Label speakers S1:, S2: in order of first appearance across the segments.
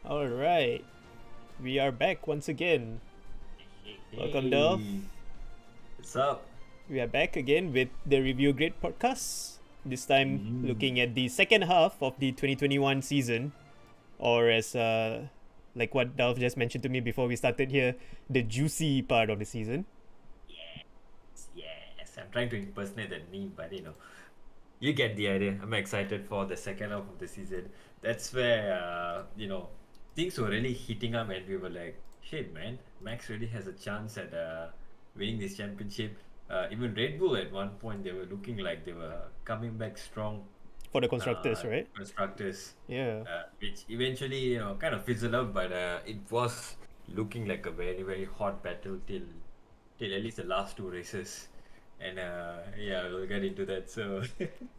S1: All right, we are back once again. Welcome, Dolph.
S2: Hey, what's up?
S1: We are back again with the Review Grade podcast. This time,
S2: Mm.
S1: looking at the second half of the 2021 season, or as like what Dolph just mentioned to me before we started here, the juicy part of the season.
S2: Yes. I'm trying to impersonate that meme, but you get the idea. I'm excited for the second half of the season. That's where things were really heating up, and we were like, "Shit, man, Max really has a chance at winning this championship." Even Red Bull at one point they were looking like they were coming back strong.
S1: For the constructors, right?
S2: Constructors,
S1: Yeah.
S2: which eventually kind of fizzled out, but it was looking like a very hot battle till at least the last two races, and yeah, we'll get into that. So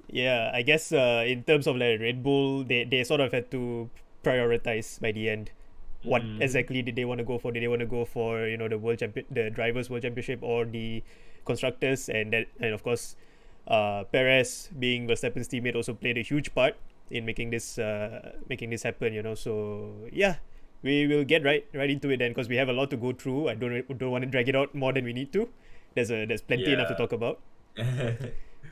S1: Yeah, I guess in terms of like Red Bull, they sort of had to prioritize by the end. What
S2: Mhm.
S1: exactly did they want to go for? Did they want to go for the the drivers world championship or the constructors? And of course, Perez being Verstappen's teammate also played a huge part in making this happen. So yeah, we will get right into it then because we have a lot to go through. I don't want to drag it out more than we need to. There's plenty enough to
S2: Yeah.
S1: talk about.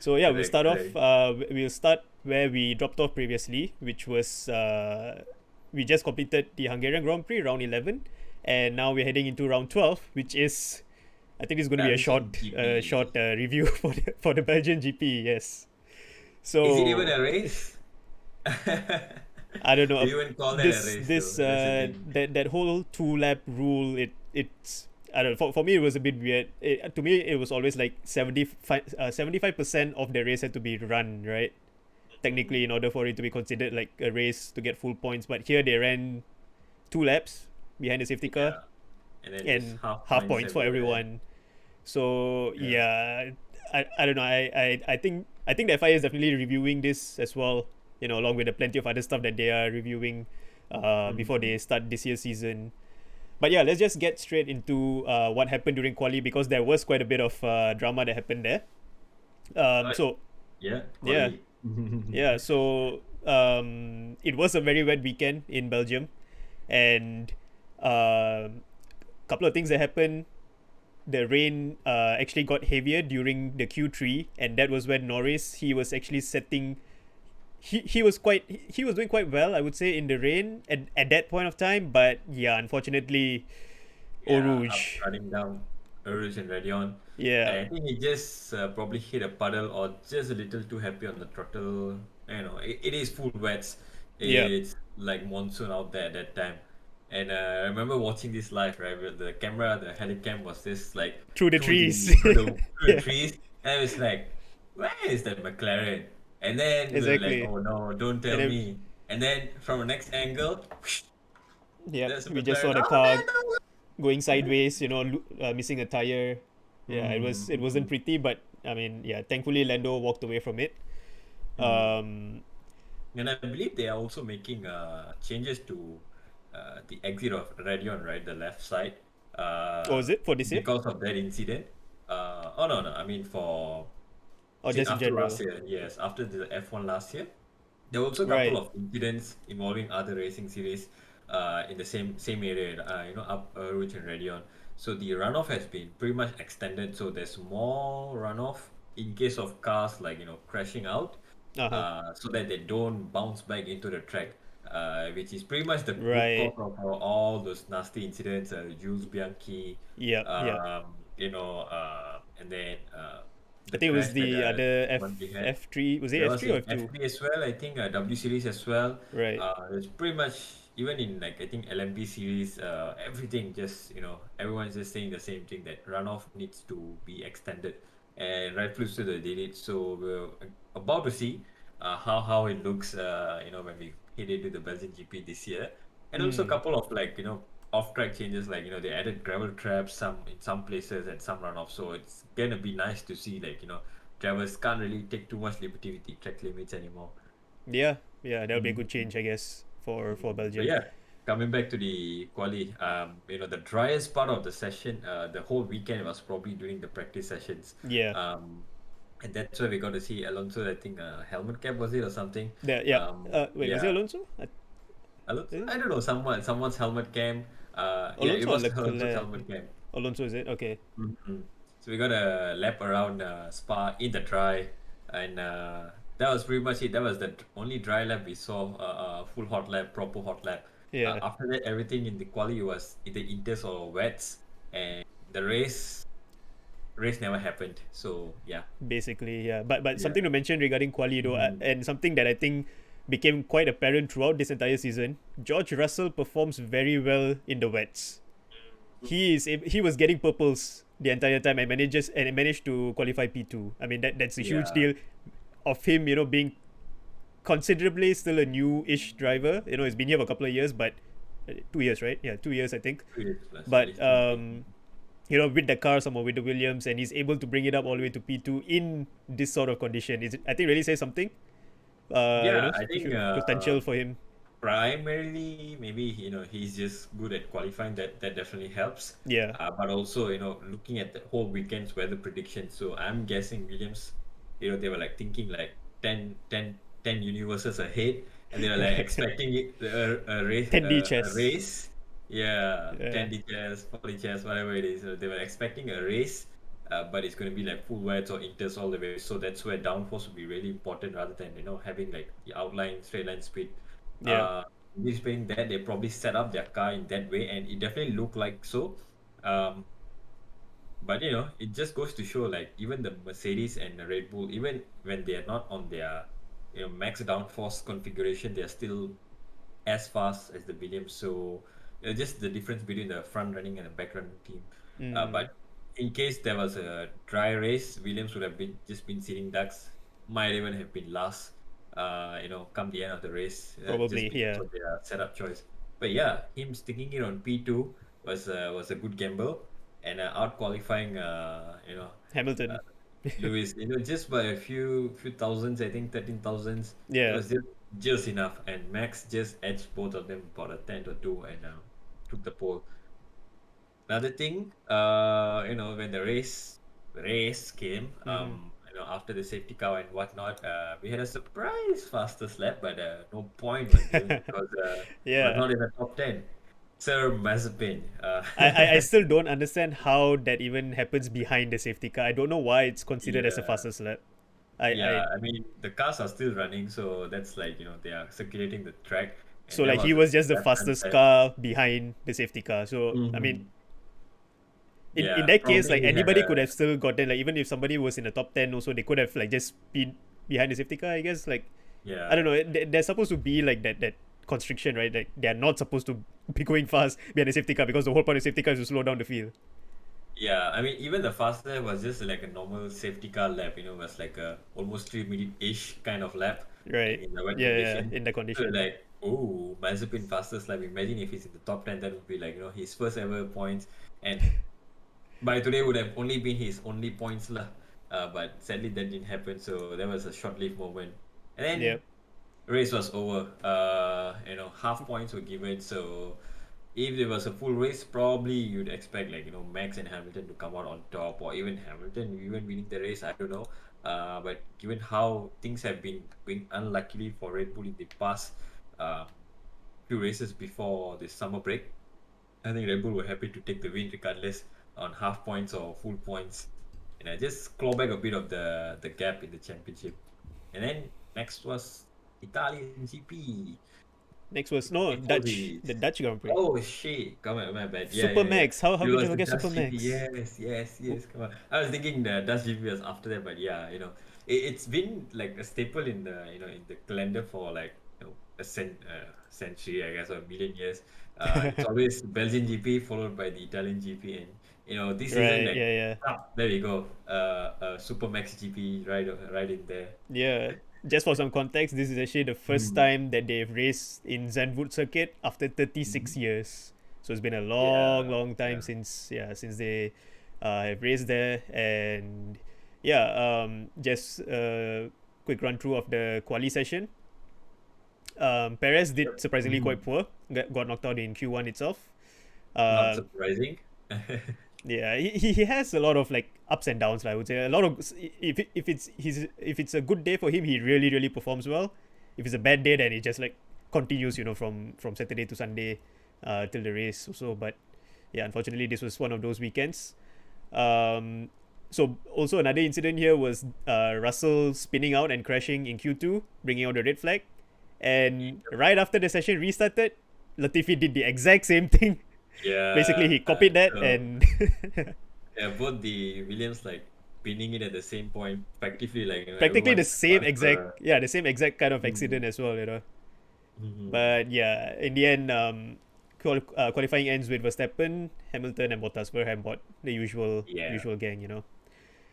S1: So yeah, we'll
S2: Correct,
S1: start off.
S2: correct.
S1: We'll start where we dropped off previously, which was we just completed the Hungarian Grand Prix round 11, and now we're heading into round 12, which is I think it's going to be a
S2: Belgian
S1: short
S2: GP.
S1: review for the Belgian GP. Yes.
S2: Is it even
S1: So
S2: a race?
S1: I don't know.
S2: Do you even call that a
S1: This
S2: race though?
S1: this
S2: That's the thing.
S1: that whole 2 lap rule. It's I don't know. For me, it was a bit weird. To me, it was always like 75% of the race had to be run, right? Technically, in order for it to be considered like a race to get full points. But here they ran 2 laps behind the safety car
S2: Yeah. And then just
S1: and
S2: half
S1: half
S2: points
S1: points for
S2: everywhere.
S1: everyone. So
S2: Yeah.
S1: yeah, I don't know. I think the FIA is definitely reviewing this as well. Along with the plenty of other stuff that they are reviewing before
S2: Mhm.
S1: they start this year's season. But yeah, let's just get straight into what happened during quali because there was quite a bit of drama that happened there.
S2: Right.
S1: So
S2: Yeah,
S1: yeah,
S2: quality.
S1: yeah. So it was a very wet weekend in Belgium, and a couple of things that happened. The rain actually got heavier during the Q3, and that was when Norris he was actually setting. He was doing quite well, I would say, in the rain at that point of time. But yeah, unfortunately, Eau
S2: Yeah, up
S1: Rouge.
S2: running down Urus and Radion.
S1: Yeah,
S2: I think he just probably hit a puddle or just a little too happy on the throttle. It is full wets.
S1: yeah.
S2: It's like monsoon out there at that time. And I remember watching this live, right? With the camera, the helicam was just like
S1: Through the
S2: through
S1: trees.
S2: the
S1: Yeah,
S2: trees. And I was like, where is that McLaren? And then we were like,
S1: exactly.
S2: oh no, don't
S1: And
S2: tell
S1: then
S2: me. And then from the next angle,
S1: yeah,
S2: there's a
S1: we just
S2: McLaren.
S1: saw the
S2: Oh
S1: car
S2: man,
S1: going
S2: no.
S1: sideways. Missing a tire. Yeah, it wasn't
S2: Mm-hmm.
S1: pretty, but I mean, yeah. Thankfully, Lando walked away from it.
S2: Mm.
S1: Um,
S2: And I believe they are also making changes to the exit of Radion, right, the left side,
S1: what
S2: uh,
S1: was it for this year,
S2: because of that incident. Oh no, no, I mean
S1: or just in
S2: after
S1: general?
S2: last year, yes, after the F1 last year, there were also a couple
S1: Right.
S2: of incidents involving other racing series in the same area, up Rouge and Radion. So the runoff has been pretty much extended. So there's more runoff in case of cars like crashing out,
S1: Uh huh.
S2: so that they don't bounce back into the track, which is pretty much the root cause
S1: Right.
S2: of all those nasty incidents. Jules Bianchi,
S1: Yep. Yep.
S2: and then
S1: I
S2: the
S1: think it was
S2: crash that
S1: the other
S2: one we had.
S1: F3. Was it
S2: There
S1: F
S2: was
S1: three or
S2: in
S1: F2?
S2: F3 as well, I think W series as well.
S1: Right.
S2: It's pretty much even in like I think LMP series, everything just everyone's just saying the same thing that runoff needs to be extended, and rightfully so they did it. So we're about to see how it looks, when we hit into the Belgian GP this year, and also a
S1: Hmm.
S2: couple of like off-track changes like they added gravel traps some in some places and some runoff. So it's gonna be nice to see like drivers can't really take too much liberty with the track limits anymore.
S1: Yeah. Yeah. That would be a good
S2: Mhm.
S1: change, I guess, for
S2: So
S1: Belgium.
S2: yeah, coming back to the quali, the driest part of the session, the whole weekend was probably during the practice sessions.
S1: Yeah.
S2: Um, and that's where we got to see Alonso, I think, helmet cap was it or something?
S1: Yeah.
S2: Yeah,
S1: Wait, was it Alonso?
S2: Alonso,
S1: Is it?
S2: I don't know, someone's helmet cam. Yeah, it
S1: Alonso or
S2: was Alonso's
S1: Leclerc?
S2: helmet cam.
S1: Alonso, is it? Okay.
S2: Mhm. So we got a lap around Spa in the dry, and that was pretty much it. That was the only dry lap we saw. Full hot lap, proper hot lap.
S1: Yeah,
S2: After that, everything in the quali was either inters or wets, and the race never happened. So yeah,
S1: basically, yeah. But
S2: yeah.
S1: something to mention regarding quali though,
S2: Mhm.
S1: and something that I think became quite apparent throughout this entire season. George Russell performs very well in the wets. He was getting purples the entire time and managed to qualify P2. I mean that's a huge
S2: Yeah.
S1: deal of him, being considerably still a new-ish driver. He's been here for a couple of years, but 2 years, right? Yeah, 2 years I think.
S2: 2 years plus, at
S1: But
S2: least 2 years.
S1: with the car, someone with the Williams, and he's able to bring it up all the way to P2 in this sort of condition. Is it? I think really says something.
S2: Yeah, I think
S1: Potential for him.
S2: primarily maybe he's just good at qualifying. That definitely helps.
S1: Yeah.
S2: But also looking at the whole weekend's weather prediction. So I'm guessing Williams, they were like thinking like 10 universes ahead, and they were like expecting a race,
S1: 10D
S2: a
S1: chess.
S2: race. Yeah,
S1: Yeah.
S2: 10 chess, 40 chess, whatever it is. So they were expecting a race, but it's going to be like full wets or inters all the way. So that's where downforce would be really important rather than having like the outline straight line speed.
S1: Yeah.
S2: Uh, this being that they probably set up their car in that way, and it definitely looked like so. Um, but it just goes to show like even the Mercedes and the Red Bull, even when they are not on their max downforce configuration, they are still as fast as the Williams. So just the difference between the front running and the back running team.
S1: Mm,
S2: But in case there was a dry race, Williams would have been sitting ducks, might even have been last. Come the end of the race, just
S1: probably.
S2: because
S1: Yeah.
S2: of their setup choice. But yeah, him sticking it on P2 was a good gamble, and out qualifying,
S1: Hamilton.
S2: Lewis, just by a few thousands, I think 13,000s. It
S1: Yeah.
S2: was just enough, and Max just edged both of them about a tenth or two, and took the pole. Another thing, when the race came,
S1: Mm-hmm.
S2: after the safety car and whatnot, we had a surprise fastest lap, but no point was given because it was
S1: Yeah.
S2: not in the top 10. Sir Mazepin,
S1: I still don't understand how that even happens behind the safety car. I don't know why it's considered as a
S2: yeah.
S1: fastest lap. I
S2: Yeah, I mean the cars are still running, so that's like they are circulating the track, and
S1: So
S2: that
S1: like
S2: was
S1: he
S2: a
S1: was just the
S2: lap time
S1: fastest
S2: test.
S1: car behind the safety car. So I mean,
S2: Hmm.
S1: in
S2: Yeah,
S1: that case,
S2: probably
S1: like
S2: he had
S1: anybody could
S2: a
S1: have still gotten, like, even if somebody was in the top 10 also, they could have like just been behind the safety car, I guess. Like, I
S2: yeah,
S1: don't know, there's supposed to be like that constriction, right? Like they're not supposed to be going fast behind the safety car because the whole point of safety car is to slow down the field.
S2: yeah. I mean even the fast lap was just like a normal safety car lap. Was like a almost 3 minute-ish kind of lap
S1: Right.
S2: in the wet
S1: Yeah, yeah,
S2: condition.
S1: in the
S2: So
S1: condition.
S2: like, oh, Mazepin fastest lap. Imagine if he's in the top 10, that would be like his first ever points, and by today would have only been his only points lah. But sadly that didn't happen. So that was a short-lived moment, and then
S1: Yeah.
S2: race was over. Half points were given. So if there was a full race, probably you'd expect like Max and Hamilton to come out on top, or even Hamilton even winning the race. I don't know. But given how things have been going unluckily for Red Bull in the past uh, few races before the summer break, I think Red Bull were happy to take the win regardless on half points or full points, and I just claw back a bit of the gap in the championship. And then next was Italian GP.
S1: Next was no Dutch,
S2: Tifosi.
S1: the Dutch Grand Prix.
S2: Oh shit! Come on, my bad. Yeah,
S1: Super
S2: yeah, yeah.
S1: Max. How
S2: It
S1: could you
S2: was the
S1: forget Super
S2: Dutch GP.
S1: Max?
S2: Yes, yes, yes. Come on. I was thinking the Dutch GP was after that, but yeah, it's been like a staple in the in the calendar for like a century, I guess, or a million years. It's always Belgian GP followed by the Italian GP, and this season
S1: Right.
S2: like
S1: Yeah. Yeah.
S2: there we go. Super Max GP right in there.
S1: Yeah, just for some context, this is actually the first
S2: Mm.
S1: time that they've raced in Zandvoort circuit after 36
S2: Mhm.
S1: years. So it's been a
S2: Yeah,
S1: long time
S2: yeah.
S1: since they have raced there. And yeah, just a quick run through of the quali session. Perez did
S2: Yep.
S1: surprisingly
S2: Mhm.
S1: quite poor. Got knocked out in Q1 itself.
S2: Not
S1: Uh,
S2: surprising.
S1: yeah, he has a lot of like ups and downs. I would say a lot of, if it's a good day for him, he really performs well. If it's a bad day, then he just like continues, from Saturday to Sunday, till the race also. But yeah, unfortunately, this was one of those weekends. Um, so also another incident here was Russell spinning out and crashing in Q2, bringing out the red flag, and right after the session restarted, Latifi did the exact same thing. Basically,
S2: Yeah.
S1: he copied that,
S2: So
S1: and
S2: yeah, both the Williams like pinning it at the same point, practically like
S1: practically the
S2: everyone's
S1: same exact,
S2: transfer.
S1: yeah, the same exact kind of
S2: Mm-hmm.
S1: accident as well.
S2: Mm-hmm.
S1: But yeah, in the end, qualifying ends with Verstappen, Hamilton, and Bottas were Hambot, the usual
S2: Yeah.
S1: usual gang.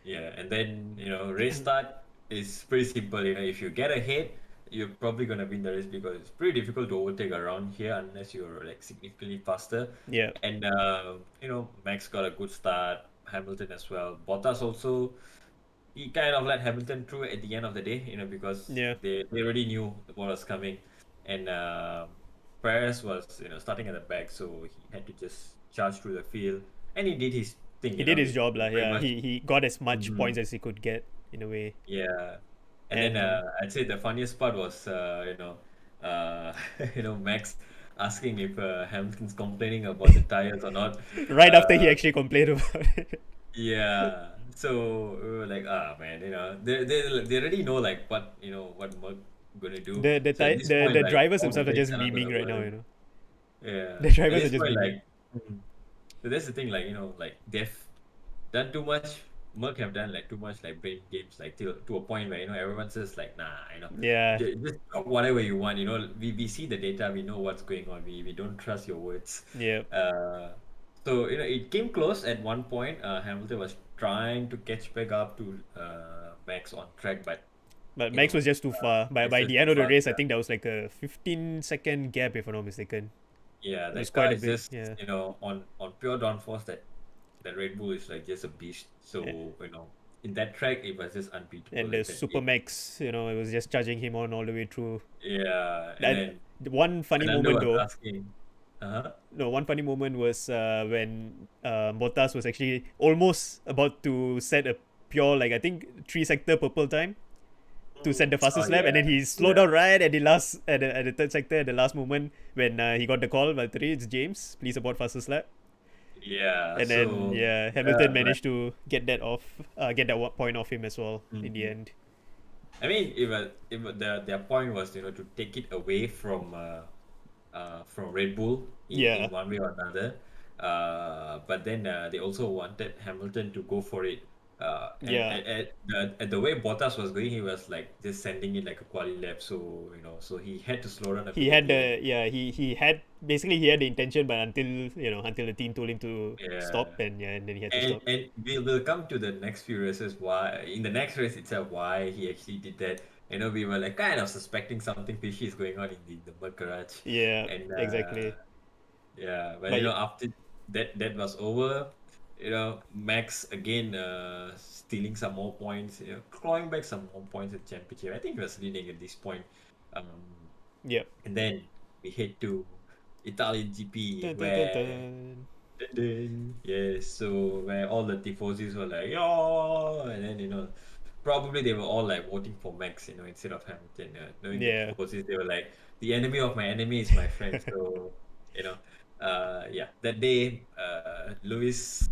S2: Yeah, and then race start is pretty simple. If you get ahead, you're probably gonna win the race because it's pretty difficult to overtake around here unless you're like significantly faster.
S1: Yeah,
S2: And Max got a good start, Hamilton as well. Bottas also, he kind of let Hamilton through at the end of the day, because
S1: yeah.
S2: they already knew what was coming, and Perez was starting at the back, so he had to just charge through the field, and he did his thing.
S1: He did his
S2: He
S1: job, lah.
S2: pretty
S1: Yeah,
S2: much.
S1: he got as much
S2: Mhm.
S1: points as he could get in a way,
S2: Yeah, and then
S1: and
S2: I'd say the funniest part was Max asking if Hamilton's complaining about the tires or not.
S1: right after he
S2: Uh,
S1: actually complained about it.
S2: yeah, so we were like, ah man, they already know like what Merc gonna do.
S1: the
S2: So at
S1: ti-
S2: this
S1: the
S2: point,
S1: the
S2: like
S1: drivers
S2: all the
S1: themselves are just
S2: brakes are not
S1: memeing
S2: gonna
S1: right now.
S2: work. Yeah,
S1: The
S2: at
S1: drivers are
S2: this
S1: just
S2: point,
S1: memeing.
S2: like, so that's the thing, like like they've done too much. Merc have done like too much like brain games, like till to a point where everyone's just like, nah,
S1: Yeah,
S2: just talk whatever you want. We see the data, we know what's going on. We don't trust your words.
S1: yeah.
S2: Uh, so it came close at one point. Hamilton was trying to catch back up to Max on track, but
S1: But
S2: you
S1: Max
S2: know,
S1: was just too far. By
S2: Max
S1: by
S2: was
S1: the
S2: too
S1: end of the race, I
S2: fast.
S1: think that was like a 15-second gap, if I'm not mistaken.
S2: Yeah,
S1: It was
S2: that car
S1: quite a
S2: is
S1: bit.
S2: just
S1: Yeah,
S2: on pure downforce that Red Bull is like just a beast.
S1: yeah.
S2: So in that track it was just unbeatable.
S1: And the
S2: Like that.
S1: Super Max, it was just charging him on all the way through.
S2: Yeah, and
S1: And
S2: then
S1: one funny
S2: Fernando
S1: moment
S2: was
S1: though,
S2: asking, uh-huh.
S1: no, one funny moment was when Bottas was actually almost about to set a pure, like I think 3 sector purple time to set the
S2: Oh
S1: fastest lap, and
S2: yeah,
S1: then he slowed
S2: yeah,
S1: down right at the last at the third sector at the last moment when he got the call. Valtteri, it's James, please abort fastest lap.
S2: yeah.
S1: And then
S2: So
S1: yeah,
S2: yeah,
S1: Hamilton managed to get that off, get that one point off him as well in the
S2: mhm.
S1: end.
S2: I mean, if their point was to take it away from Red Bull in
S1: Yeah,
S2: one way or another. But then they also wanted Hamilton to go for it. And
S1: yeah.
S2: at the way Bottas was going, he was like just sending it like a quali lap. So so he had to slow down a
S1: He
S2: bit at
S1: had
S2: the end.
S1: the yeah he had basically he had the intention, but until the team told him to stop,
S2: Yeah,
S1: and yeah, and then he had to
S2: and
S1: stop.
S2: and we'll come to the next few races why in the next race itself why he actually did that. We were like kind of suspecting something fishy is going on in the mud garage,
S1: Yeah,
S2: and
S1: exactly.
S2: yeah, but
S1: But
S2: after that was over, Max again stealing some more points, clawing back some more points at championship. I think he was leading at this point. Um,
S1: yeah.
S2: and then we head to Italian GP
S1: Dun, dun, dun,
S2: where
S1: dun.
S2: yes, so where all the tifosis were like, yo, and then probably they were all like voting for Max, instead of Hamilton. Knowing the
S1: Yeah,
S2: tifosis, they were like, the enemy of my enemy is my friend. So, you know, yeah, that day, Luis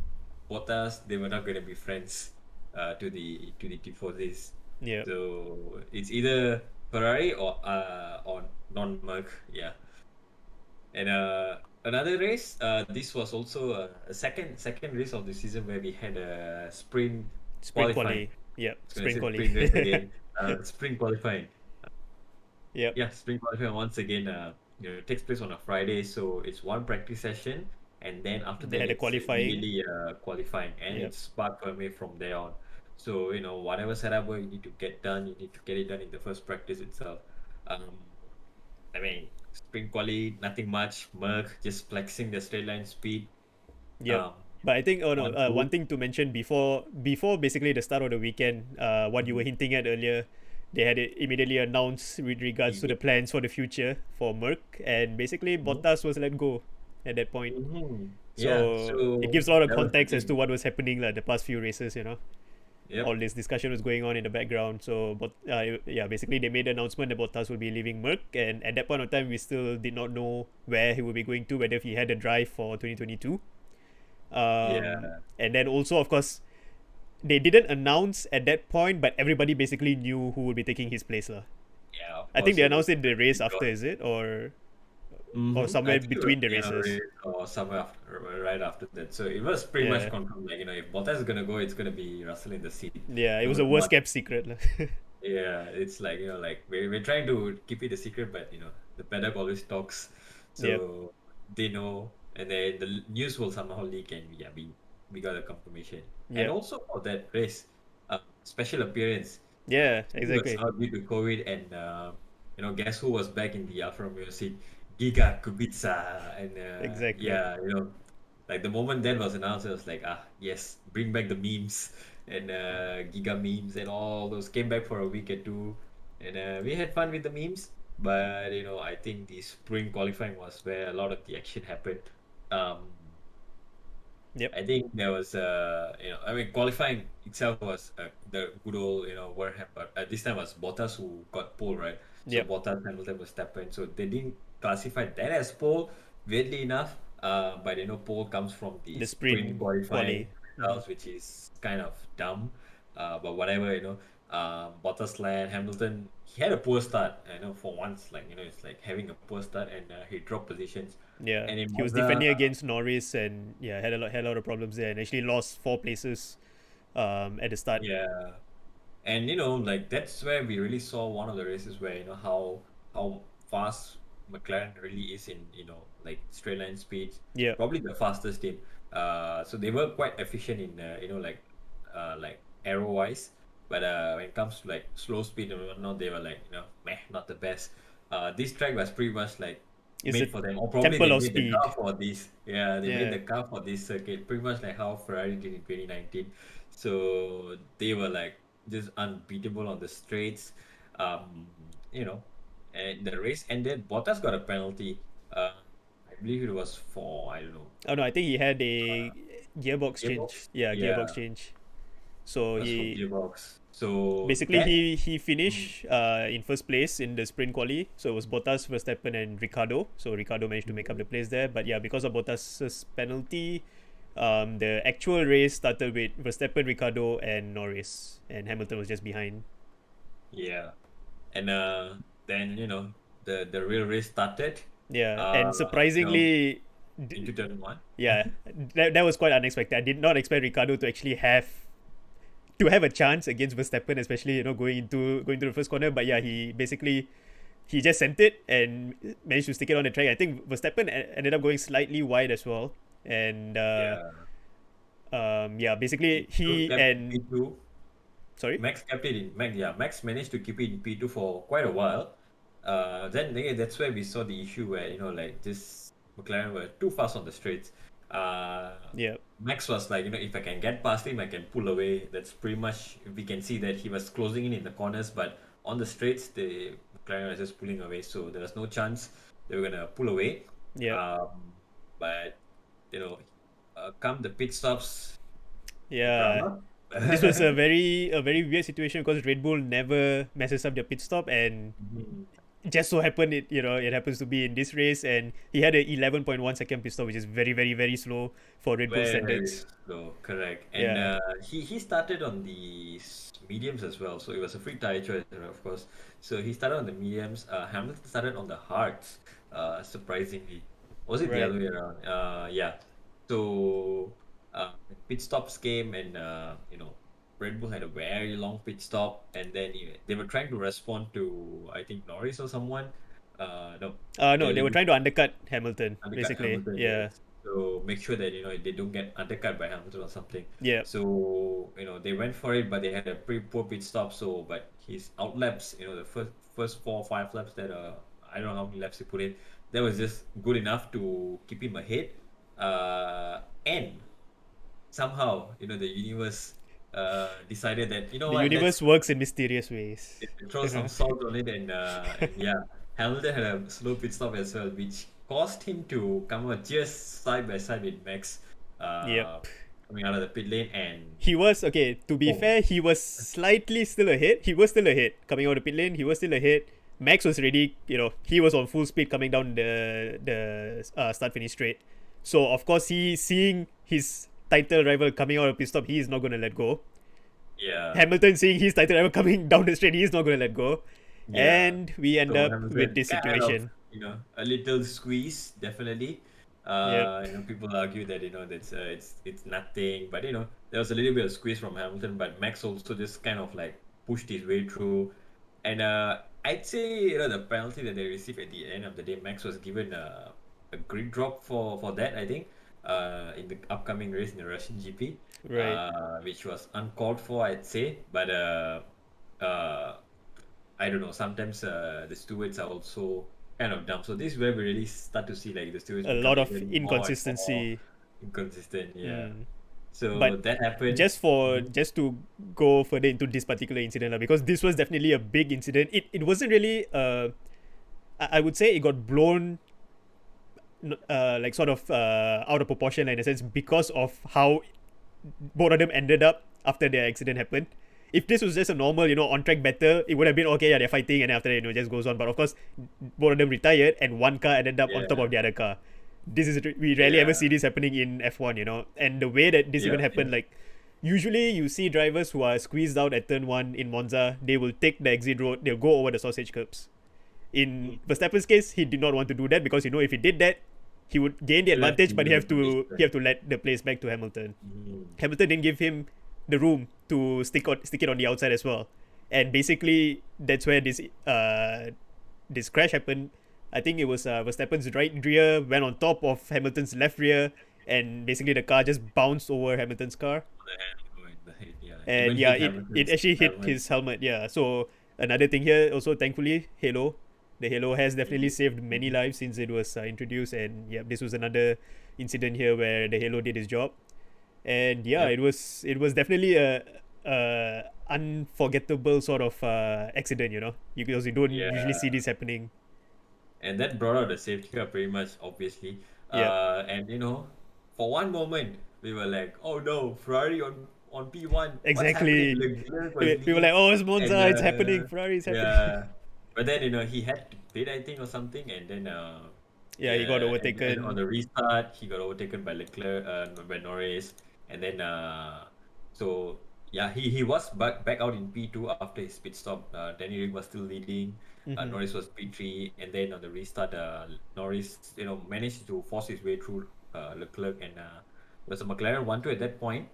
S2: Bottas, they were not going to be friends to the tifosis.
S1: yeah.
S2: So it's either Ferrari or non-Merc, yeah. And another race, this was also a second race of the season where we had a sprint
S1: Sprint
S2: qualifying.
S1: quali. Yeah,
S2: I was gonna
S1: sprint
S2: say
S1: quali.
S2: sprint race again. Sprint qualifying.
S1: Yep.
S2: Yeah, sprint qualifying once again. Takes place on a Friday, so it's one practice session, and then after
S1: They
S2: that
S1: had a
S2: it's
S1: qualifying.
S2: immediately qualifying, and
S1: Yep.
S2: it's spark permit from there on. So whatever setup work you need to get done, you need to get it done in the first practice itself. Um, I mean, sprint quali, nothing much. Merc just flexing the straight line speed.
S1: Yep.
S2: Um,
S1: But I think, oh no,
S2: on
S1: one
S2: two.
S1: thing to mention before basically the start of the weekend, what you were
S2: Mhm.
S1: hinting at earlier, they had it immediately announced with regards to
S2: Yeah.
S1: the plans for the future for Merck, and basically
S2: Mhm.
S1: Bottas was let go at that point.
S2: Mhm. Yeah.
S1: So it
S2: So
S1: gives a lot of
S2: that was the
S1: context as to
S2: thing.
S1: what was happening like the past few races.
S2: Yep.
S1: all this discussion was going on in the background. So, but yeah, basically they made the announcement that Bottas will be leaving Merck, and at that point of time, we still did not know where he would be going to, whether he had a drive for 2022.
S2: Yeah.
S1: And then also, of course, they didn't announce at that point, but everybody basically knew who would be taking his place, lah.
S2: Yeah. Of
S1: I think
S2: course,
S1: they
S2: it was
S1: announced it the race after,
S2: John.
S1: is it, or
S2: I
S1: somewhere
S2: think it was
S1: between the
S2: the end of the
S1: races?
S2: race or somewhere after, right after that. So it was pretty much
S1: Yeah,
S2: confirmed. Like, if Bottas is gonna go, it's gonna be Russell in the seat,
S1: yeah, it
S2: no
S1: was
S2: matter
S1: a worst
S2: what.
S1: kept secret, lah.
S2: Yeah, it's like, like we're trying to keep it a secret, but the paddock always talks,
S1: Yep,
S2: so they know, and then the news will somehow leak, and yeah, we got a confirmation. And
S1: yep,
S2: also for that race, special appearance.
S1: yeah,
S2: He was
S1: exactly,
S2: out due to COVID, and guess who was back in the Alfa Romeo seat? Giga Kubica, and
S1: exactly.
S2: yeah, like the moment that was announced, it was like, yes, bring back the memes and Giga memes and all those came back for a week or two, and we had fun with the memes. But I think the spring qualifying was where a lot of the action happened. Um,
S1: Yep,
S2: I think there was I mean, qualifying itself was the good old Warham, but this time was Bottas who got pole, right? So
S1: yep.
S2: Bottas, Hamilton, Verstappen. So they didn't classify that as pole, weirdly enough. But pole comes from the
S1: The
S2: sprint
S1: sprint
S2: qualifying
S1: quali.
S2: results, which is kind of dumb. But whatever, Bottas led Hamilton. He had a poor start. I know for once, like it's like having a poor start, and he dropped positions.
S1: Yeah,
S2: And in
S1: he was
S2: Monza,
S1: defending against Norris, and yeah, had a lot of problems there, and actually lost 4 places at the start.
S2: yeah. And like that's where we really saw one of the races where how fast McLaren really is in like straight line speeds,
S1: Yeah,
S2: probably the fastest team. So they were quite efficient in like aero wise, but when it comes to like slow speed and whatnot, they were like meh, not the best. This track was pretty much like
S1: it's a
S2: made for them, or probably
S1: temple
S2: they
S1: of
S2: made the
S1: speed.
S2: car for this. Yeah, they made
S1: Yeah,
S2: the car for this circuit, pretty much like how Ferrari did in 2019. So they were like just unbeatable on the straights. Um, you know, and the race ended. Bottas got a penalty. I believe it was for, I don't know,
S1: oh no, I think he had a gearbox change.
S2: gearbox.
S1: Yeah, gearbox
S2: Yeah,
S1: change. So
S2: it was for
S1: he
S2: gearbox. So
S1: basically
S2: that,
S1: he
S2: mm,
S1: finished in first place in the sprint quali. So it was Bottas, Verstappen, and Ricardo. So Ricardo managed to make up the place there. But yeah, because of Bottas's penalty, the actual race started with Verstappen, Ricardo, and Norris, and Hamilton was just behind.
S2: yeah, and then the real race started.
S1: Yeah,
S2: Uh,
S1: and surprisingly,
S2: into turn one.
S1: yeah, that was quite unexpected. I did not expect Ricardo to actually have a chance against Verstappen, especially going to the first corner. But yeah, he just sent it and managed to stick it on the track. I think Verstappen ended up going slightly wide as well, and
S2: Yeah,
S1: yeah, basically
S2: Two
S1: he
S2: kept
S1: and
S2: P2.
S1: sorry,
S2: Max kept it in Max. Yeah, Max managed to keep it in P2 for quite a while. Then again, that's where we saw the issue where like this McLaren were too fast on the straights. Uh,
S1: yeah,
S2: Max was like, if I can get past him, I can pull away. That's pretty much, we can see that he was closing in the corners, but on the straights, the McLaren was just pulling away. So there was no chance they were gonna pull away.
S1: yeah,
S2: But you know, come the pit stops, the
S1: yeah.
S2: drama.
S1: This was a very weird situation because Red Bull never messes up their pit stop, and
S2: Mhm.
S1: just so happened it happens to be in this race, and he had a 11.1 second pit stop, which is very very very slow for Red Bull
S2: Very
S1: standards.
S2: slow, correct. And
S1: Yeah,
S2: he started on the mediums as well, so it was a free tire choice, of course. So he started on the mediums. Hamilton started on the hards, surprisingly. Was it the
S1: right.
S2: other way around? Yeah. So pit stops came, and Red Bull had a very long pit stop, and then they were trying to respond to, I think, Norris or someone. No,
S1: No, they were trying to undercut Hamilton,
S2: undercut
S1: basically.
S2: Hamilton,
S1: Yeah,
S2: yes. So make sure that they don't get undercut by Hamilton or something.
S1: yeah,
S2: So they went for it, but they had a pretty poor pit stop. So, but his out laps, the first 4 or 5 laps that I don't know how many laps he put in, that was just good enough to keep him ahead. And somehow the universe decided that
S1: the
S2: what,
S1: universe works in mysterious ways.
S2: throw some salt on it, and yeah, Hamilton had a slow pit stop as well, which caused him to come out just side by side with Max. Uh,
S1: Yep.
S2: coming out of the pit lane, and
S1: He was okay. To be
S2: boom.
S1: fair, he was slightly still ahead. He was still ahead coming out of the pit lane. He was still ahead. Max was ready. He was on full speed coming down the start finish straight. So of course, he seeing his title rival coming out of pit stop, he is not gonna let go.
S2: Yeah,
S1: Hamilton seeing his title rival coming down the straight, he is not gonna let go.
S2: yeah.
S1: And we end
S2: So
S1: up with
S2: Hamilton
S1: this
S2: kind of,
S1: situation.
S2: a little squeeze, definitely.
S1: Yep.
S2: People argue that that's it's nothing, but there was a little bit of squeeze from Hamilton, but Max also just kind of like pushed his way through, and I'd say the penalty that they received at the end of the day, Max was given a grid drop for that, I think, in the upcoming race in the Russian GP,
S1: Right.
S2: which was uncalled for, I'd say, but uh I don't know. Sometimes the stewards are also kind of dumb. So this is where we really start to see like the stewards
S1: A lot
S2: become
S1: of
S2: even more and more
S1: inconsistency.
S2: inconsistent. Yeah.
S1: Mm.
S2: So
S1: But
S2: that happened.
S1: just
S2: Mhm.
S1: just to go further into this particular incident, because this was definitely a big incident. It wasn't really I would say it got blown like sort of out of proportion in a sense because of how both of them ended up after the accident happened. If this was just a normal, on track battle, it would have been okay. Yeah, they're fighting, and after that, just goes on. But of course, both of them retired, and one car ended up on top
S2: Yeah.
S1: of the other car. This is we rarely ever
S2: Yeah.
S1: see this happening in F1, and the way that this even
S2: Yeah.
S1: happened,
S2: Yeah.
S1: like usually you see drivers who are squeezed out at turn one in Monza, they will take the exit road, they'll go over the sausage curbs. In
S2: Mm.
S1: Verstappen's case, he did not want to do that because if he did that, he would gain the
S2: He left
S1: advantage,
S2: in
S1: but
S2: the
S1: he
S2: position.
S1: have to let the place back to Hamilton.
S2: Mm.
S1: Hamilton didn't give him the room to stick it on the outside as well, and basically that's where this crash happened. I think it was Verstappen's right rear went on top of Hamilton's left rear, and basically the car just bounced over Hamilton's car,
S2: The hand going the head. Yeah. Even
S1: and yeah,
S2: hit
S1: it
S2: Hamilton's
S1: actually hit
S2: helmet.
S1: his helmet. Yeah, so another thing here also, thankfully, the Halo has definitely
S2: Mm.
S1: saved many
S2: Mhm.
S1: lives since it was introduced, and yeah, this was another incident here where the Halo did his job. And yeah,
S2: Yep.
S1: it was definitely a unforgettable sort of accident, because you don't usually see
S2: Yeah.
S1: this happening.
S2: And that brought out the safety car pretty much, obviously.
S1: Yep.
S2: And for one moment we were like, oh no, Ferrari on P1, what's happening?
S1: Exactly.
S2: Leclerc was
S1: People were
S2: leading,
S1: like, oh, it's
S2: and
S1: Monza, it's happening, Ferrari is happening.
S2: yeah, but then he had to pit, I think, or something, and then
S1: Yeah, he got
S2: and then on
S1: overtaken.
S2: the restart he got overtaken by Leclerc, by Norris, and then so yeah, he was back out in P2 after his pit stop. Danny Rick was still leading.
S1: Hmm.
S2: Norris was P3, and then on the restart, Norris managed to force his way through Leclerc, and it was a McLaren 1-2 at that point.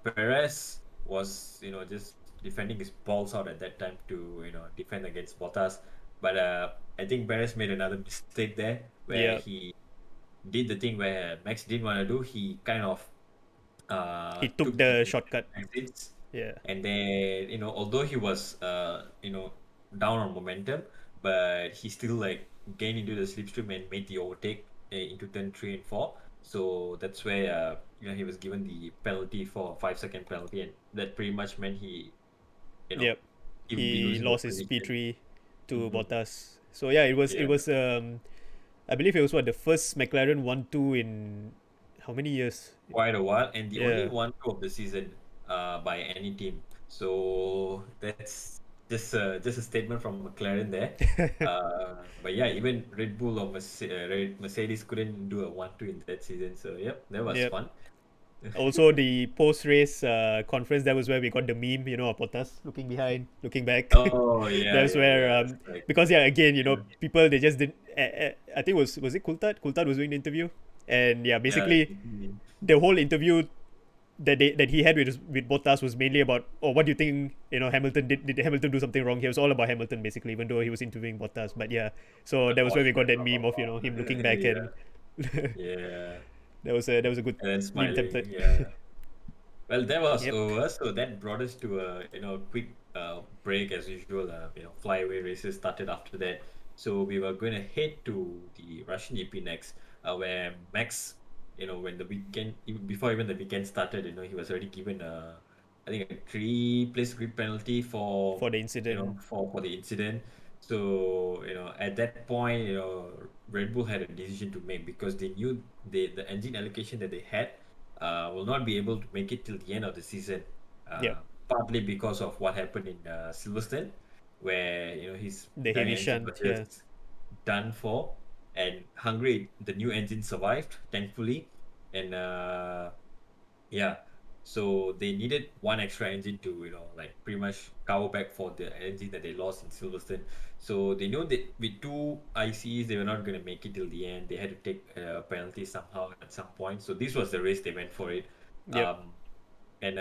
S2: Perez was just defending his balls out at that time to defend against Bottas, but I think Perez made another mistake there where
S1: Yeah,
S2: he did the thing where Max didn't want to do. He kind of
S1: he took
S2: took the
S1: the shortcut.
S2: exits,
S1: Yeah.
S2: and then although he was down on momentum, but he still like gained into the slipstream and made the overtake into turn 3 and 4. So that's where he was given the penalty for 5-second penalty, and that pretty much meant you know
S1: Yep.
S2: he would be
S1: He
S2: losing the
S1: lost his
S2: position.
S1: P3 to
S2: Hmm.
S1: Bottas. So yeah, it
S2: Yeah,
S1: was I believe it was what the first McLaren 1-2 in how many years?
S2: quite a while, and the only
S1: Yeah.
S2: 1-2 of the season by any team. So that's just a statement from McLaren there. But yeah, even Red Bull or Mercedes couldn't do a 1-2 in that season. So yep, that was
S1: Yep.
S2: fun.
S1: Also, the post race conference, that was where we got the meme, of Bottas looking behind, looking back.
S2: Oh yeah,
S1: That's
S2: yeah,
S1: where,
S2: yeah. It's like
S1: because yeah, again,
S2: yeah,
S1: people they just didn't. I think was it Coulthard? Coulthard was doing the interview, and yeah,
S2: yeah,
S1: basically the whole interview that he had with Bottas was mainly about, oh, what do you think, Hamilton did Hamilton do something wrong here? It was all about Hamilton basically, even though he was interviewing Bottas. But yeah, so
S2: the
S1: that was where we got
S2: Porsche,
S1: that
S2: blah blah
S1: meme of him
S2: blah.
S1: looking back,
S2: Yeah,
S1: and
S2: yeah,
S1: that was a good
S2: and then
S1: meme
S2: smiling.
S1: template.
S2: Yeah. Well, that was
S1: Yep.
S2: over, so that brought us to a quick break as usual. Flyaway races started after that, so we were going to head to the Russian GP next, where Max, when the weekend before even the weekend started, he was already given I think a 3-place grid penalty for
S1: For the incident.
S2: for the incident. So at that point, Red Bull had a decision to make because they knew the engine allocation that they had will not be able to make it till the end of the season.
S1: Yep.
S2: Partly because of what happened in Silverstone, where his
S1: The heavy
S2: engine was
S1: shunt. Yeah.
S2: just done for, and Hungary the new engine survived thankfully, and yeah, so they needed one extra engine to like pretty much cover back for the engine that they lost in Silverstone. So they know that with two ICs they were not going to make it till the end. They had to take a penalty somehow at some point. So this was the race they went for it.
S1: Yep.
S2: Um, and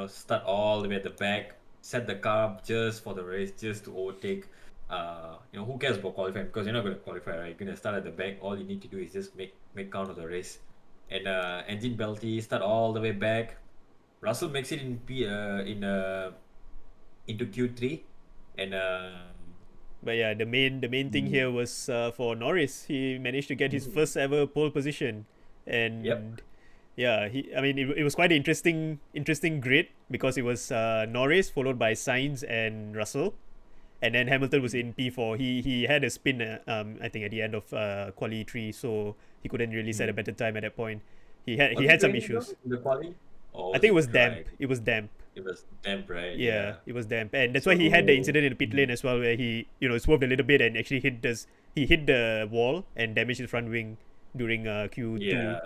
S2: start all the way at the back, set the car up just for the race, just to overtake. Who cares about qualifying, because you're not going to qualify, right? You're going to start at the back. All you need to do is just make count of the race. And engine penalty, start all the way back. Russell makes it into Q3, and
S1: But yeah, the main thing
S2: mm,
S1: here was for Norris. He managed to get his
S2: mm,
S1: first ever pole position,
S2: yep,
S1: and yeah, I mean, it was quite an interesting grid because it was Norris followed by Sainz and Russell, and then Hamilton was in P4. He had a spin, I think at the end of quali 3, so he couldn't really set a
S2: mm.
S1: better time at that point. He
S2: Was it
S1: had some
S2: raining though
S1: issues.
S2: in the quali, or
S1: I
S2: was
S1: think it
S2: it
S1: was
S2: dry?
S1: damp. It was damp.
S2: It was damp, right?
S1: Yeah,
S2: Yeah.
S1: it was damp, and that's why he had the
S2: So,
S1: incident in the pit lane as well, where he swerved a little bit and actually he hit the wall and damaged his front wing during Q2.
S2: yeah,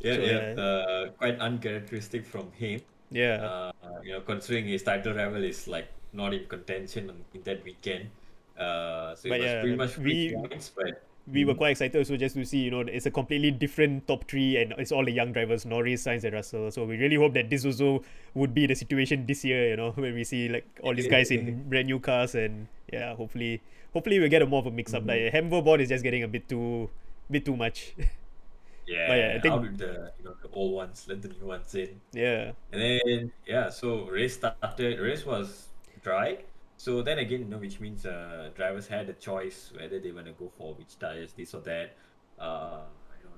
S2: yeah,
S1: So
S2: yeah.
S1: yeah,
S2: Quite uncharacteristic from him.
S1: yeah.
S2: Uh, considering his title rival is like not in contention in that weekend. So it
S1: But
S2: was pretty
S1: yeah,
S2: much free points, but
S1: we were
S2: Mhm.
S1: quite excited also just to see, it's a completely different top three and it's all the young drivers, Norris, Sainz, and Russell. So we really hope that this also would be the situation this year, when we see like all these guys in brand new cars, and yeah, hopefully we'll get a more of a mix up.
S2: Mhm.
S1: Like Hamver board is just getting a bit too much. But yeah, I
S2: Yeah,
S1: think
S2: out with the old ones, let the new ones in.
S1: yeah.
S2: And then yeah, so race started. Race was dry. So then again, which means drivers had a choice whether they want to go for which tires, this or that. Uh,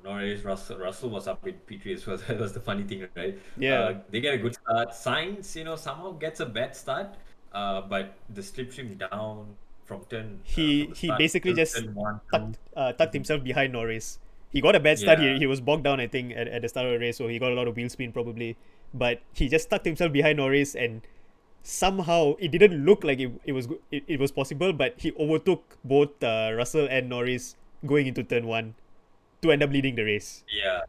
S2: Norris, Russell was up in P3 as well. That was the funny thing, right?
S1: Yeah,
S2: They get a good start. Sainz, somehow gets a bad start. But the slipstream down from the
S1: he
S2: start
S1: basically
S2: till
S1: just
S2: turn one,
S1: tucked
S2: Mhm.
S1: himself behind Norris. He got a bad start.
S2: Yeah,
S1: He was bogged down, I think, at the start of the race, so he got a lot of wheel spin probably. But he just tucked himself behind Norris, and somehow it didn't look like it was possible, but he overtook both Russell and Norris going into turn one to end up leading the race.
S2: yeah.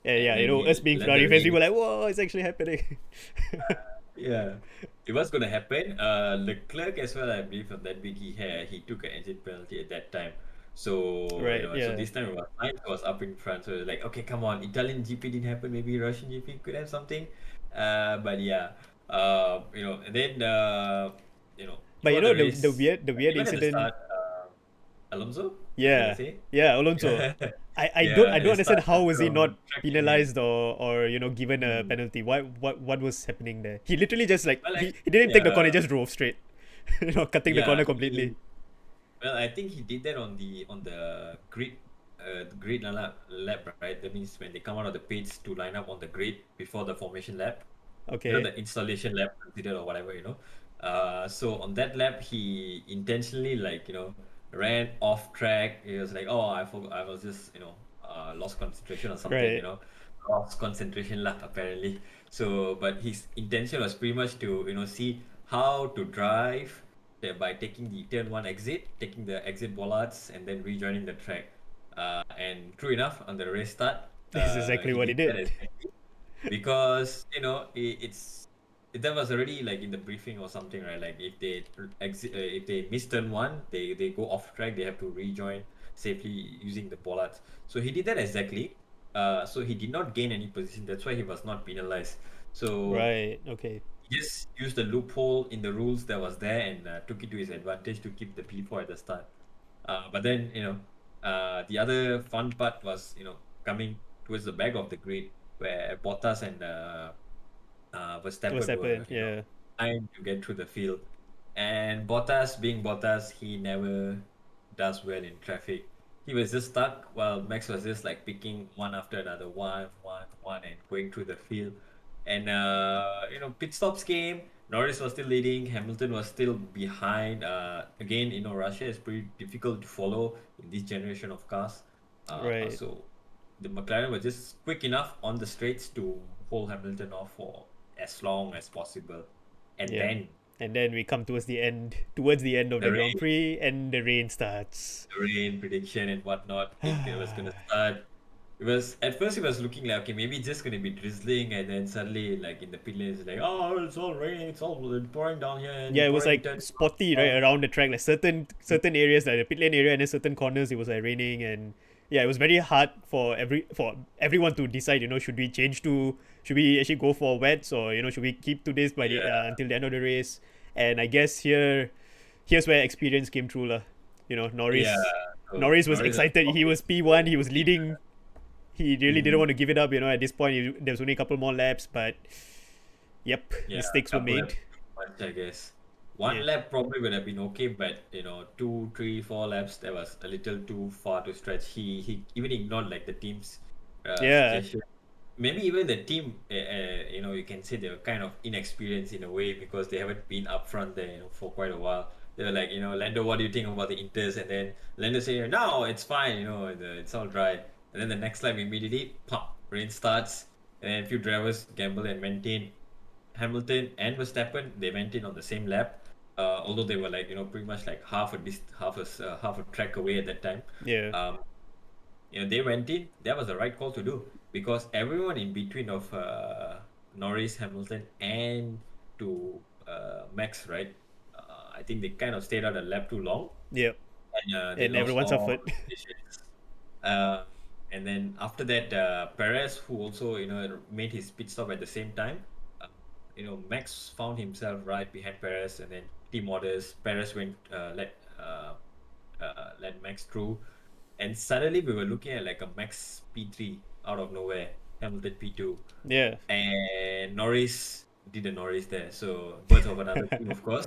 S1: And
S2: And
S1: yeah,
S2: then
S1: us
S2: he
S1: being
S2: let the
S1: Ferrari fans, we
S2: rain.
S1: were like, "Whoa, it's actually happening!"
S2: Yeah, it was gonna happen. Leclerc as well, I believe, on that week he took an engine penalty at that time. So
S1: Right?
S2: so
S1: Yeah.
S2: this time it was Sainz was up in front. So like, okay, come on, Italian GP didn't happen. Maybe Russian GP could have something. But yeah, and then
S1: But
S2: throughout the
S1: the
S2: race,
S1: weird
S2: even at the
S1: incident.
S2: start, Alonso, you're gonna
S1: Yeah,
S2: say?
S1: yeah, Alonso.
S2: Yeah,
S1: I
S2: at the
S1: don't
S2: start,
S1: understand how was he not
S2: track limit.
S1: penalized or given a
S2: Hmm.
S1: penalty. What was happening there? He literally just like
S2: Well,
S1: he didn't take the corner, he
S2: yeah,
S1: just drove straight. Cutting the
S2: yeah.
S1: corner completely.
S2: Well, I think he did that on the grid lap, right? That means when they come out of the pits to line up on the grid before the formation lap,
S1: Okay.
S2: the installation lap considered or whatever. So on that lap, he intentionally like ran off track. He was like, oh, I forgot, I was just lost concentration or something.
S1: Right.
S2: Lost concentration lap apparently. So, but his intention was pretty much to see how to drive by taking the turn one exit, taking the exit bollards, and then rejoining the track. And true enough, on the race start,
S1: This is exactly
S2: he
S1: what he
S2: did that
S1: did.
S2: exactly because that was already like in the briefing or something, right? Like if they miss turn one, they go off track, they have to rejoin safely using the bollards. So he did that exactly. So he did not gain any position. That's why he was not penalized. So
S1: Right. Okay.
S2: he just used the loophole in the rules that was there and took it to his advantage to keep the P4 at the start. But then the other fun part was coming towards the back of the grid where Bottas and
S1: What's
S2: Verstappen were
S1: happened? Yeah.
S2: trying to get through the field, and Bottas, being Bottas, he never does well in traffic. He was just stuck while Max was just like picking one after another, one, and going through the field. And pit stops came. Norris was still leading. Hamilton was still behind. Again, Russia is pretty difficult to follow in this generation of cars.
S1: Right.
S2: So the McLaren was just quick enough on the straights to hold Hamilton off for as long as possible. And
S1: Yeah.
S2: then
S1: And then we come towards the end of
S2: the
S1: the Grand
S2: rain,
S1: Prix, and the rain starts.
S2: the rain prediction and whatnot, it was gonna start. It was at first it was looking like okay maybe it's just gonna be drizzling and then suddenly like in the pit lane it's like oh it's all raining it's all pouring down here and
S1: Yeah, it was
S2: pouring in
S1: like
S2: turn
S1: spotty right around the track, like certain areas like the pit lane area, and then certain corners it was like raining. And yeah, it was very hard for everyone to decide. Should we actually go for wets, or should we keep to this by the
S2: yeah
S1: until the end of the race? And I guess here's where experience came through lah.
S2: yeah so
S1: Norris was
S2: Norris was
S1: excited. He
S2: probably
S1: was P1.
S2: so
S1: He was leading. He really didn't
S2: mm,
S1: want to give it up. At this point, there was only a couple more laps, but yep,
S2: yeah
S1: mistakes were
S2: couple laps
S1: made.
S2: too much I guess
S1: Yeah,
S2: one lap probably would have been okay but two three four laps that was a little too far to stretch he even ignored like the team's
S1: yeah,
S2: suggestion. Maybe even the team, you can say they were kind of inexperienced in a way because they haven't been up front there, for quite a while. They were like, Lando, what do you think about the Inters? And then Lando say, no, it's fine, it's all dry. And then the next lap immediately, pop, rain starts, and then a few drivers gamble and maintain. Hamilton and Verstappen, they went in on the same lap, although they were like, pretty much like half a track away at that time.
S1: yeah,
S2: Um, they went in. That was the right call to do because everyone in between of Norris, Hamilton, and to Max, right? I think they kind of stayed out a lap too long,
S1: yeah.
S2: and they
S1: And
S2: lost
S1: everyone
S2: all
S1: suffered.
S2: positions. Uh, and then after that, Perez, who also made his pit stop at the same time, uh, Max found himself right behind Perez, and then team orders. Perez went let Max through, and suddenly we were looking at like a Max P3 out of nowhere, Hamilton P2,
S1: Yeah,
S2: and Norris did a Norris there. So birds of another team, of course.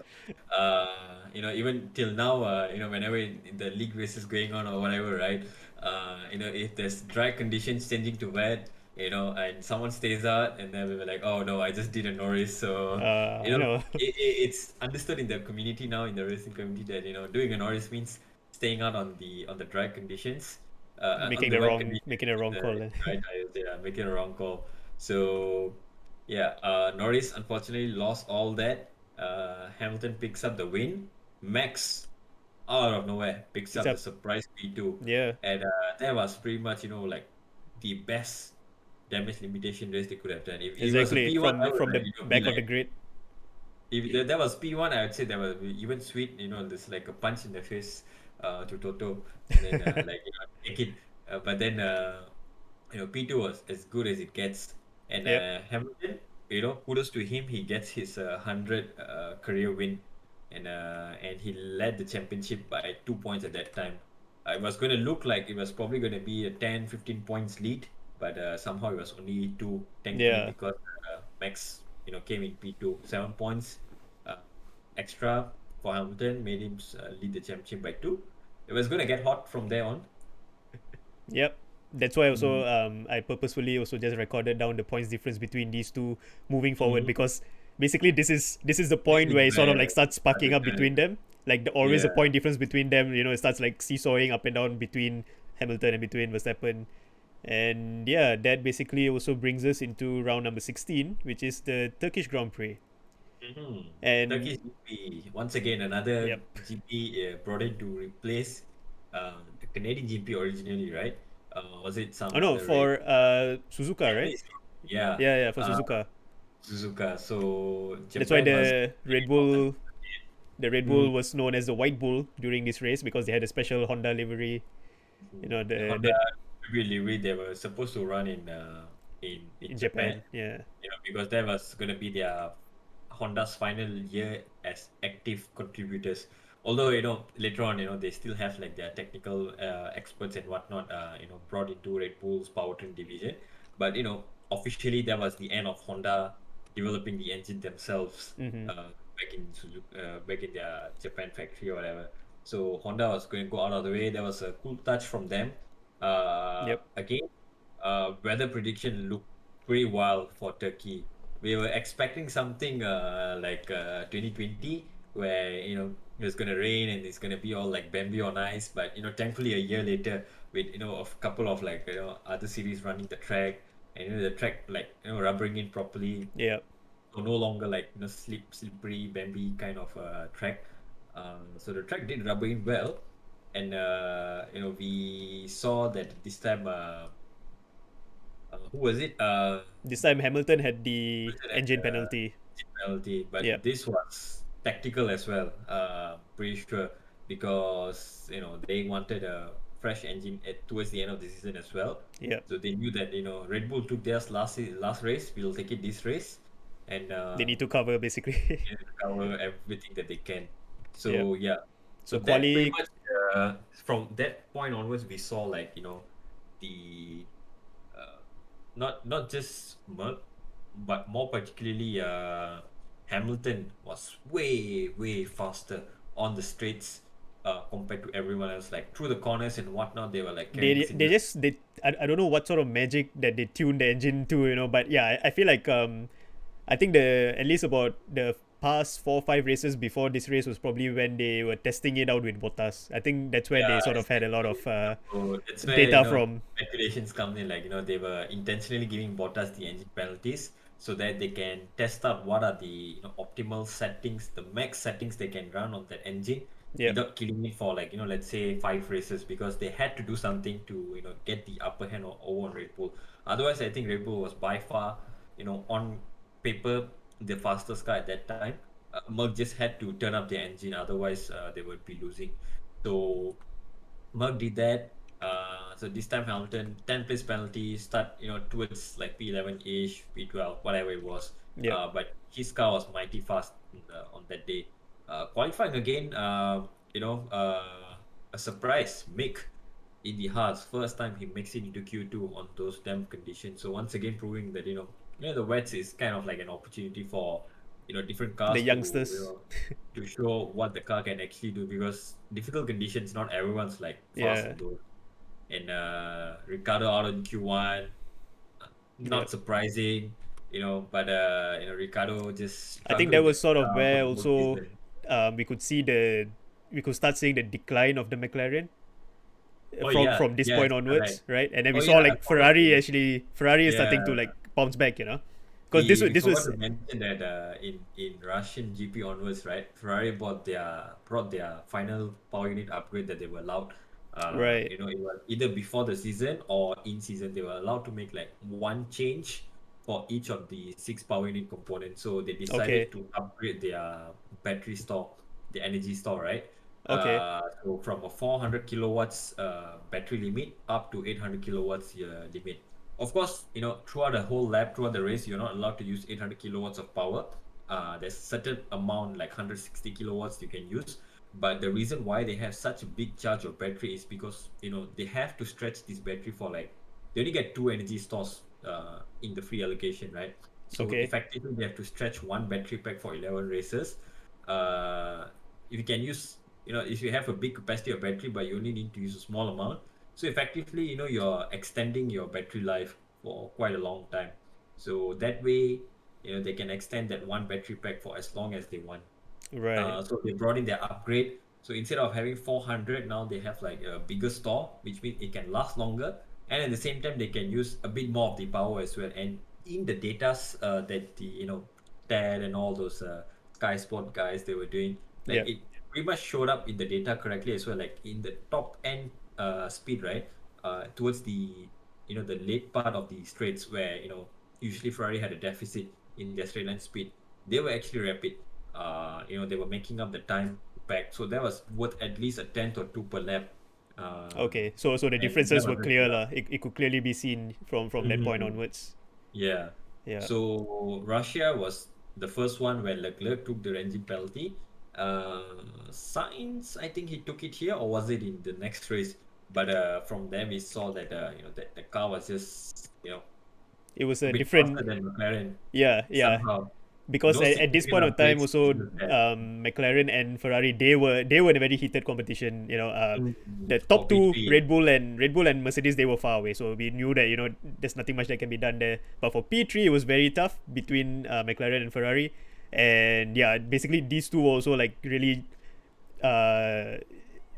S2: Even till now, whenever in the league races going on or whatever, right? If there's dry conditions changing to wet, and someone stays out, and then we were like, oh no, I just did a Norris. So
S1: I know.
S2: it's understood in the community now, in the racing community, that doing a Norris means staying out on the dry conditions, on the wet conditions
S1: Making a
S2: in
S1: wrong
S2: the
S1: call.
S2: dry tires. Yeah, making a wrong call. So yeah, Norris unfortunately lost all that. Hamilton picks up the win. Max, out of nowhere, picks
S1: It's
S2: up the
S1: up.
S2: surprise P2.
S1: Yeah,
S2: And that was pretty much, like the best damage limitation race they could have done. If it was a
S1: exactly.
S2: P1, I would
S1: From
S2: like,
S1: the
S2: be
S1: back of the
S2: like,
S1: grid.
S2: if that was P1, I would say that was even sweet, there's like a punch in the face to Toto, and then like, take it. But then P2 was as good as it gets. And
S1: Yep.
S2: Hamilton, kudos to him. He gets his 100 career win, and he led the championship by 2 points at that time. It was going to look like it was probably going to be a 10, 15 points lead, but somehow it was only two, thankfully,
S1: Yeah.
S2: because Max, came in P2, 7 points uh, extra for Hamilton, made him lead the championship by two. It was going to get hot from there on.
S1: Yep. That's why
S2: Mm-hmm.
S1: also I purposefully also just recorded down the points difference between these two moving forward, because basically this is the
S2: This
S1: point
S2: is
S1: where it sort of
S2: where
S1: like starts sparking up
S2: understand.
S1: between them. Like always the
S2: Yeah.
S1: point difference between them, it starts like seesawing up and down between Hamilton and between Verstappen. And yeah, that basically also brings us into round number 16, which is the Turkish Grand Prix.
S2: Mm-hmm.
S1: And
S2: Turkish GP, once again, another
S1: yep.
S2: GP brought in to replace the Canadian GP originally, right? Was it
S1: Oh
S2: some
S1: no,
S2: other race?
S1: for Suzuka, right?
S2: Yeah,
S1: Yeah, yeah, for
S2: uh,
S1: Suzuka.
S2: Suzuka. So
S1: That's why
S2: Japan was
S1: The Red
S2: mm,
S1: Bull was known as the White Bull during this race, because they had a special Honda livery.
S2: the
S1: The
S2: Honda
S1: that
S2: livery they were supposed to run in
S1: in
S2: Japan,
S1: Japan. Yeah.
S2: because that was going to be their Honda's final year as active contributors. Although later on they still have like their technical experts and whatnot brought into Red Bull's powertrain division, but officially that was the end of Honda developing the engine themselves
S1: Mm-hmm.
S2: back in their Japan factory or whatever. So Honda was going to go out of the way. That was a cool touch from them.
S1: Yep.
S2: Again, weather prediction looked pretty wild for Turkey. We were expecting something like 2020, where it was gonna rain and it's gonna be all like Bambi on ice. But thankfully a year later, with a couple of like other series running the track, and the track like rubbering in properly,
S1: Yeah.
S2: so no longer like slippery Bambi kind of track. So the track did rubber in well, and we saw that this time. Who was it?
S1: This time Hamilton had
S2: Was
S1: the
S2: it at
S1: engine penalty.
S2: penalty?
S1: Yeah.
S2: But this was tactical as well. Pretty sure because they wanted a fresh engine towards the end of the season as well.
S1: Yeah.
S2: So they knew that Red Bull took theirs last race. We'll take it this race, and
S1: They need to cover basically.
S2: they cover everything that they can.
S1: Yeah.
S2: So yeah, so
S1: So
S2: that pretty
S1: quali.
S2: much from that point onwards, we saw like the uh, not just Merck, but more particularly Hamilton was way faster on the straights compared to everyone else. Like through the corners and whatnot, they were like carrying
S1: They
S2: single.
S1: just they I don't know what sort of magic that they tune the engine to, but yeah, I feel like I think the at least about the past 4 or 5 races before this race was probably when they were testing it out with Bottas. I think that's where they
S2: Yeah,
S1: sort of had a lot
S2: exactly.
S1: of
S2: So that's where
S1: data from.
S2: speculations come in. Like they were intentionally giving Bottas the engine penalties so that they can test out what are the optimal settings, the max settings they can run on that engine
S1: Yeah.
S2: without killing it for like let's say 5 races, because they had to do something to get the upper hand over on Red Bull. Otherwise, I think Red Bull was by far on paper the fastest car at that time. Merck just had to turn up their engine, otherwise they would be losing. So Merck did that. So this time Hamilton 10 place penalty, start towards like P11 ish, P12, whatever it was.
S1: Yeah.
S2: But his car was mighty fast on that day. Qualifying again, a surprise. Mick in the Haas, first time he makes it into Q2 on those damp conditions. So once again proving that the wets is kind of like an opportunity for different
S1: The
S2: cars to
S1: youngsters.
S2: to show what the car can actually do, because difficult conditions not everyone's like fast
S1: Yeah.
S2: in those. And Ricardo out in Q1,
S1: Yeah.
S2: not surprising, but Ricardo just
S1: I think that
S2: struggled with
S1: was sort
S2: the
S1: of
S2: car for
S1: where
S2: the whole
S1: also
S2: season.
S1: we could see we could start seeing the decline of the McLaren
S2: Oh yeah,
S1: from this
S2: yes,
S1: point
S2: correct.
S1: onwards, right? And then we
S2: Oh
S1: saw
S2: yeah, I
S1: like
S2: forgot to.
S1: Ferrari is starting to
S2: Yeah,
S1: like bounce back, because
S2: we
S1: this
S2: forgot
S1: was
S2: to mention that in Russian GP onwards, right? Ferrari brought their final power unit upgrade that they were allowed.
S1: right.
S2: It was either before the season or in season. They were allowed to make like one change for each of the 6 power unit components. So they
S1: Okay.
S2: decided to upgrade their battery store, the energy store, right?
S1: Okay.
S2: So from a 400 kilowatts battery limit up to 800 kilowatts limit. Of course, throughout the whole lap, throughout the race, you're not allowed to use 800 kilowatts of power. There's a certain amount, like 160 kilowatts, you can use. But the reason why they have such a big charge of battery is because they have to stretch this battery for like they only get 2 energy stores in the free allocation, right? So
S1: Okay.
S2: effectively, they have to stretch one battery pack for 11 races. Uh, if you can use, if you have a big capacity of battery, but you only need to use a small amount, so effectively, you're extending your battery life for quite a long time. So that way, they can extend that one battery pack for as long as they want.
S1: Right.
S2: So they brought in their upgrade. So instead of having 400, now they have like a bigger store, which means it can last longer. And at the same time, they can use a bit more of the power as well. And in the datas that the Ted and all those Sky Sport guys they were doing, like
S1: Yeah.
S2: it pretty much showed up in the data correctly as well. Like in the top end speed, right? Towards the the late part of the straights where usually Ferrari had a deficit in their straight line speed, they were actually rapid. They were making up the time back, so that was worth at least a tenth or two per lap. Uh,
S1: Okay. So the
S2: and that
S1: differences
S2: was
S1: were
S2: really
S1: clear
S2: enough.
S1: lah. It could clearly be seen from that point
S2: Mhm.
S1: onwards.
S2: Yeah.
S1: Yeah.
S2: So Russia was the first one where Leclerc took the engine penalty. Sainz, I think he took it here, or was it in the next race? But from there we saw that that the car was just
S1: It was
S2: a
S1: a
S2: bit
S1: different.
S2: faster than McLaren
S1: Yeah. Yeah.
S2: somehow.
S1: Because
S2: Those
S1: at this
S2: significant
S1: point of time
S2: upgrades
S1: also
S2: didn't help.
S1: McLaren and Ferrari they were in a very heated competition. The
S2: For
S1: top two
S2: P3.
S1: Red Bull and Mercedes, they were far away, so we knew that there's nothing much that can be done there. But for P3 it was very tough between McLaren and Ferrari. And yeah, basically these two also like really uh,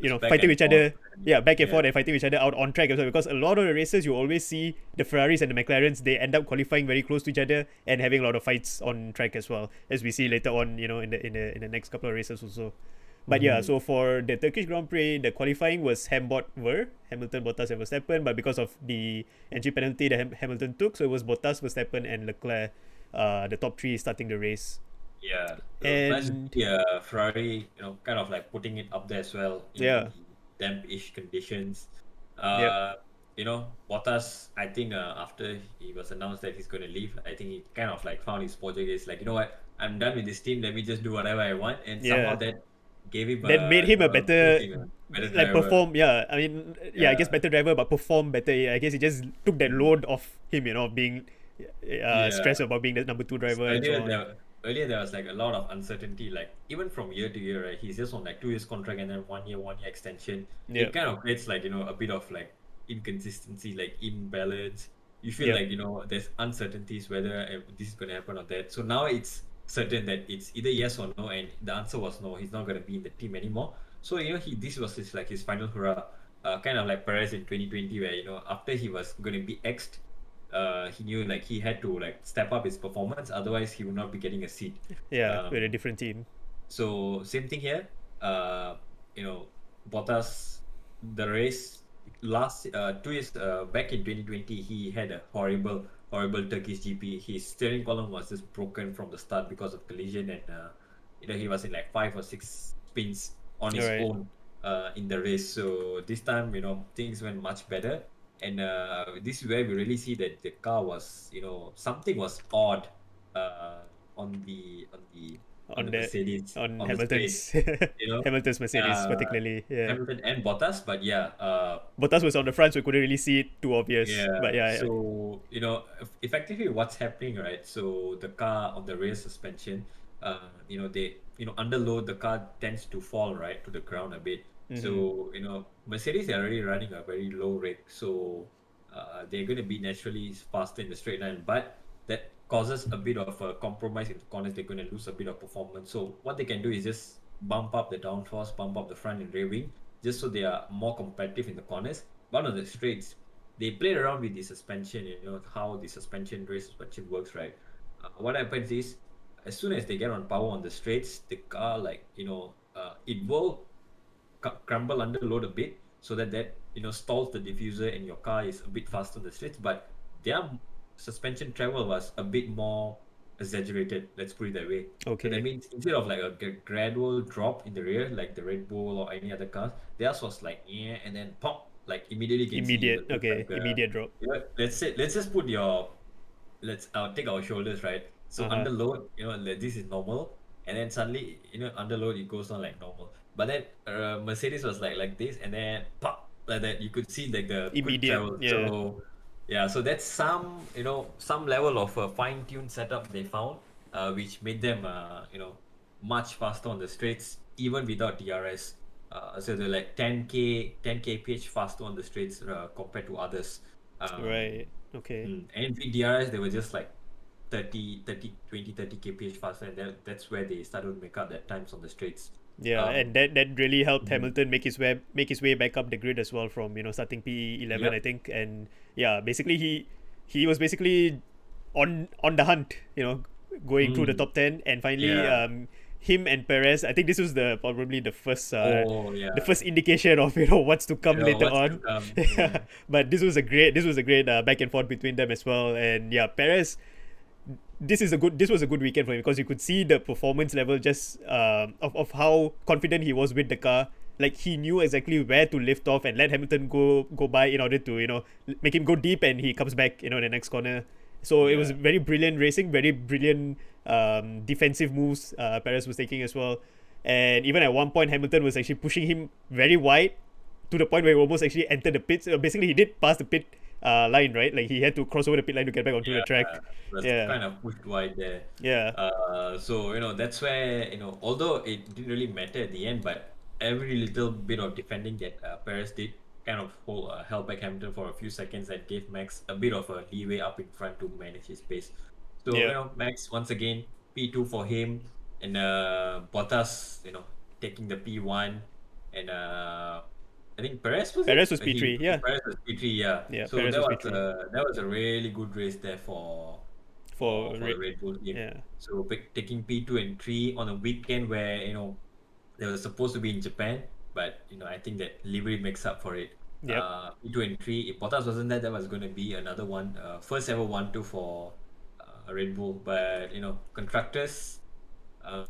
S2: Just back
S1: fighting
S2: and
S1: each
S2: forth.
S1: other. Yeah, back and
S2: Yeah.
S1: forth and fighting each other out on track as well. Because a lot of the races, you always see the Ferraris and the McLarens. They end up qualifying very close to each other and having a lot of fights on track as well, as we see later on. In the next couple of races also. But yeah,
S2: Mm-hmm.
S1: so for the Turkish Grand Prix, the qualifying was Hamilton, Bottas, and Verstappen. But because of the entry penalty that Hamilton took, so it was Bottas, Verstappen, and Leclerc, the top three starting the race.
S2: Yeah, so nice to
S1: And
S2: see Ferrari, kind of like putting it up there as well in
S1: yeah,
S2: the damp-ish conditions.
S1: yeah,
S2: Bottas, I think after he was announced that he's going to leave, I think he kind of like found his project. Is like, you know what, I'm done with this team. Let me just do whatever I want, and somehow
S1: yeah.
S2: that gave him
S1: That made him a
S2: a push,
S1: better,
S2: better
S1: like
S2: driver.
S1: perform. Yeah, I mean, yeah, I guess
S2: Yeah,
S1: better driver, but perform better. Yeah, I guess he just took that
S2: mm,
S1: load off him. Of being
S2: yeah.
S1: stressed about being the number two driver and so
S2: Earlier
S1: on.
S2: there earlier there was like a lot of uncertainty, like even from year to year, right? He's just on like 2 years contract and then 1 year extension.
S1: Yeah,
S2: It kind of creates like, a bit of like inconsistency, like imbalance. You feel
S1: yeah,
S2: like, there's uncertainties whether this is gonna happen or that. So now it's certain that it's either yes or no, and the answer was no, he's not gonna be in the team anymore. So, he this was his final hurrah. Kind of like Perez in 2020, where after he was gonna be X'd, he knew like he had to like step up his performance, otherwise he would not be getting a seat.
S1: yeah. With a
S2: Um,
S1: different team.
S2: so same thing here. You know, Bottas, the race last 2 years back in 2020, he had a horrible Turkish GP. His steering column was just broken from the start because of collision, and he was in like 5 or 6 spins on
S1: All
S2: his
S1: right.
S2: own in the race. So this time, things went much better, and this is where we really see that the car was, something was odd uh, on
S1: On
S2: the
S1: the
S2: Mercedes
S1: on
S2: on the straight,
S1: Hamilton's
S2: you know,
S1: Hamilton's Mercedes
S2: uh,
S1: particularly. Yeah,
S2: Hamilton and Bottas. But yeah,
S1: Bottas was on the front, so we couldn't really see it too obvious. But
S2: yeah.
S1: yeah,
S2: So effectively, what's happening, right? So the car on the rear suspension, they underload, the car tends to fall right to the ground a bit.
S1: mm-hmm.
S2: So Mercedes are already running a very low rate, so they're going to be naturally faster in the straight line, but that causes a bit of a compromise in the corners. They're going to lose a bit of performance. So what they can do is just bump up the downforce, bump up the front and rear wing, just so they are more competitive in the corners. But on the straights, they played around with the suspension, how the rear suspension works, right? What happens is, as soon as they get on power on the straights, the car, like, it will crumble under load a bit, so that stalls the diffuser and your car is a bit faster on the straights. But their suspension travel was a bit more exaggerated, let's put it that way. So that
S1: Okay,
S2: means instead of like a gradual drop in the rear like the Red Bull or any other cars, theirs was like, yeah, and then pop, like immediately you can see it
S1: immediate.
S2: was just
S1: Okay,
S2: like
S1: immediate drop.
S2: let's just put your let's take our shoulders, right? So
S1: Uh huh.
S2: under load, like, this is normal, and then suddenly, under load it goes on like normal. But then Mercedes was like this, and then pop, like that. You could see like the quick
S1: Immediate.
S2: travel.
S1: Yeah.
S2: So yeah, so that's some level of fine-tuned setup they found, which made them much faster on the straights even without DRS. So they're like 10k kph faster on the straights compared to others. Um,
S1: Right. Okay.
S2: and with DRS, they were just like 30 kph faster, and that's where they started to make up that times on the straights.
S1: Yeah, and
S2: Um,
S1: that really helped
S2: mhm.
S1: Hamilton make his way back up the grid as well from starting P11 I
S2: Yep.
S1: think. And yeah, basically he was basically on the hunt, going through the
S2: Mm,
S1: top 10. And finally
S2: yeah.
S1: him and Perez, I think this was the probably
S2: Oh,
S1: the
S2: yeah.
S1: first indication of what's to come later
S2: What's to
S1: on.
S2: come?
S1: Yeah,
S2: Yeah.
S1: but this was a great back and forth between them as well. And yeah, Perez, this was a good weekend for him, because you could see the performance level just of how confident he was with the car. Like he knew exactly where to lift off and let Hamilton go by in order to make him go deep, and he comes back in the next corner. So it was
S2: Yeah.
S1: very brilliant racing, very brilliant defensive moves Perez was taking as well. And even at one point Hamilton was actually pushing him very wide, to the point where he almost actually entered the pits. Basically, he did pass the pit line, right? Like he had to cross over the pit line to get back onto the
S2: Yeah.
S1: track.
S2: Was
S1: Yeah,
S2: kind of pushed wide there.
S1: yeah,
S2: So that's where, although it didn't really matter at the end, but every little bit of defending that Perez did kind of held back Hamilton for a few seconds, and gave Max a bit of a leeway up in front to manage his pace. So
S1: yeah.
S2: Max once again P2 for him, and Bottas, taking the P1, and I think Perez was it?
S1: Perez was
S2: He
S1: P3, yeah.
S2: Perez was P3, yeah.
S1: Yeah,
S2: So
S1: Perez was P3
S2: that was a really good race there
S1: for
S2: for the Red Bull team.
S1: yeah.
S2: So taking P2 and 3 on a weekend where they were supposed to be in Japan, but I think that livery makes up for it.
S1: Yep.
S2: P2 and 3. If Bottas wasn't there, that was going to be another one, first ever 1-2 for Red Bull. But constructors. I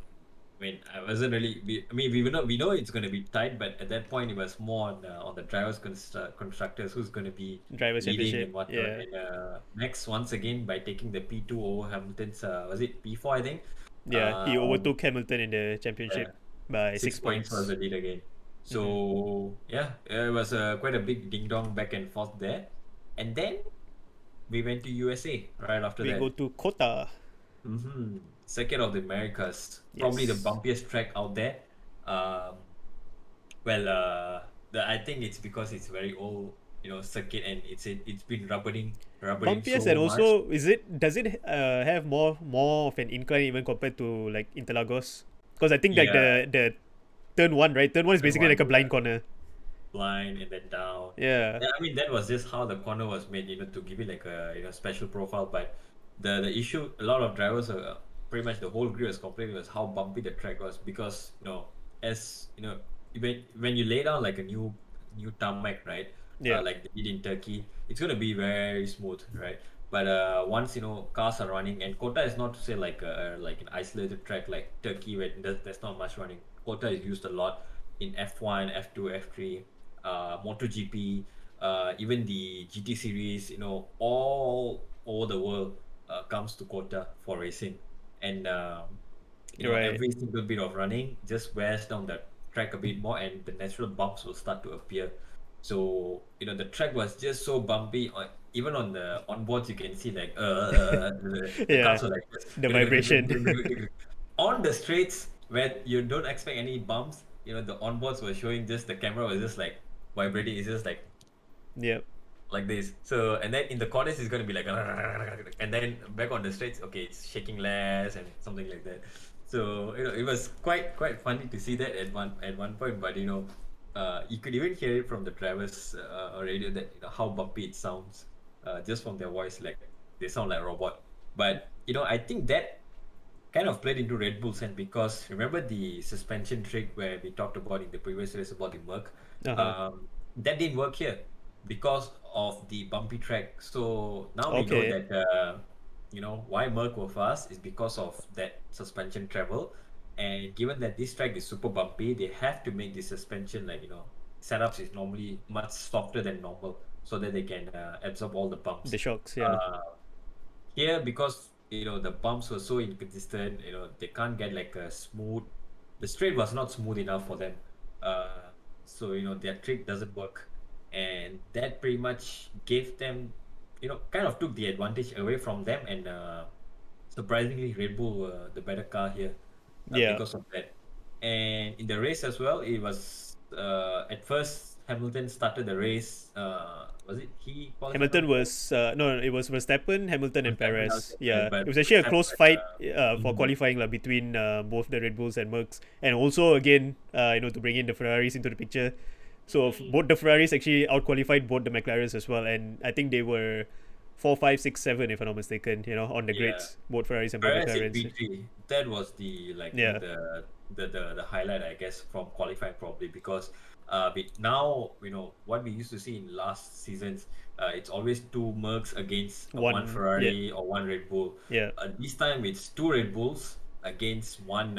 S2: mean, I wasn't really. I mean, we know it's going to be tight, but at that point, it was more on the drivers constructors who's going to be
S1: Drivers
S2: leading
S1: Championship.
S2: and whatnot.
S1: Yeah.
S2: And Max once again by taking the P2 over Hamilton's was it P4 I think.
S1: Yeah, he
S2: Um,
S1: overtook Hamilton in the
S2: yeah,
S1: championship by
S2: 6 points was
S1: points.
S2: the lead again.
S1: Mm-hmm.
S2: So yeah, it was quite a big ding dong back and forth there, and then we went to USA right after
S1: We go
S2: that.
S1: to Kota.
S2: Second of the Americas, probably the
S1: Yes.
S2: bumpiest track out there. Um, well, I think it's because it's very old, circuit, and it's been rubbering
S1: Bumpiest,
S2: so
S1: and
S2: much.
S1: also does it have more of an incline even compared to like Interlagos? Because I think like
S2: Yeah,
S1: the turn one, right? Turn one is
S2: turn
S1: basically like
S2: one,
S1: a
S2: yeah,
S1: blind corner.
S2: blind and then down.
S1: Yeah.
S2: Yeah, I mean that was just how the corner was made, to give it like a special profile. But the issue, a lot of drivers, pretty much the whole grid was complaining was how bumpy the track was because as when you lay down like a new tarmac, right?
S1: Yeah.
S2: Like they did in Turkey, it's gonna be very smooth, right? But once cars are running, and Kota is not to say like an isolated track like Turkey where there's not much running. Kota is used a lot in F1, F2, F3, MotoGP, even the GT series, all over the world comes to Kota for racing. And,
S1: You're right.
S2: every single bit of running just wears down the track a bit more and the natural bumps will start to appear. So, the track was just so bumpy. Even on the onboards, you can see like the
S1: Yeah.
S2: cars were
S1: The vibration.
S2: like on the straights where you don't expect any bumps. The onboards were showing just the camera was just like vibrating. It's just
S1: Yep.
S2: like this. So and then in the corners it's gonna be like and then back on the straights, okay, it's shaking less and something like that. So it was quite funny to see that at one point, but you could even hear it from the drivers radio that how bumpy it sounds, just from their voice, like they sound like a robot. But I think that kind of played into Red Bull's hand because remember the suspension trick where we talked about in the previous race about the Merc?
S1: Uh-huh.
S2: That didn't work here because of the bumpy track. So now we know
S1: Okay.
S2: that why Merc were fast is because of that suspension travel. And given that this track is super bumpy, they have to make the suspension setups is normally much softer than normal so that they can absorb all the
S1: The
S2: bumps.
S1: shocks, yeah.
S2: Uh, Here, because the bumps were so inconsistent, they can't get like a smooth. The straight was not smooth enough for them, so their trick doesn't work, and that pretty much gave them, kind of took the advantage away from them, and surprisingly, Red Bull were the better car here,
S1: Yeah.
S2: because of that. And in the race as well, it was at first Hamilton started the race. Was it he qualified or
S1: Hamilton was no, it was Verstappen, Hamilton, and
S2: Verstappen
S1: Perez.
S2: outside,
S1: Yeah,
S2: but
S1: it was actually a close
S2: Verstappen,
S1: fight for
S2: mhm.
S1: qualifying between both the Red Bulls and Mercs, and also again, to bring in the Ferraris into the picture. So both the Ferraris actually out qualified both the McLarens as well, and I think they were 4, 5, 6, 7 if I'm not mistaken. On the
S2: Yeah,
S1: grids, both Ferraris and both
S2: whereas in
S1: McLarens.
S2: P3, that was the like
S1: Yeah.
S2: the highlight, I guess, from qualifying probably because now what we used to see in last seasons, it's always two Mercs against one
S1: One. Yeah.
S2: Ferrari or one Red Bull.
S1: Yeah.
S2: This time it's two Red Bulls against one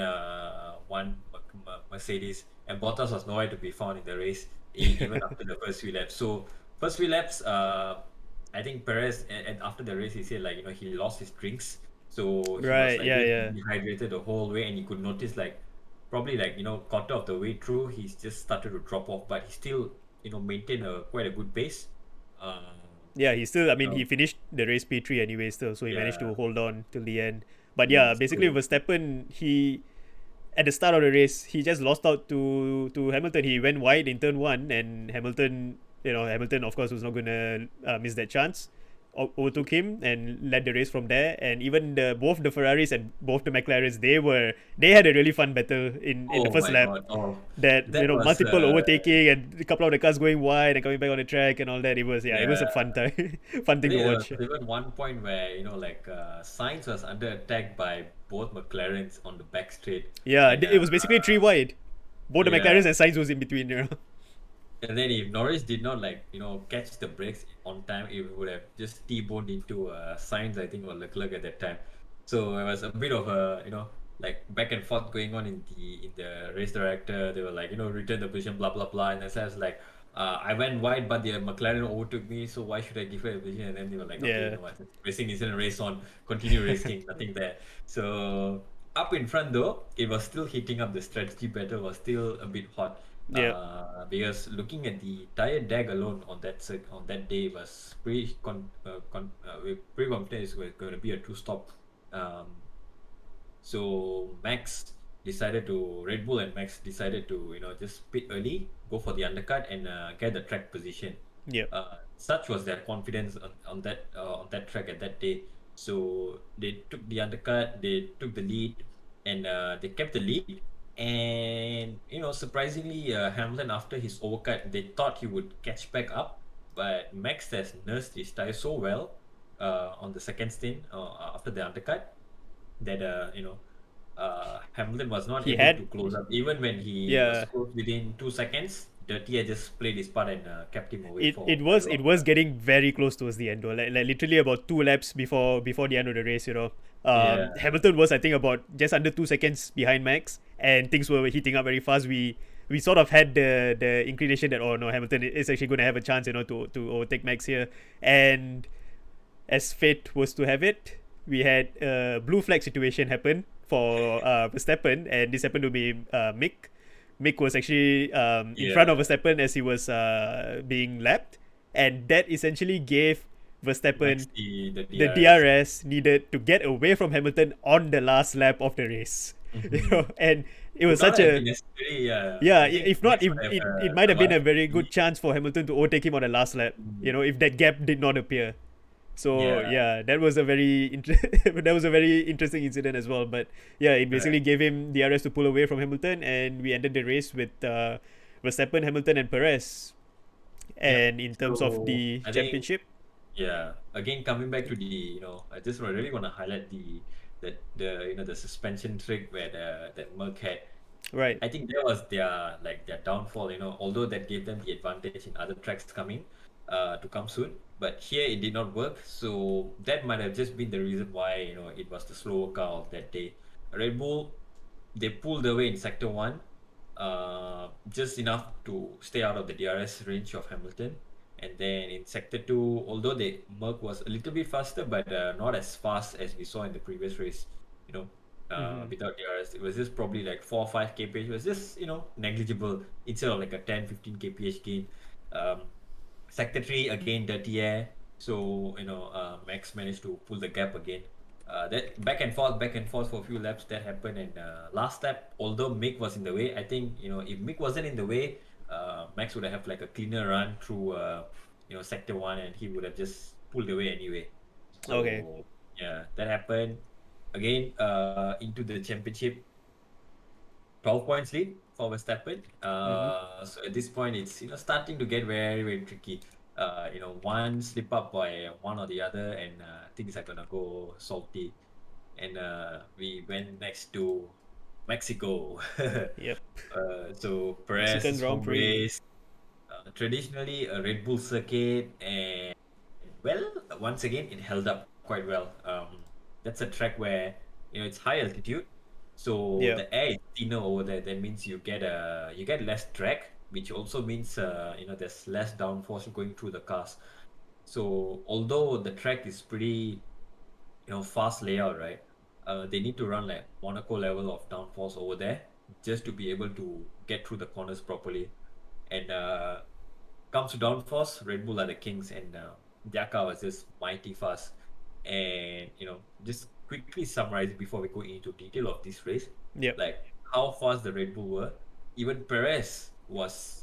S2: Mercedes, and Bottas was nowhere to be found in the race even after the first few laps. So first few laps, I think Perez and after the race he said like he lost his drinks, so he was
S1: Right.
S2: like
S1: Yeah.
S2: just
S1: Yeah.
S2: dehydrated the whole way, and you could notice like probably like quarter of the way through he's just started to drop off, but he still maintained a quite a good pace. Um,
S1: Yeah, he still. I mean, he
S2: so
S1: finished the race P3 anyway, still, so he managed
S2: yeah,
S1: to hold on till the end. But yeah, basically
S2: so
S1: Verstappen, he at the start of the race, he just lost out to Hamilton. He went wide in turn one, and Hamilton, Hamilton, of course, was not gonna miss that chance. overtook him and led the race from there. And even both the Ferraris and both the McLarens, they had a really fun battle in the
S2: Oh
S1: first
S2: my
S1: lap.
S2: God! Oh,
S1: That
S2: that was
S1: multiple overtaking and a couple of the cars going wide and coming back on the track and all that. It was a
S2: yeah.
S1: fun time, fun
S2: I
S1: thing to
S2: think there was
S1: watch.
S2: even one point where like Sainz was under attack by both McLarens on the back straight,
S1: Yeah,
S2: and
S1: it was basically three wide. Both the
S2: yeah,
S1: McLarens and Sainz was in between.
S2: and then if Norris did not like catch the brakes on time, it would have just T-boned into Sainz, I think, or Leclerc at that time. So it was a bit of a like back and forth going on in the race director. They were like return the position, blah blah blah, and then I was like. I went wide, but the McLaren overtook me, so why should I give her a position? And then they were like, okay, you
S1: Yeah,
S2: know what, racing isn't a race on, continue racing, nothing there. So up in front though, it was still heating up. The strategy battle was still a bit hot.
S1: yeah,
S2: Because looking at the tire drag alone on on that day was we're pretty confident it's going to be a two-stop. Um, so Red Bull and Max decided to just pit early, go for the undercut and get the track position.
S1: yeah.
S2: Such was their confidence on that track at that day. So they took the undercut, they took the lead, and they kept the lead. And surprisingly, Hamilton after his overcut, they thought he would catch back up, but Max has nursed his tire so well on the second stint after the undercut that Hamilton was not
S1: He
S2: able to
S1: had,
S2: close up. Even when he was
S1: yeah.
S2: close within 2 seconds, Dirty had just played his part and kept him away
S1: It
S2: for
S1: it
S2: quite a
S1: was it
S2: long
S1: was
S2: time.
S1: getting very close towards the end though. Like literally about 2 laps before the end of the race.
S2: Yeah,
S1: Hamilton was I think about just under 2 seconds behind Max, and things were heating up very fast. We sort of had the inclination that, oh no, Hamilton is actually going to have a chance, to overtake Max here. And as fate was to have it, we had a blue flag situation happen for Verstappen, and this happened to be Mick. Mick was actually in front of
S2: yeah.
S1: Verstappen as he was being lapped, and that essentially gave
S2: Max
S1: Verstappen
S2: the
S1: the
S2: DRS.
S1: DRS needed to get away from Hamilton on the last lap of the race.
S2: Mm-hmm.
S1: And it
S2: Would
S1: was
S2: not
S1: such
S2: have
S1: a,
S2: been necessary.
S1: yeah.
S2: I think
S1: If not,
S2: Max
S1: it,
S2: would have
S1: it, it might
S2: the
S1: have been
S2: last
S1: a very good
S2: lead.
S1: chance for Hamilton to overtake him on the last lap.
S2: Mhm.
S1: If that gap did not appear. So
S2: Yeah,
S1: yeah, that was a that was a very interesting incident as well. But yeah, it basically
S2: correct.
S1: gave him the RS to pull away from Hamilton, and we ended the race with Verstappen, Hamilton, and Perez.
S2: Yep.
S1: And in terms of
S2: So
S1: the
S2: I think
S1: championship,
S2: yeah. Again, coming back to I just really want to highlight the suspension trick where that Merc had.
S1: right?
S2: I think that was their downfall, although that gave them the advantage in other tracks coming to come soon. But here it did not work. So that might have just been the reason why, it was the slower car of that day. Red Bull, they pulled away in sector one, just enough to stay out of the DRS range of Hamilton. And then in sector two, although the Merc was a little bit faster, but not as fast as we saw in the previous race, you know,
S1: Mm-hmm.
S2: without DRS, it was just probably like 4 or 5 kph. It was just, negligible instead of like a 10, 15 kph gain. Um, Sector 3 again, dirty air. So, Max managed to pull the gap again. That back and forth for a few laps that happened. And last lap, although Mick was in the way, I think, if Mick wasn't in the way, Max would have like a cleaner run through, sector one, and he would have just pulled away anyway.
S1: Okay.
S2: So, yeah, that happened. Again, into the championship, 12 points lead for Verstappen.
S1: Mm-hmm.
S2: So at this point, it's starting to get very very tricky. One slip up by one or the other, and things are gonna go salty. And we went next to Mexico.
S1: Yep.
S2: So
S1: Mexican
S2: Perez's
S1: Grand
S2: home
S1: Prix.
S2: race, traditionally a Red Bull circuit, and well, once again, it held up quite well. That's a track where it's high altitude, so
S1: Yep.
S2: the air is thinner over there. That means you get less drag, which also means there's less downforce going through the cars. So although the track is pretty fast layout, right? They need to run like Monaco level of downforce over there just to be able to get through the corners properly. And comes to downforce, Red Bull are the kings, and their car was just mighty fast. And just quickly summarize before we go into detail of this race,
S1: Yep.
S2: like how fast the Red Bull were. Even Perez was,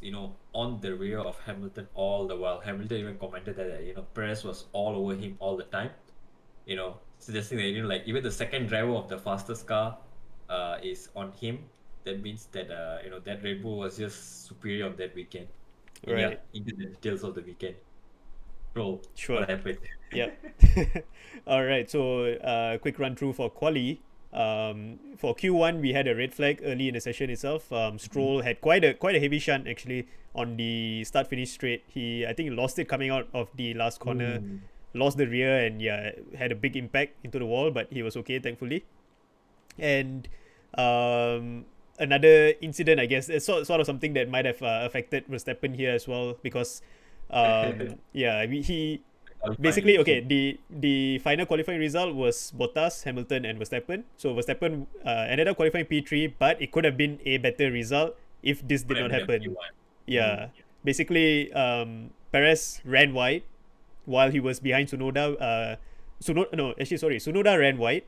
S2: on the rear of Hamilton all the while. Hamilton even commented that, Perez was all over him all the time, suggesting that, like even the second driver of the fastest car is on him. That means that, that Red Bull was just superior on that weekend. And yeah,
S1: Right.
S2: into the details of the weekend. Bro,
S1: Sure.
S2: what happened?
S1: Yep. All right. So, quick run through for quali. For Q1, we had a red flag early in the session itself. Stroll had quite a heavy shunt actually on the start finish straight. I think he lost it coming out of the last corner,
S2: Mm.
S1: lost the rear, and yeah, had a big impact into the wall. But he was okay, thankfully. And another incident, I guess, it's sort of something that might have affected Verstappen here as well because, yeah, he
S2: Qualifying
S1: basically okay.
S2: issue.
S1: The final qualifying result was Bottas, Hamilton, and Verstappen. So Verstappen ended up qualifying P3, but it could have been a better result if this
S2: Could
S1: did
S2: have
S1: not
S2: been a
S1: happen.
S2: P1. Mm.
S1: Yeah, basically, Perez ran wide while he was behind Sunoda. No, actually, sorry, Sunoda ran wide,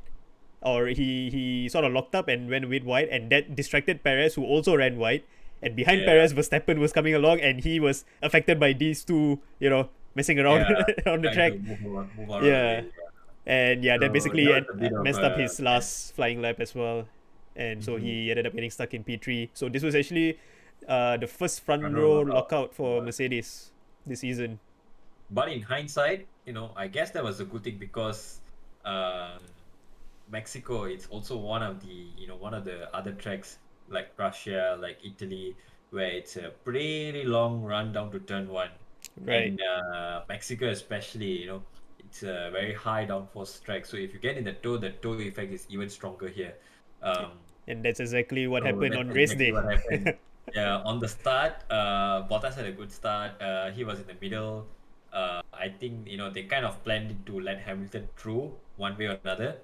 S1: or he sort of locked up and went a bit wide, and that distracted Perez, who also ran wide. And behind
S2: Yeah,
S1: Perez, Verstappen was coming along, and he was affected by these two, messing around
S2: yeah.
S1: on the
S2: Trying to
S1: track.
S2: move out of the
S1: Yeah,
S2: way. Yeah.
S1: and yeah, that
S2: So that
S1: basically
S2: was a bit of
S1: messed up
S2: a
S1: his
S2: mess.
S1: last flying lap as well, and so
S2: Mm-hmm.
S1: he ended up getting stuck in P3. So this was actually the first front
S2: Front row
S1: row
S2: lockout.
S1: lockout for
S2: But
S1: Mercedes this season.
S2: but in hindsight, I guess that was a good thing because um, Mexico, it's also one of the other tracks like Russia, like Italy, where it's a pretty long run down to turn one.
S1: Right,
S2: And Mexico especially, it's a very high downforce track. So if you get in the toe effect is even stronger here. Um,
S1: and that's exactly what
S2: so
S1: happened
S2: that's
S1: on race
S2: exactly
S1: day.
S2: what happened. Yeah, on the start, Bottas had a good start. He was in the middle. I think they kind of planned to let Hamilton through one way or another.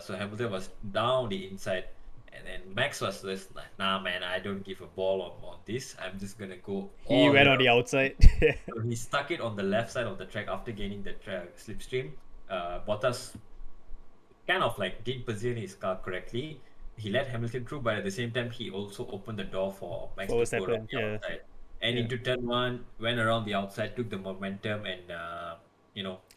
S2: So Hamilton was down the inside, and then Max was just like, "Nah, man, I don't give a ball on this. I'm just gonna go
S1: He
S2: all the
S1: went
S2: way
S1: on the
S2: around."
S1: outside.
S2: So he stuck it on the left side of the track after gaining the slipstream. Bottas kind of like didn't position his car correctly. He let Hamilton through, but at the same time, he also opened the door for Max
S1: For
S2: to go around
S1: Verstappen,
S2: the
S1: yeah,
S2: outside. And
S1: yeah.
S2: into turn one, went around the outside, took the momentum, and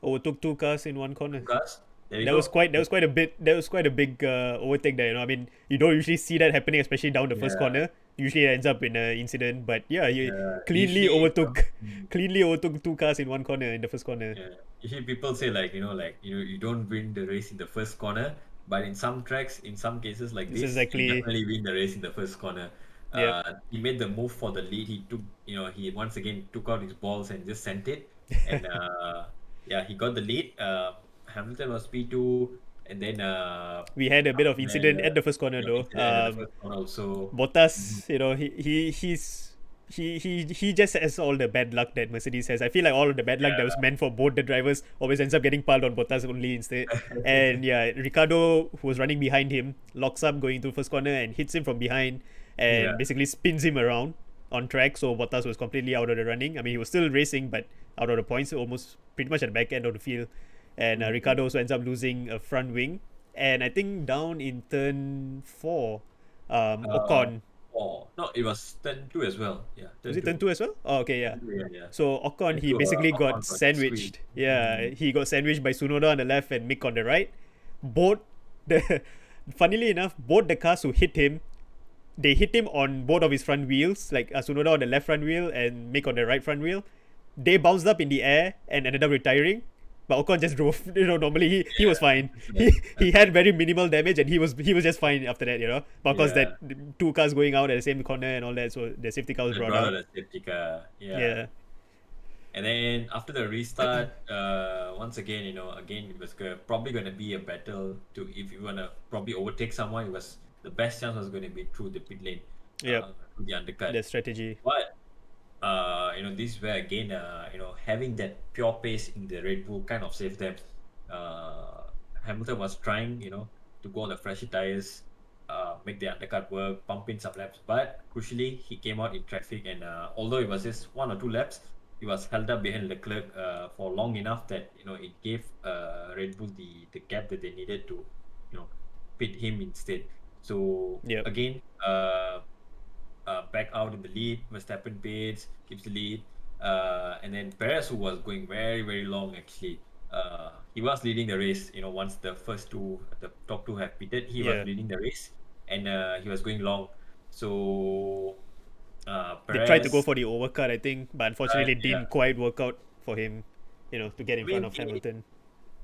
S1: Overtook two cars in one corner.
S2: took us. There you
S1: That was
S2: go.
S1: quite that was quite a bit that was quite a big overtake there. I mean, you don't usually see that happening, especially down the first
S2: Yeah,
S1: corner. Usually it ends up in an incident, but yeah, he
S2: yeah.
S1: cleanly
S2: Usually,
S1: overtook cleanly overtook two cars in one corner in the first corner.
S2: yeah. Usually people say like you don't win the race in the first corner, but in some tracks, in some cases like
S1: This is
S2: this, you
S1: exactly
S2: definitely win the race in the first corner.
S1: yep.
S2: He made the move for the lead. He took, he once again took out his balls and just sent it, and yeah, he got the lead. Hamilton was P2, and then
S1: We had a bit of
S2: after
S1: incident
S2: that,
S1: at the first corner though.
S2: incident at the first corner also. Mhm.
S1: Bottas, he just has all the bad luck that Mercedes has. I feel like all of the bad luck that was meant for both the drivers always ends up getting piled on Bottas only instead. And yeah, Ricardo, who was running behind him, locks up going to first corner and hits him from behind
S2: Yeah,
S1: and basically spins him around on track. So Bottas was completely out of the running. I mean, he was still racing, but out of the points, almost pretty much at the back end of the field. And
S2: yeah.
S1: Ricardo also ends up losing a front wing. And I think down in turn four,
S2: Uh,
S1: Ocon,
S2: no, it was turn two as well. Yeah,
S1: was
S2: turn
S1: it turn
S2: two.
S1: two as well? Oh, okay, yeah.
S2: Turn two, yeah, yeah.
S1: So Ocon,
S2: Turn
S1: he
S2: two,
S1: basically got
S2: Ocon got squeezed.
S1: sandwiched. Yeah, he got sandwiched by Sunoda on the left and Mick on the right. Both the, funnily enough, both the cars who hit him, they hit him on both of his front wheels, like Sunoda on the left front wheel and Mick on the right front wheel. They bounced up in the air and ended up retiring. But Ocon just drove. Normally he was
S2: Yeah,
S1: fine.
S2: that's right.
S1: He
S2: That's
S1: had
S2: right.
S1: very minimal damage and he was just fine after that. But of course
S2: Yeah,
S1: that two cars going out at the same corner and all that, so the safety car was
S2: they
S1: brought
S2: brought out
S1: out.
S2: a safety car. Yeah,
S1: Yeah,
S2: and then after the restart, once again, again it was probably going to be a battle to if you want to probably overtake someone. It was the best chance was going to be through the pit lane,
S1: yep.
S2: through the undercut.
S1: The strategy.
S2: But this is where again, having that pure pace in the Red Bull kind of saved them. Uh, Hamilton was trying, to go on the fresher tires, make the undercut work, pump in some laps, but crucially, he came out in traffic, and although it was just 1 or 2 laps, he was held up behind Leclerc for long enough that it gave Red Bull the gap that they needed to, pit him instead. So
S1: Yep.
S2: again, back out in the lead. Verstappen pits, keeps the lead. And then Perez, who was going very, very long actually. He was leading the race. Once the top two have pitted, he was
S1: Yeah.
S2: leading the race, and he was going long. So
S1: They tried to go
S2: Perez,
S1: for the overcut, I think, but unfortunately it
S2: yeah.
S1: didn't quite work out for him, to get in front of
S2: Maybe
S1: Hamilton.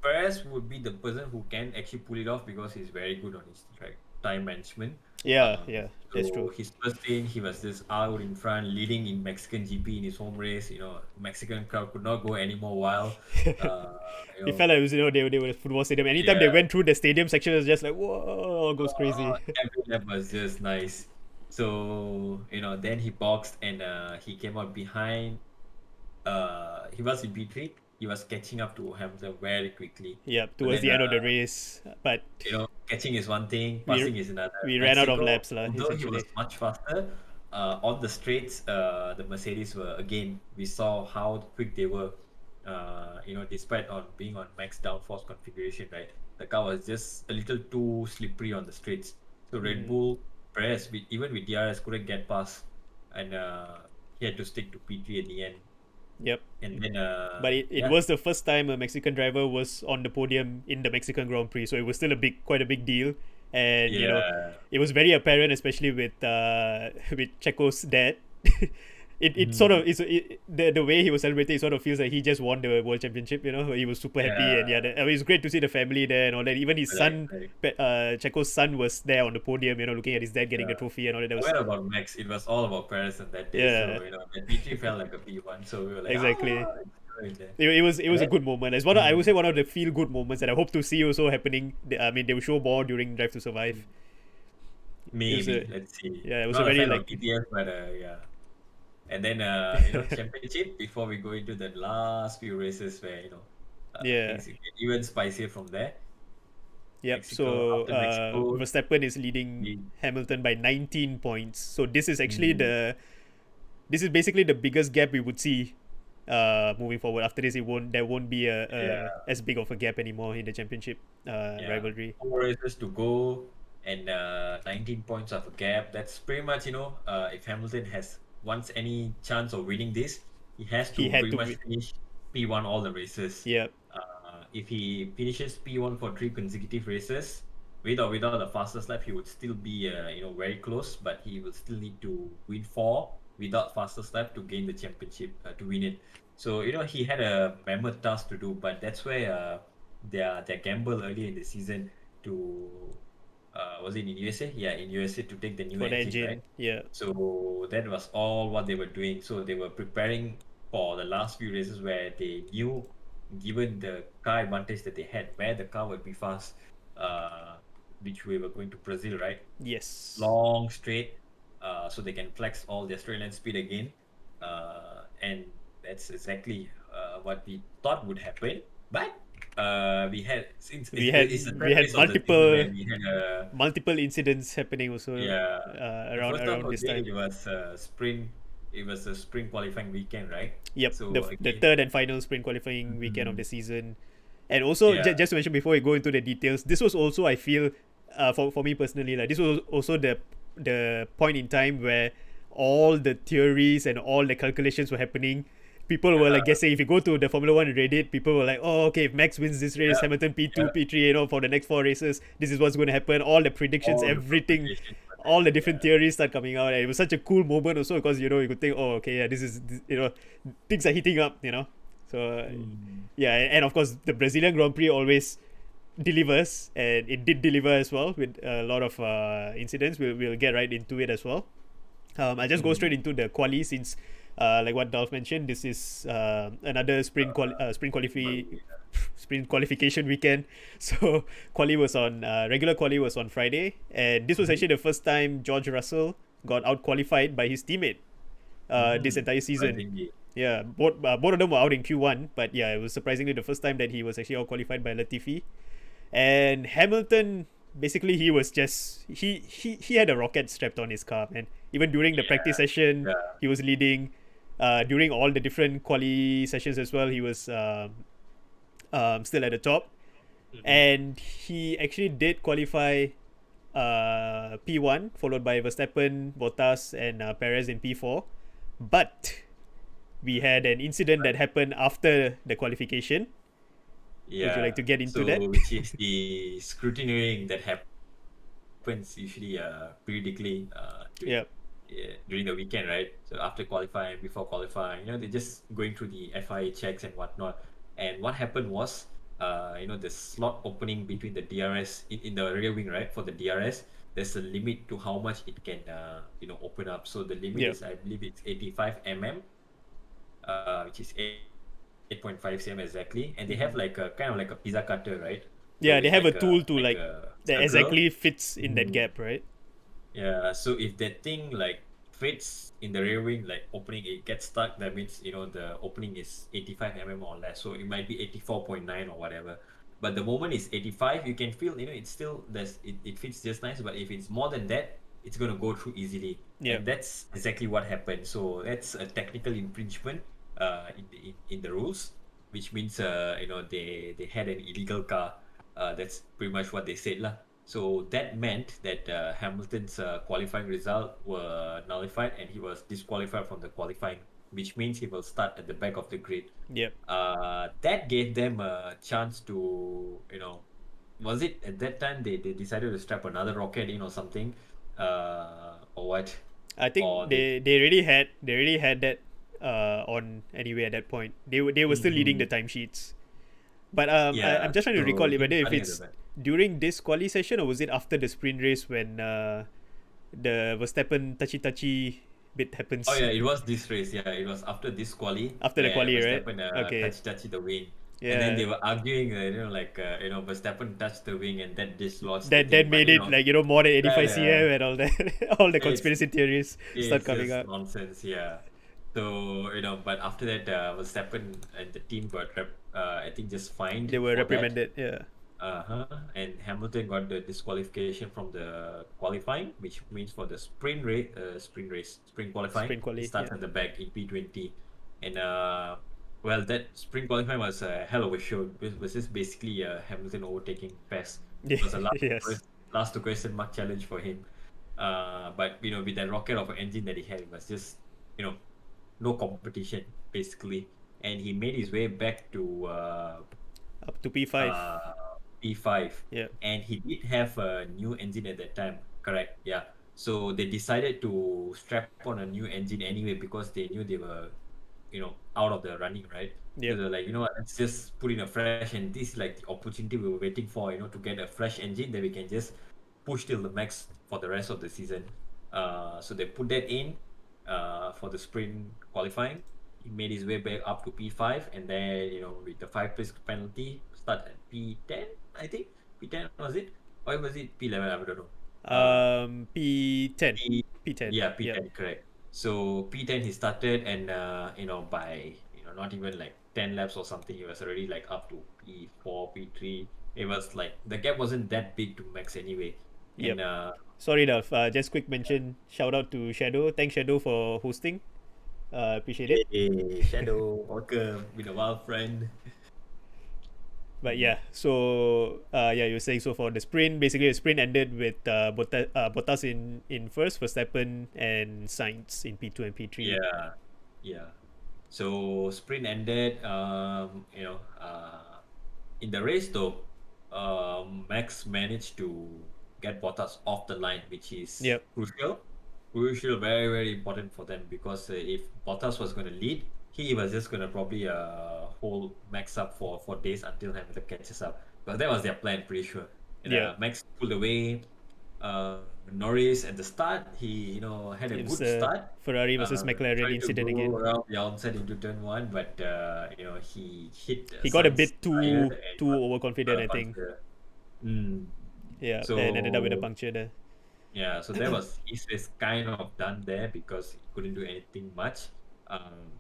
S2: Perez would be the person who can actually pull it off because he's very good on his time management.
S1: Yeah,
S2: Um,
S1: yeah, that's true.
S2: so his first stint, he was just out in front, leading in Mexican GP in his home race. Mexican crowd could not go any more wild. Uh, you
S1: It
S2: know,
S1: felt like it was, they were a football stadium. Anytime they
S2: yeah,
S1: went through the stadium section, it was just like, whoa, goes crazy.
S2: every lap was just nice. So then he boxed and he came out behind. He was in P3. He was catching up to Hamilton very quickly.
S1: Yeah,
S2: But
S1: towards
S2: then
S1: the end of the race. But
S2: catching is one thing,
S1: we
S2: passing is another.
S1: we ran out of
S2: Mexico,
S1: laps, lah,
S2: although he was
S1: essentially.
S2: much faster, on the straights, the Mercedes were again. We saw how quick they were. Despite on being on max downforce configuration, right, the car was just a little too slippery on the straights. So Red
S1: Mm-hmm.
S2: Bull, Perez, even with DRS, couldn't get past, and he had to stick to P3 at the end.
S1: Yep.
S2: And then,
S1: But it
S2: yeah,
S1: was the first time a Mexican driver was on the podium in the Mexican Grand Prix, so it was still quite a big deal. And
S2: yeah.
S1: it was very apparent, especially with with Checo's dad. It sort of
S2: Mhm.
S1: the way he was celebrating, it sort of feels like he just won the world championship. He was super happy, and yeah,
S2: Yeah,
S1: I mean, it's great to see the family there and all that. Even his
S2: right,
S1: son,
S2: right.
S1: Checo's son, was there on the podium. Looking at his dad getting the
S2: Yeah.
S1: trophy and all that. That was
S2: Forget about Max. It was all about Paris on that day.
S1: yeah,
S2: So, the P3 felt like a P1. So we were like,
S1: exactly.
S2: it's good there.
S1: It was
S2: And
S1: a
S2: then,
S1: good moment. It's I would say one of the feel good moments that I hope to see also happening. I mean, they will show more during Drive to Survive. It was a
S2: maybe, let's see.
S1: yeah, it was a
S2: Not a
S1: very
S2: fan of
S1: like
S2: BTS, but yeah. And then, championship before we go into the last few races where,
S1: yeah.
S2: things get even spicier from there.
S1: Yep.
S2: Mexico,
S1: So
S2: after Mexico,
S1: Verstappen is leading
S2: we,
S1: Hamilton by 19 points. So
S2: mm,
S1: this is basically the biggest gap we would see moving forward. After this, there won't be a
S2: yeah,
S1: as big of a gap anymore in the championship
S2: yeah.
S1: rivalry.
S2: 4 races to go and 19 points of a gap. That's pretty much, if Hamilton wants any chance of winning this, he has
S1: He
S2: to
S1: had
S2: pretty
S1: to
S2: much finish P1 all the races.
S1: Yep.
S2: If he finishes P1 for 3 consecutive races, without the fastest lap, he would still be, very close, but he will still need to win 4 without fastest lap to gain the championship, to win it. So, he had a mammoth task to do, but that's where their gamble earlier in the season to was it in USA? Yeah, in USA to take the new
S1: For the
S2: engine, right?
S1: engine. Yeah.
S2: So that was all what they were doing. So they were preparing for the last few races where they knew, given the car advantage that they had, where the car would be fast, uh, which we were going to Brazil, right?
S1: Yes.
S2: Long straight, so they can flex all their straight line speed again. And that's exactly what we thought would happen. But we had since
S1: we
S2: it's the
S1: had we
S2: third
S1: had
S2: race of the season
S1: multiple
S2: where we had a
S1: multiple incidents happening also
S2: yeah. The
S1: around
S2: first half of
S1: this
S2: the day
S1: time.
S2: it was sprint. It was a sprint qualifying weekend, right?
S1: Yep,
S2: So
S1: the
S2: again,
S1: third and final sprint qualifying weekend of
S2: mhm,
S1: the season, and also
S2: yeah,
S1: just to mention before we go into the details, this was also I feel, for me personally, like this was also the point in time where all the theories and all the calculations were happening. People were like guessing. If you go to the Formula One Reddit, people were like, "Oh, okay, if Max wins this race,
S2: yeah,
S1: Hamilton P2,
S2: yeah.
S1: P3, for the next 4 races, this is what's going to happen." All the predictions,
S2: All the
S1: everything,
S2: permutations were
S1: all
S2: there.
S1: the different
S2: Yeah.
S1: theories start coming out, and it was such a cool moment also because you could think, "Oh, okay, yeah, things are heating up." So
S2: Mm.
S1: yeah, and of course the Brazilian Grand Prix always delivers, and it did deliver as well with a lot of incidents. We'll get right into it as well. I'll just go straight into the quali since, like what Dolph mentioned, this is another sprint qualification weekend. So regular quali was on Friday, and this was
S2: Mhm.
S1: actually the first time George Russell got out qualified by his teammate this
S2: Mhm.
S1: entire season.
S2: Surprisingly.
S1: Yeah, both of them were out in Q1, but yeah, it was surprisingly the first time that he was actually out qualified by Latifi. And Hamilton, basically, he was just he had a rocket strapped on his car, man. Even during the practice
S2: Yeah.
S1: session,
S2: Yeah.
S1: he was leading. During all the different quali sessions as well, he was still at the top.
S2: Mhm.
S1: And he actually did qualify P1, followed by Verstappen, Bottas, and Perez in P4. But we had an incident that happened after the qualification. Would you like
S2: Yeah.
S1: to get into that?
S2: So which is the scrutineering that happens usually periodically
S1: Yep.
S2: during the weekend, right? So after qualifying, before qualifying, they're just going through the FIA checks and whatnot. And what happened was, the slot opening between the DRS in the rear wing, right? For the DRS, there's a limit to how much it can, open up. So the limit
S1: Yep.
S2: is, I believe, it's 85 mm, which is 8.5 cm exactly. And they have like a kind of like a pizza cutter, right? So
S1: Yeah, they
S2: with
S1: have a
S2: like
S1: tool to
S2: like
S1: like
S2: a
S1: that
S2: circle.
S1: exactly fits in that
S2: Mm.
S1: gap, right?
S2: Yeah, so if that thing like fits in the rear wing, like opening, it gets stuck, that means, the opening is 85 mm or less. So it might be 84.9 or whatever. But the moment it's 85, you can feel, it's still, it fits just nice. But if it's more than that, it's going to go through easily.
S1: Yep.
S2: And that's exactly what happened. So that's a technical infringement in the rules, which means, they had an illegal car. That's pretty much what they said lah. So that meant that Hamilton's qualifying result were nullified and he was disqualified from the qualifying, which means he will start at the back of the grid.
S1: Yep.
S2: That gave them a chance to, was it at that time they decided to strap another rocket in or something, or what?
S1: I
S2: Or
S1: think
S2: they,
S1: they really had that on anyway at that point. They were still leading the
S2: Mhm.
S1: timesheets. But I'm
S2: Yeah,
S1: just trying to recall
S2: so
S1: whether
S2: him
S1: if
S2: starting at the
S1: it's
S2: back.
S1: during this quali session or was it after the sprint race when the Verstappen touchy bit
S2: Oh
S1: happens
S2: yeah, it was this race. Yeah, it was after this quali
S1: after the
S2: where
S1: quali, right?
S2: Verstappen
S1: Okay.
S2: touched the wing, and then
S1: Yeah.
S2: they were arguing. Verstappen touched the wing and that dislodged the
S1: That
S2: thing. But
S1: made it like more than
S2: yeah,
S1: 85
S2: yeah,
S1: cm and all that. All the
S2: it's
S1: conspiracy theories start
S2: it's
S1: coming
S2: just
S1: up.
S2: nonsense. Yeah. So but after that, Verstappen and the team got I think just fined
S1: They were
S2: for that.
S1: reprimanded. Yeah.
S2: Uh-huh. And Hamilton got the disqualification from the qualifying, which means for the sprint qualifying,
S1: Sprint
S2: he
S1: quali.
S2: starts
S1: Yeah.
S2: at the back in P20. And well, that sprint qualifying was a hell of a show. It was just basically Hamilton overtaking Pass. It was a
S1: Yes.
S2: last to question mark challenge for him. But with that rocket of an engine that he had, it was just you know no competition basically. And he made his way back to
S1: Up to P5.
S2: uh, P5,
S1: Yeah.
S2: and he did have a new engine at that time. Correct, yeah. So they decided to strap on a new engine anyway because they knew they were, out of the running, right? So
S1: Yep.
S2: they're like, you know what, let's just put in a fresh, and this is like the opportunity we were waiting for, to get a fresh engine that we can just push till the max for the rest of the season. So they put that in for the sprint qualifying. He made his way back up to P5, and then with the 5 place penalty, start at P10. I think P10 was it, or was it P11? I don't know.
S1: P10.
S2: P
S1: P10.
S2: Yeah,
S1: Yep.
S2: P10, correct. So P10 he started, and by not even like 10 laps or something, he was already like up to P4, P3. It was like the gap wasn't that big to Max anyway,
S1: Yep.
S2: and
S1: Sorry, Duff. Just quick mention. Shout out to Shadow. Thanks, Shadow, for hosting. Appreciate it.
S2: hey, Shadow, welcome, been a while, friend.
S1: But
S2: Mm.
S1: yeah, so yeah, you were saying so for the sprint, basically the sprint ended with Bottas in first, Verstappen and Sainz in P2 and P3.
S2: Yeah, yeah. So sprint ended. In the race though, Max managed to get Bottas off the line, which is
S1: Yep,
S2: crucial, very very important for them because if Bottas was going to lead, he was just going to probably hold Max up for days until Hamilton catches up. But that was their plan, pretty sure. And
S1: yep.
S2: Max pulled away. Norris at the start, he had a
S1: It was
S2: good
S1: a
S2: start.
S1: Ferrari versus McLaren
S2: Tried to
S1: incident
S2: go
S1: again.
S2: around the outside into turn one, but he hit
S1: He got a
S2: Sainz
S1: bit
S2: tire
S1: too
S2: and
S1: too
S2: got
S1: overconfident,
S2: a
S1: I think.
S2: puncture. Mm.
S1: Yeah, and ended up with a
S2: So
S1: puncture there.
S2: yeah, so that was his race kind of done there because he couldn't do anything much. Um,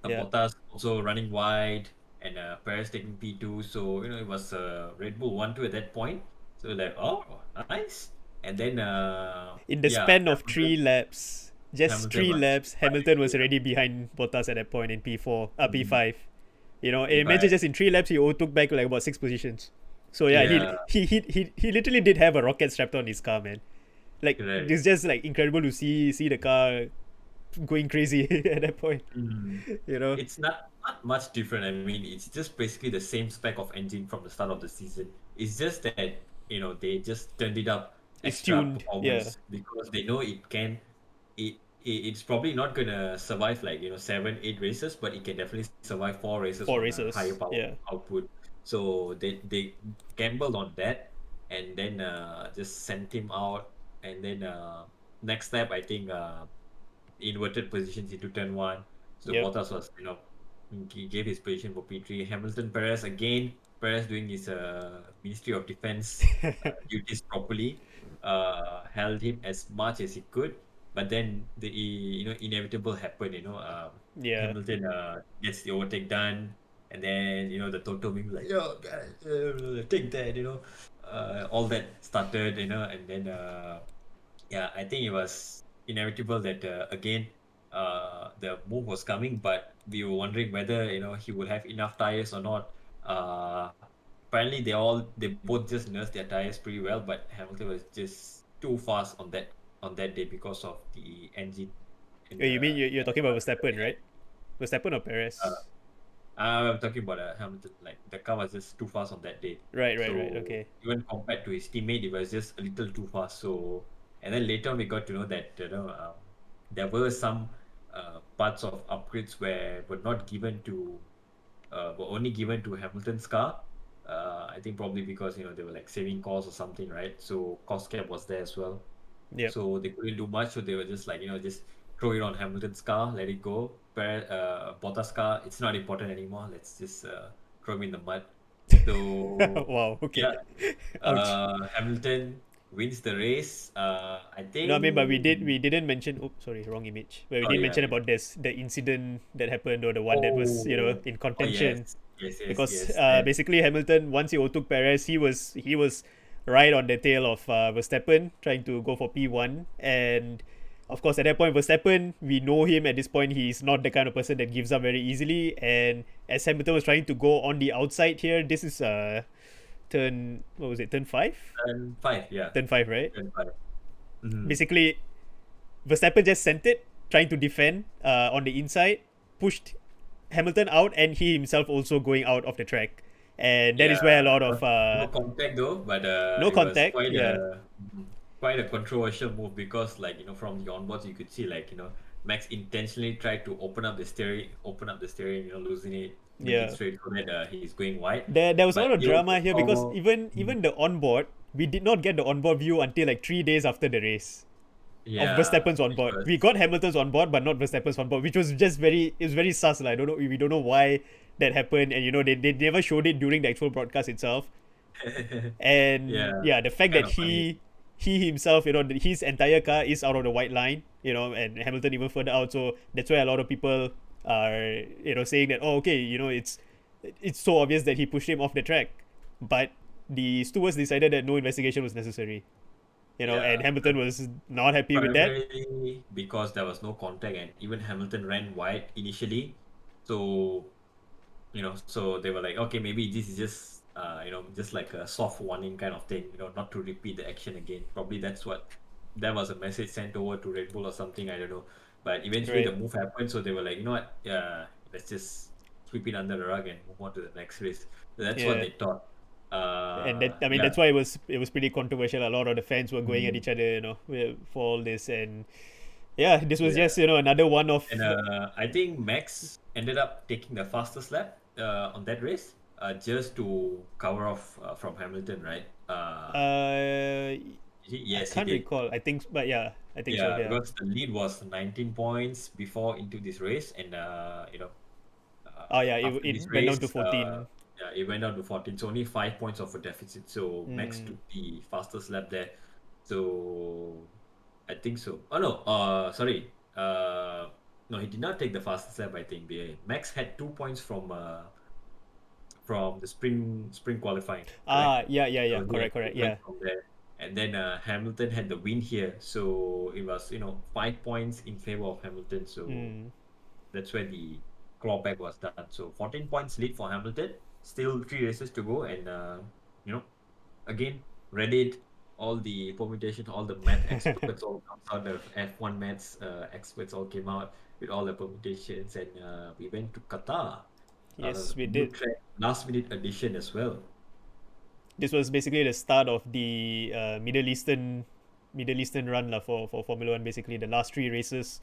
S1: Yeah,
S2: Bottas also running wide, and Perez taking P2. So it was Red Bull 1-2 at that point. So like, oh, nice. And then
S1: in the
S2: yeah,
S1: span of three laps, just
S2: Hamilton
S1: three
S2: was
S1: laps,
S2: fighting.
S1: Hamilton was
S2: Yeah.
S1: already behind Bottas at that point in P4,
S2: Mm.
S1: P5.
S2: If
S1: Imagine
S2: I
S1: just in three laps, he overtook back like about 6 positions. So yeah,
S2: Yeah,
S1: he literally did have a rocket strapped on his car, man. Like
S2: correct.
S1: it's just like incredible to see the car going crazy at that point.
S2: Mm.
S1: You know,
S2: It's not much different. I mean, it's just basically the same spec of engine from the start of the season. It's just that, they just turned it up
S1: it's
S2: extra
S1: tuned. Yeah,
S2: performance because they know it can. It's probably not gonna survive like 7, 8 races, but it can definitely survive 4 races
S1: four
S2: on a higher
S1: races.
S2: power
S1: Yeah,
S2: output. So they gambled on that, and then just sent him out, and then next step I think inverted positions into turn one. So
S1: yep.
S2: Bottas was, he gave his position for P3. Hamilton, Perez again. Perez doing his Ministry of Defense duties properly, held him as much as he could. But then the inevitable happened.
S1: Yeah.
S2: Hamilton gets the overtake done, and then the Toto being like, "Yo, guys, take that," all that started, and then yeah, I think it was inevitable that again the move was coming, but we were wondering whether he would have enough tires or not. Uh, Apparently they both just nursed their tires pretty well, but Hamilton was just too fast on that day because of the engine and
S1: You mean you're talking about
S2: that
S1: Verstappen,
S2: they had.
S1: right? Verstappen or
S2: Uh,
S1: Perez?
S2: I'm talking about Hamilton. Like the car was just too fast on that day.
S1: Right, right, right.
S2: So
S1: Okay.
S2: even compared to his teammate, it was just a little too fast. So and then later on, we got to know that there were some parts of upgrades where were not given to were only given to Hamilton's car. I think probably because they were like saving costs or something, right? So cost cap was there as well.
S1: Yep.
S2: So they couldn't do much. So they were just like, just throw it on Hamilton's car, let it go. Bottas car, it's not important anymore. Let's just throw him in the mud. So
S1: Wow. Okay.
S2: yeah,
S1: Ouch.
S2: Hamilton wins the race. I
S1: No, I mean, but
S2: think.
S1: we didn't mention. Oh, sorry, wrong image. But we
S2: Oh
S1: didn't
S2: yeah,
S1: mention
S2: yeah.
S1: about this the incident that happened or the one that was
S2: Oh,
S1: in
S2: oh yes,
S1: contention
S2: yes, yes,
S1: because
S2: yes. That
S1: basically Hamilton once he overtook Perez, he was right on the tail of Verstappen trying to go for P1, and of course at that point Verstappen, we know him at this point, he's not the kind of person that gives up very easily, and as Hamilton was trying to go on the outside here, this is turn, what was it, turn 5,
S2: turn five, yeah,
S1: turn 5, right?
S2: turn five. Mm-hmm.
S1: Basically Verstappen just sent it, trying to defend on the inside, pushed Hamilton out, and he himself also going out of the track. And that is
S2: Yeah,
S1: where a lot of
S2: no contact though, but
S1: no
S2: it was
S1: contact. Yeah,
S2: quite a controversial move because like from the onboards you could see like Max intentionally tried to open up the steering, losing it, make it
S1: yeah.
S2: straight so that he's going wide,
S1: There was a
S2: but
S1: lot of
S2: he also
S1: drama here because
S2: saw.
S1: even the onboard, we did not get the onboard view until like 3 days after the race of
S2: Yeah,
S1: Verstappen's on
S2: which
S1: board.
S2: was
S1: We got Hamilton's on board, but not Verstappen's on board, which was just it was very sus. Like, I don't know, we don't know why that happened, and they never showed it during the actual broadcast itself. And
S2: yeah,
S1: yeah, the fact
S2: kind
S1: that
S2: of funny.
S1: he himself, his entire car is out of the white line, and Hamilton even further out. So that's why a lot of people are saying that, oh, okay, it's so obvious that he pushed him off the track, but the stewards decided that no investigation was necessary, and
S2: Yeah,
S1: Hamilton was not happy with that.
S2: primarily because there was no contact and even Hamilton ran wide initially. So, so they were like, okay, maybe this is just, just like a soft warning kind of thing, not to repeat the action again. Probably that was a message sent over to Red Bull or something, I don't know. But eventually the
S1: Right.
S2: move happened, so they were like, you know what, yeah, let's just sweep it under the rug and move on to the next race. So that's what
S1: Yeah.
S2: they thought.
S1: And that, I mean,
S2: Yeah.
S1: that's why it was pretty controversial. A lot of the fans were going at
S2: Mm,
S1: each other, for all this. And yeah, this was
S2: yeah.
S1: just another one of
S2: And I think Max ended up taking the fastest lap on that race, just to cover off from Hamilton, right?
S1: uh I
S2: Yes, he
S1: can't
S2: did.
S1: recall. I think, but yeah, I think so.
S2: Yeah,
S1: Yeah.
S2: because the lead was 19 points before into this race, and
S1: Oh yeah,
S2: after
S1: it
S2: this
S1: went down to
S2: race,
S1: 14.
S2: yeah, it went down to 14. So only 5 points of a deficit. So Max
S1: Mm.
S2: took the fastest lap there. So I think so. Oh no, sorry. No, he did not take the fastest lap. I think Max had 2 points from the spring qualifying, correct?
S1: Yeah, yeah, yeah.
S2: So he had
S1: Correct,
S2: two
S1: correct.
S2: points
S1: Yeah.
S2: from there, and then Hamilton had the win here, so it was 5 points in favor of Hamilton. So
S1: Mm.
S2: that's where the clawback was done. So 14 points lead for Hamilton. Still 3 races to go, and you know, again, Reddit, all the permutations, all the math experts all comes out of F1 maths experts all came out with all the permutations, and we went to Qatar,
S1: Yes, we
S2: new
S1: did.
S2: track, last minute addition as well.
S1: This was basically the start of the Middle Eastern run lah for Formula One. Basically, the last three races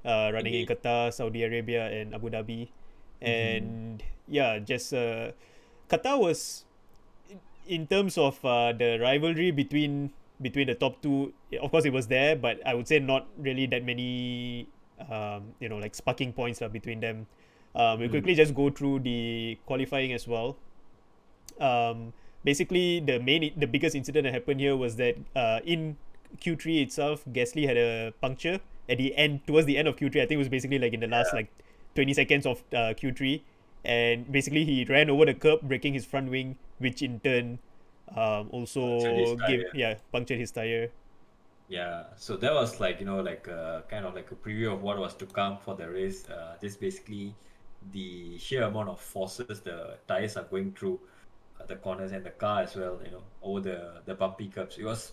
S2: Uh,
S1: running in
S2: indeed.
S1: Qatar, Saudi Arabia, and Abu Dhabi.
S2: Hmm.
S1: And yeah, just Qatar was in terms of the rivalry between the top two. Of course, it was there, but I would say not really that many like sparking points between them. We'll
S2: Mm.
S1: quickly just go through the qualifying as well. Basically, the biggest incident that happened here was that in Q3 itself, Gasly had a puncture at the end, towards the end of Q3. I think it was basically like in the last like 20 seconds of Q3, and basically he ran over the curb, breaking his front wing, which in turn
S2: Punctured his
S1: also gave
S2: tire.
S1: punctured his tire.
S2: Yeah, so that was like, like kind of like a preview of what was to come for the race. Just basically the sheer amount of forces the tires are going through the corners and the car as well, over the bumpy curbs. It was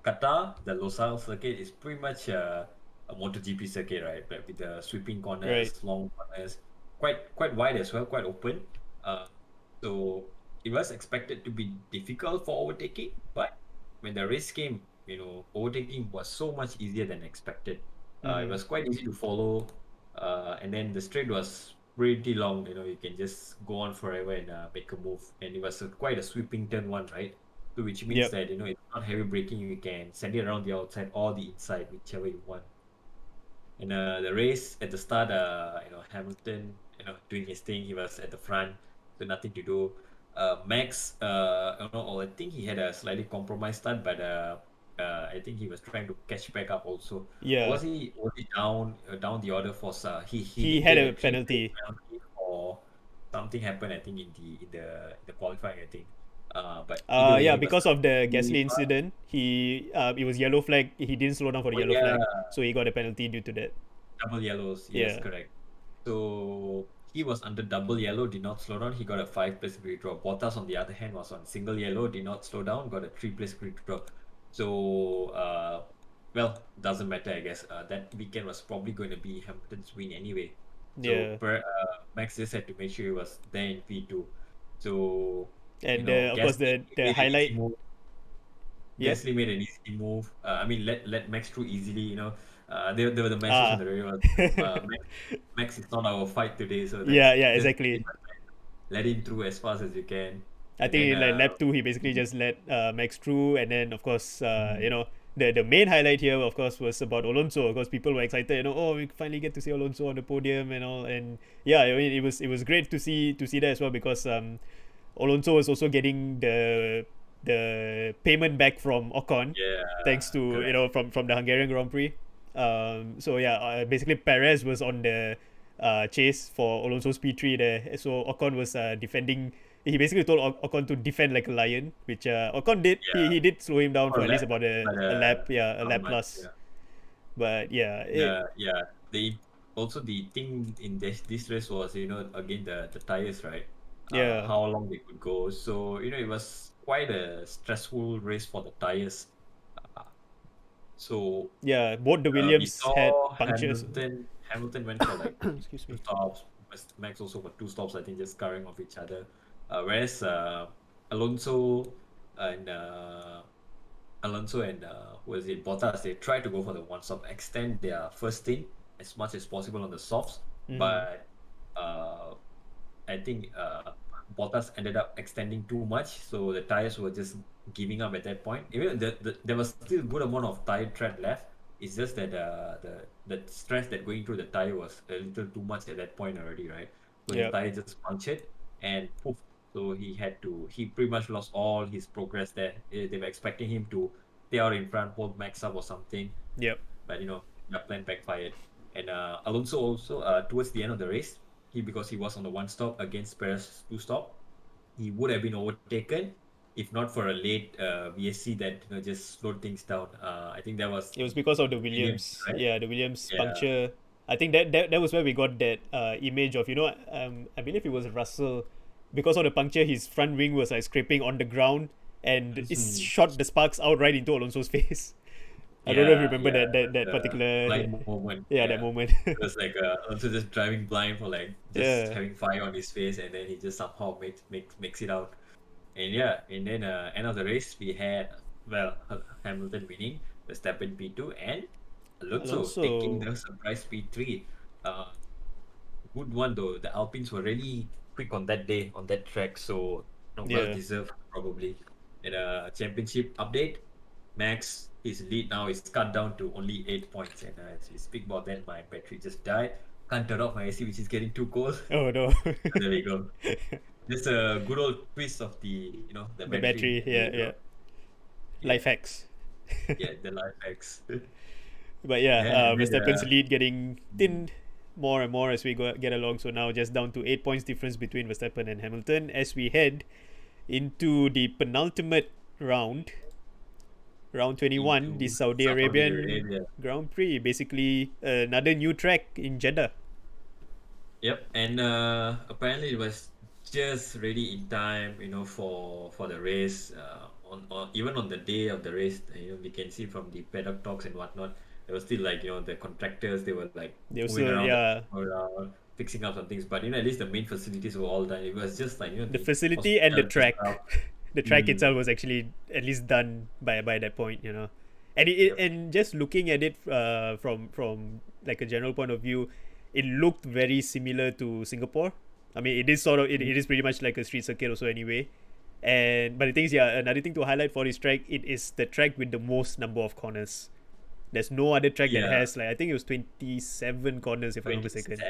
S2: Qatar, the Losail circuit is pretty much a MotoGP circuit, right? But with the sweeping
S1: Right.
S2: corners, long corners, quite wide as well, quite open. Uh, so it was expected to be difficult for overtaking, but when the race came, overtaking was so much easier than expected. It
S1: Mm-hmm.
S2: was quite easy to follow, and then the straight was pretty long. You can just go on forever and make a move, and it was quite a sweeping turn one, right? So which means
S1: Yep.
S2: that it's not heavy braking. You can send it around the outside or the inside, whichever you want. And the race at the start, Hamilton, doing his thing. He was at the front, so nothing to do. Max, I think he had a slightly compromised start, but I think he was trying to catch back up also. Or
S1: Yeah.
S2: was he down the order for he
S1: He
S2: did
S1: had
S2: get
S1: a
S2: a 3 place
S1: penalty.
S2: penalty or something happened, I think, in the qualifying, I think. But either way,
S1: Yeah,
S2: he was
S1: because of the
S2: really
S1: Gasly
S2: fast.
S1: incident, it was yellow flag. He didn't slow down for the
S2: Oh
S1: yellow
S2: yeah,
S1: flag, so he got a penalty due to that.
S2: double yellows. Yes,
S1: Yeah,
S2: correct. So he was under double yellow, did not slow down. He got a 5 place grid drop. Bottas, on the other hand, was on single yellow, did not slow down, got a 3 place grid drop. So, well, doesn't matter, I guess. That weekend was probably going to be Hamilton's win anyway. So
S1: yeah,
S2: Max just had to make sure he was there in P2. So,
S1: and of course
S2: Gasly
S1: the
S2: made an
S1: highlight.
S2: easy move.
S1: Yeah.
S2: Gasly made an easy move. I mean, let Max through easily. There were the message on
S1: Ah.
S2: the radio. Max is not our fight today, so
S1: Yeah,
S2: that's
S1: yeah,
S2: just
S1: exactly.
S2: let him through as fast as you can.
S1: I
S2: And then
S1: think in like lap two, he basically just let Max through, and then of course,
S2: Mhm.
S1: the main highlight here, of course, was about Alonso. Of course, people were excited. Oh, we finally get to see Alonso on the podium and all. And yeah, I mean, it was great to see that as well because Alonso was also getting the payment back from Ocon,
S2: Yeah,
S1: thanks to
S2: correct.
S1: from the Hungarian Grand Prix. So yeah, basically Perez was on the chase for Alonso's P3 there. So Ocon was defending. He basically told Ocon to defend like a lion, which Ocon did. He,
S2: Yeah,
S1: he did slow him down
S2: for
S1: for
S2: a
S1: at least
S2: lap,
S1: about
S2: but
S1: a lap, yeah, a
S2: not
S1: lap
S2: much.
S1: plus.
S2: Yeah,
S1: But yeah,
S2: yeah. The Also the thing in this race was again the tires, right?
S1: yeah,
S2: How long they could go. So it was quite a stressful race for the tires. Uh, So
S1: yeah. Both the
S2: we
S1: Williams had
S2: saw
S1: punctures.
S2: Hamilton went for like
S1: Excuse
S2: two
S1: me.
S2: stops. Max also for 2 stops, I think, just covering off each other. Whereas Alonso and who was it, Bottas, they tried to go for the one stop, extend their first stint as much as possible on the softs,
S1: Mm-hmm.
S2: but uh, I think Bottas ended up extending too much, so the tires were just giving up at that point. Even there was still a good amount of tire tread left. It's just that the stress that going through the tire was a little too much at that point already, right? So his
S1: Yep.
S2: tire just punctured and poof. So he pretty much lost all his progress there. They were expecting him to stay out in front, hold Max up or something,
S1: Yep.
S2: but that plan backfired. And Alonso also towards the end of the race, because he was on the one stop against Perez two stop, he would have been overtaken if not for a late VSC that just slowed things down. I think that was
S1: It was
S2: the
S1: because of the
S2: Williams,
S1: Williams.
S2: right?
S1: Yeah, the Williams
S2: Yeah,
S1: puncture. I think that was where we got that image of I believe it was Russell because of the puncture, his front wing was like scraping on the ground, and it
S2: Mhm.
S1: shot the sparks out right into Alonso's face. I don't know if you
S2: Yeah,
S1: remember
S2: yeah,
S1: that
S2: the
S1: particular,
S2: blind moment.
S1: yeah, that
S2: Yeah,
S1: moment.
S2: it was like also just driving blind for like just
S1: Yeah,
S2: having fire on his face, and then he just somehow makes it out. And yeah, and then end of the race we had well Hamilton winning, Verstappen P2, and Alonso taking
S1: Alonso.
S2: the surprise P3. Uh, Good one though. The Alpines were really quick on that day on that track, so well
S1: Yeah,
S2: deserved probably. And championship update, Max his lead now is cut down to only 8 points. And as we speak about that, my battery just died. Can't turn off my AC, which is getting too cold.
S1: oh no.
S2: There we go. Just a good old twist of the
S1: The
S2: battery,
S1: battery,
S2: and there
S1: yeah,
S2: you
S1: yeah.
S2: go.
S1: Life
S2: Yeah,
S1: hacks.
S2: yeah, the life hacks.
S1: But yeah,
S2: Yeah, and then
S1: Verstappen's lead getting
S2: mm,
S1: thinned more and more as we get along. So now just down to 8 points difference between Verstappen and Hamilton as we head into the penultimate round, round 21, the
S2: into
S1: Saudi
S2: Saudi
S1: Arabian
S2: Arabia.
S1: Grand Prix. Basically, another new track in Jeddah.
S2: Yep, and apparently it was just ready in time, for the race. On even on the day of the race, we can see from the paddock talks and whatnot, there was still like the contractors they were like
S1: They
S2: moving
S1: also,
S2: around,
S1: yeah,
S2: fixing up some things. But at least the main facilities were all done. It was just like
S1: the
S2: the
S1: facility and the
S2: hospitality
S1: track.
S2: stuff.
S1: The track itself
S2: Mm,
S1: was actually at least done by that point. And
S2: yep.
S1: and just looking at it from like a general point of view, it looked very similar to Singapore. I mean, it is sort of it is pretty much like a street circuit also anyway. And but the thing is, yeah, another thing to highlight for this track, it is the track with the most number of corners. There's no other track that
S2: Yeah.
S1: has like I think it was 27 corners if I'm not mistaken.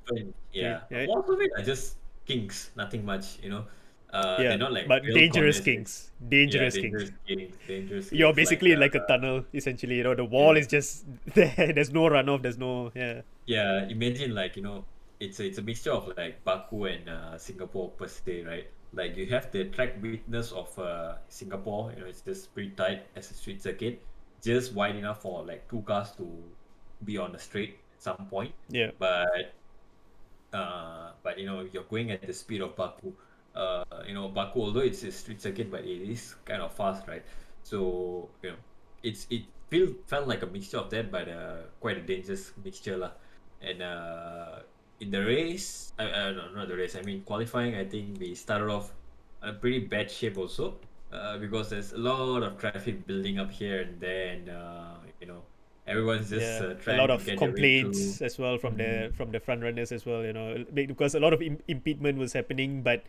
S2: 27. Yeah.
S1: Right?
S2: Most of it are just kinks, nothing much. They're
S1: Yeah,
S2: not like
S1: but
S2: real
S1: dangerous
S2: corners. It's
S1: kings,
S2: yeah,
S1: dangerous kings. You're
S2: dangerous kinks like
S1: basically in like a tunnel essentially. The wall
S2: yeah.
S1: is just there. There's no runoff. There's no, yeah,
S2: Yeah, imagine like, it's a mixture of like Baku and Singapore per se, right? Like you have the track width of Singapore, it's just pretty tight as a street circuit, just wide enough for like two cars to be on a straight at some point.
S1: yeah,
S2: But you're going at the speed of Baku. Baku, although it's a street circuit, but it is kind of fast, right? So it felt like a mixture of that, but quite a dangerous mixture lah. And in the race, no, not the race. I mean qualifying. I think we started off a pretty bad shape also, because there's a lot of traffic building up here and there, and everyone's just
S1: yeah. A lot
S2: trying to
S1: of
S2: get their way through.
S1: complaints as well from
S2: Mm.
S1: the front runners as well. Because a lot of impediment was happening, but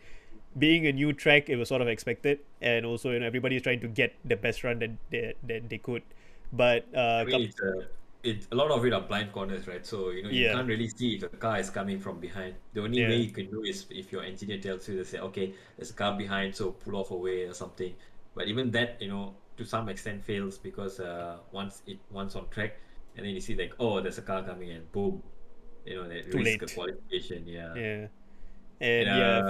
S1: being a new track, it was sort of expected, and also everybody's trying to get the best run that they could. But
S2: I mean, it's a lot of it are blind corners, right? So you
S1: yeah,
S2: can't really see if a car is coming from behind. The only way
S1: yeah,
S2: you can do is if your engineer tells you to say, okay, there's a car behind, so pull off away or something. But even that, to some extent fails because once on track, and then you see like, oh, there's a car coming, and boom, that
S1: too
S2: risk a
S1: late.
S2: qualification. Yeah,
S1: Yeah,
S2: and
S1: and yeah,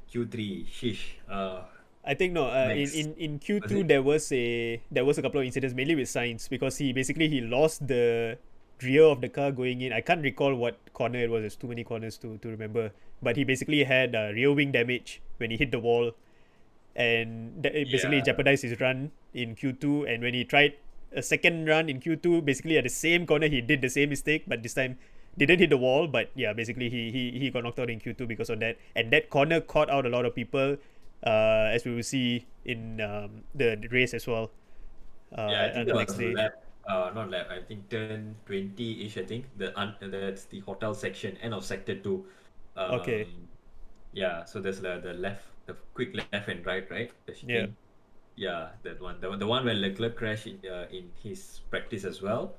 S2: Q3, shish.
S1: I think no.
S2: Max,
S1: In Q
S2: was
S1: two
S2: it?
S1: there was a couple of incidents mainly with Sainz because he lost the rear of the car going in. I can't recall what corner it was. There's too many corners to remember. But he basically had rear wing damage when he hit the wall, and it basically
S2: Yeah.
S1: jeopardized his run in Q2. And when he tried a second run in Q2, basically at the same corner he did the same mistake, but this time didn't hit the wall. But yeah, basically he got knocked out in Q2 because of that. And that corner caught out a lot of people, as we will see in the race as well.
S2: Yeah, I
S1: On
S2: think
S1: the
S2: there
S1: next
S2: was a
S1: day.
S2: lap, not lap, I think turn 20-ish, I think. That's the hotel section, end of sector 2.
S1: Okay.
S2: Um, yeah, so there's the left, the quick left and right, the
S1: Yeah.
S2: chicane. Yeah, that one. The one where Leclerc crashed in his practice as well.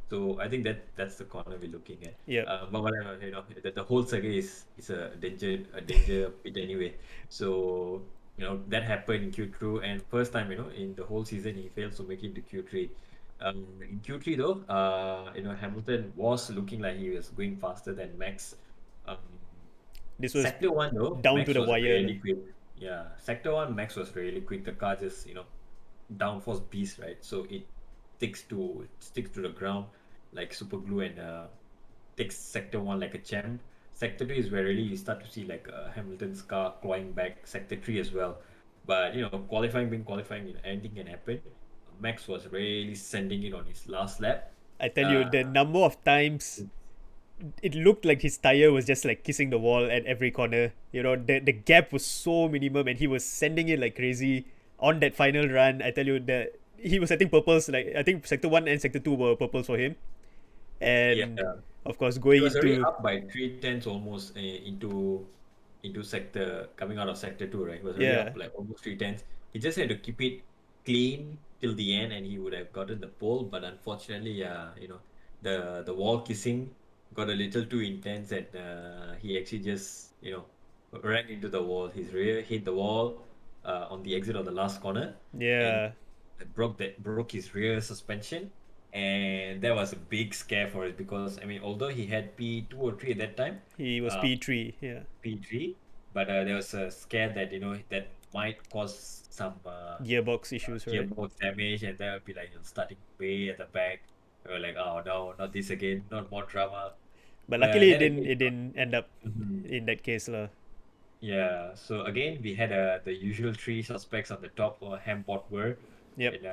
S2: So I think that's the corner we're looking at.
S1: Yeah.
S2: But whatever, the whole circuit is a danger pit anyway. So that happened in Q2, and first time in the whole season he fails to make it to Q3. In Q3 though, Hamilton was looking like he was going faster than Max. Um,
S1: This was
S2: Sector 1 though,
S1: down to
S2: Max
S1: the
S2: was
S1: wire.
S2: really quick. Yeah, Sector 1, Max was really quick. The car just, downforce beast, right? So it sticks to the ground like super glue, and takes Sector 1 like a champ. Sector 2 is where really you start to see like Hamilton's car clawing back Sector 3 as well. But qualifying being qualifying, anything can happen. Max was really sending it on his last lap.
S1: I tell you,
S2: Uh,
S1: the number of times it looked like his tire was just like kissing the wall at every corner. The gap was so minimum, and he was sending it like crazy on that final run. I tell you that he was setting purples. Like I think sector one and sector two were purples for him,
S2: yeah,
S1: and of course
S2: he
S1: going
S2: was already
S1: into
S2: up by 3 tenths almost into sector coming out of sector 2, right? He was already
S1: yeah,
S2: up like almost 3 tenths. He just had to keep it clean till the end, and he would have gotten the pole. But unfortunately, yeah, the wall kissing got a little too intense, and he actually just ran into the wall. His rear hit the wall on the exit of the last corner, and
S1: yeah,
S2: broke his rear suspension, and that was a big scare for us because I mean, although he had P2 or 3 at that time,
S1: he was
S2: uh,
S1: P3. Yeah,
S2: P3, but there was a scare that that might cause some
S1: gearbox issues, right?
S2: gearbox damage, and that would be like starting way at the back. We were like, oh no, not this again, not more drama.
S1: But
S2: But
S1: luckily
S2: then again,
S1: it didn't end up
S2: mhm,
S1: in that case lah.
S2: yeah. So again, we had the usual three suspects on the top for Ham Botwer,
S1: Yep.
S2: and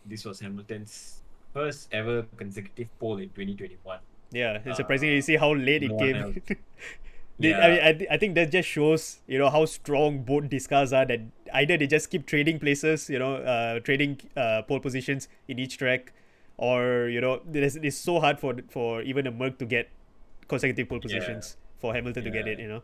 S2: this was Hamilton's first ever consecutive pole in 2021.
S1: Yeah, it's surprising to
S2: Uh,
S1: see how late
S2: no
S1: it
S2: one
S1: came.
S2: else.
S1: I
S2: Yeah,
S1: mean, I think that just shows how strong both these cars are. That either they just keep trading places, trading pole positions in each track, or it's so hard for even a Merc to get consecutive pole
S2: yeah,
S1: positions for Hamilton to get
S2: yeah.
S1: it.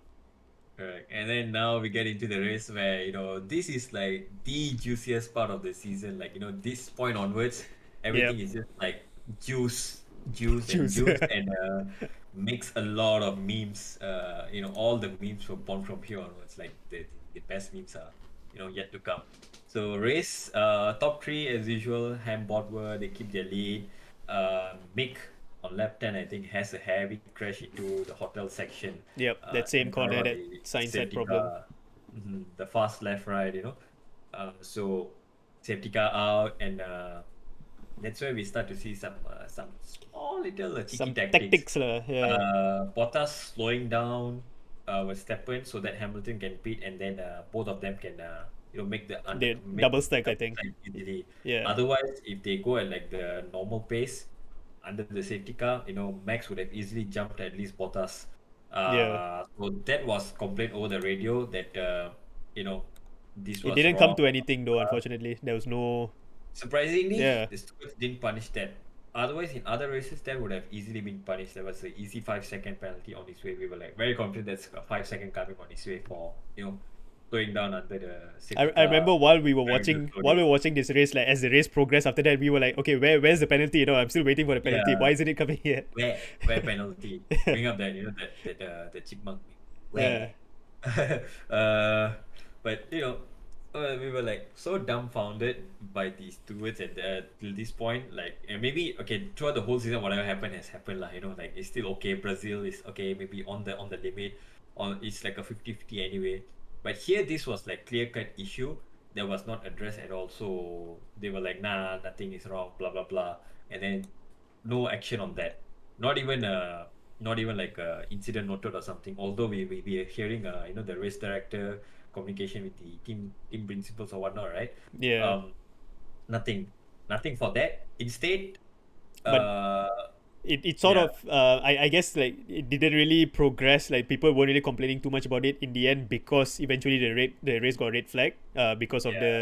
S2: Correct. And then now we get into the race where, this is like the juiciest part of the season. Like, this point onwards,
S1: Yep.
S2: everything is just like juice, juice, and
S1: Choose.
S2: juice, and makes a lot of memes. All the memes were born from here onwards. Like, the best memes are, yet to come. So, race, top three as usual, Ham Botwer, they keep their lead. Mick on lap 10, I think, has a heavy crash into the hotel section
S1: Yep, that same
S2: and part
S1: corner
S2: of
S1: that
S2: the
S1: signs that
S2: safety
S1: problem.
S2: car, the fast left right, so safety car out, and that's where we start to see some small little cheeky
S1: Some
S2: tactics.
S1: tactics lah. Yeah,
S2: Bottas slowing down Verstappen so that Hamilton can pit, and then both of them can
S1: they
S2: make
S1: double stack. I
S2: double
S1: think.
S2: stack easily.
S1: Yeah,
S2: Otherwise, if they go at like the normal pace under the safety car, Max would have easily jumped at least Bottas.
S1: yeah.
S2: So that was complained over the radio that you know this
S1: It
S2: was
S1: didn't come
S2: wrong.
S1: to anything though.
S2: Uh,
S1: Unfortunately, there was no.
S2: Surprisingly,
S1: Yeah,
S2: the stewards didn't punish that. Otherwise, in other races, that would have easily been punished. There was an easy 5 second penalty on his way. We were like very confident that's a 5 second coming on his way for going down under the safety
S1: I
S2: car.
S1: remember while we were
S2: Very good
S1: watching while
S2: loading.
S1: we were watching this race, like as the race progressed. After that, we were like, okay, where's the penalty? I'm still waiting for the penalty. Why
S2: Yeah,
S1: isn't it coming yet?
S2: where penalty? Bring up that the chipmunk.
S1: Yeah,
S2: Where? uh, but we were like so dumbfounded by these stewards at till this point. Like, and maybe okay throughout the whole season, whatever happened has happened lah. Like it's still okay. Brazil is okay. Maybe on the limit, on it's like a 50-50 anyway. But here, this was like clear cut issue that was not addressed at all. So they were like, nah, nothing is wrong, blah blah blah, and then no action on that. Not even not even like a incident noted or something. Although we are hearing the race director communication with the team principals or whatnot, right?
S1: yeah.
S2: Um, nothing, nothing for that. Instead,
S1: But
S2: uh,
S1: it sort
S2: yeah,
S1: of I guess like it didn't really progress. Like people weren't really complaining too much about it in the end because eventually the race got red flag
S2: yeah,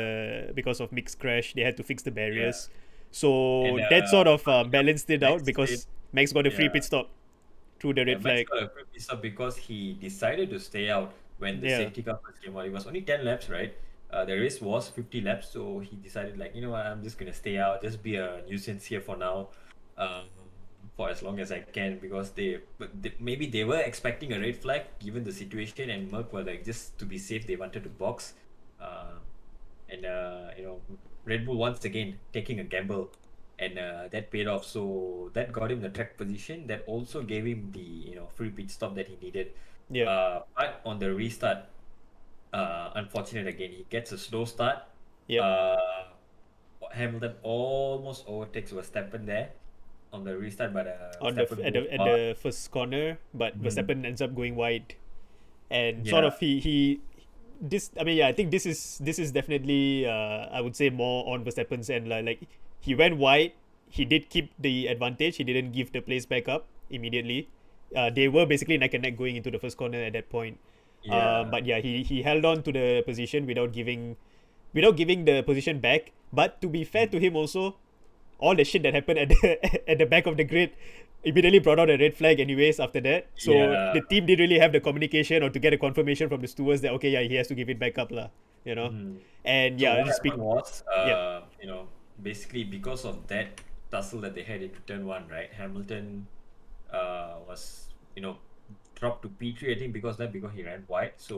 S1: because of mixed crash. They had to fix the
S2: yeah,
S1: barriers, so
S2: and
S1: that sort of
S2: funny enough,
S1: balanced it out
S2: Max said,
S1: because Max got a free
S2: yeah.
S1: pit stop through the
S2: Yeah,
S1: red
S2: Max
S1: flag.
S2: got a free piece up because he decided to stay out when the
S1: Yeah,
S2: safety car first came out. It was only 10 laps, right? The race was 50 laps, so he decided, like, you know what, I'm just going to stay out, just be a nuisance here for now, um, for as long as I can, because maybe they were expecting a red flag given the situation, and Merck were like, just to be safe, they wanted to box. Uh, and Red Bull once again taking a gamble, and that paid off. So that got him the track position. That also gave him the free pit stop that he needed.
S1: yeah,
S2: But on the restart, unfortunate again, he gets a slow start.
S1: yep,
S2: Uh, Hamilton almost overtakes Verstappen there, on the restart, but
S1: on the
S2: Verstappen
S1: at
S2: goes
S1: the at
S2: fast.
S1: the first corner, but
S2: Mm.
S1: Verstappen ends up going wide, and sort
S2: Yeah.
S1: of he this I mean yeah I think this is definitely I would say more on Verstappen's end like he went wide, he did keep the advantage, he didn't give the place back up immediately. They were basically neck and neck going into the first corner at that point.
S2: Yeah.
S1: But yeah, he held on to the position without giving the position back. But to be fair to him also, all the shit that happened at the at the back of the grid immediately brought out a red flag anyways after that. So
S2: Yeah.
S1: the team didn't really have the communication or to get a confirmation from the stewards that okay, yeah, he has to give it back up lah, you know.
S2: Mm.
S1: And
S2: So
S1: yeah,
S2: what
S1: just speak.
S2: happened was,
S1: Yep.
S2: basically because of that tussle that they had into turn one, right? Hamilton was, dropped to P3, I think, because he ran wide. So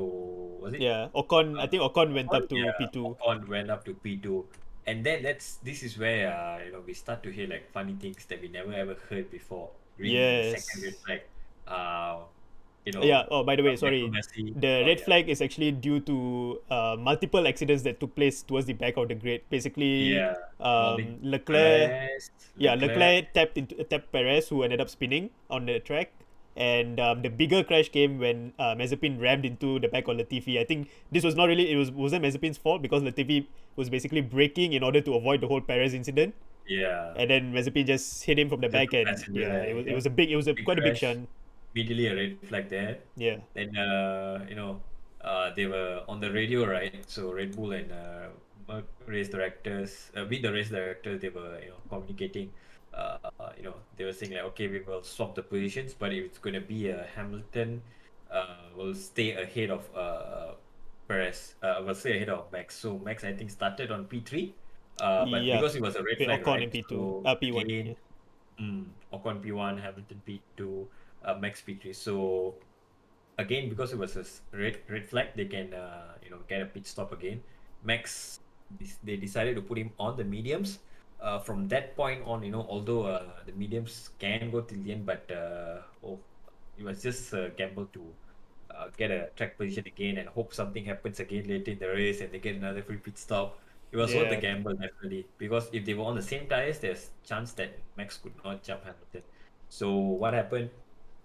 S2: was it
S1: Yeah. Ocon. I
S2: uh,
S1: think Ocon went
S2: Ocon?
S1: up to
S2: Yeah,
S1: P2.
S2: Ocon went up to P2, and then this is where we start to hear like funny things that we never ever heard before during the second red
S1: Yes.
S2: flag. Uh,
S1: Yeah. Oh, by the way, sorry.
S2: Diplomacy.
S1: The
S2: Oh
S1: red
S2: yeah,
S1: flag is actually due to multiple accidents that took place towards the back of the grid. Basically,
S2: yeah, involving
S1: Leclerc.
S2: Perez,
S1: Yeah,
S2: Leclerc.
S1: Leclerc tapped Perez, who ended up spinning on the track. And the bigger crash came when Mazepin rammed into the back of Latifi. I think this was not really wasn't Mazepin's fault because Latifi was basically braking in order to avoid the whole Perez incident,
S2: Yeah,
S1: and then Mazepin just hit him from the
S2: just
S1: back,
S2: a
S1: and
S2: passenger
S1: yeah, it
S2: there.
S1: was it
S2: Yeah,
S1: was a big it was a
S2: big
S1: quite a big
S2: crash.
S1: shun.
S2: Immediately a red flag there.
S1: Yeah,
S2: Then they were on the radio, right? So Red Bull and race directors, with the race director, they were communicating. They were saying like, okay, we will swap the positions, but if it's going to be Hamilton, will stay ahead of Perez. Will stay ahead of Max. So Max, I think, started on P3. But
S1: yeah.
S2: because it was a red flag,
S1: Ocon
S2: right?
S1: in P2,
S2: So
S1: P1. Yeah,
S2: again, Ocon P1, Hamilton P2, Max P3. So again, because it was a red flag, they can get a pit stop again. Max, they decided to put him on the mediums. From that point on, although the mediums can go till the end, but it was just a gamble to get a track position again and hope something happens again later in the race and they get another free pit stop. It was worth the
S1: yeah.
S2: gamble definitely because if they were on the same tires, there's chance that Max could not jump Hamilton. So what happened?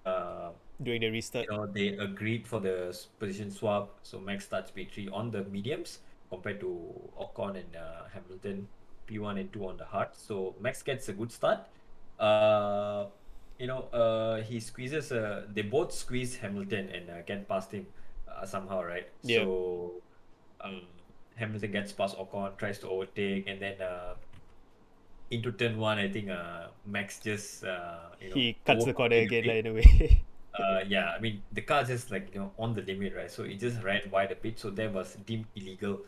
S2: Uh,
S1: During the restart.
S2: they agreed for the position swap. So Max starts P3 on the mediums compared to Ocon and Hamilton P1 and 2 on the hard. So Max gets a good start. Uh, he squeezes. They both squeeze Hamilton and get past him somehow, right?
S1: Yeah,
S2: So um, Hamilton gets past Ocon, tries to overtake, and then into turn one, I think Max just
S1: he cuts the corner
S2: overparking a
S1: again,
S2: bit.
S1: like in a way.
S2: Yeah, I mean the car just like on the limit, right? So it just ran wide a bit, so that was deemed illegal.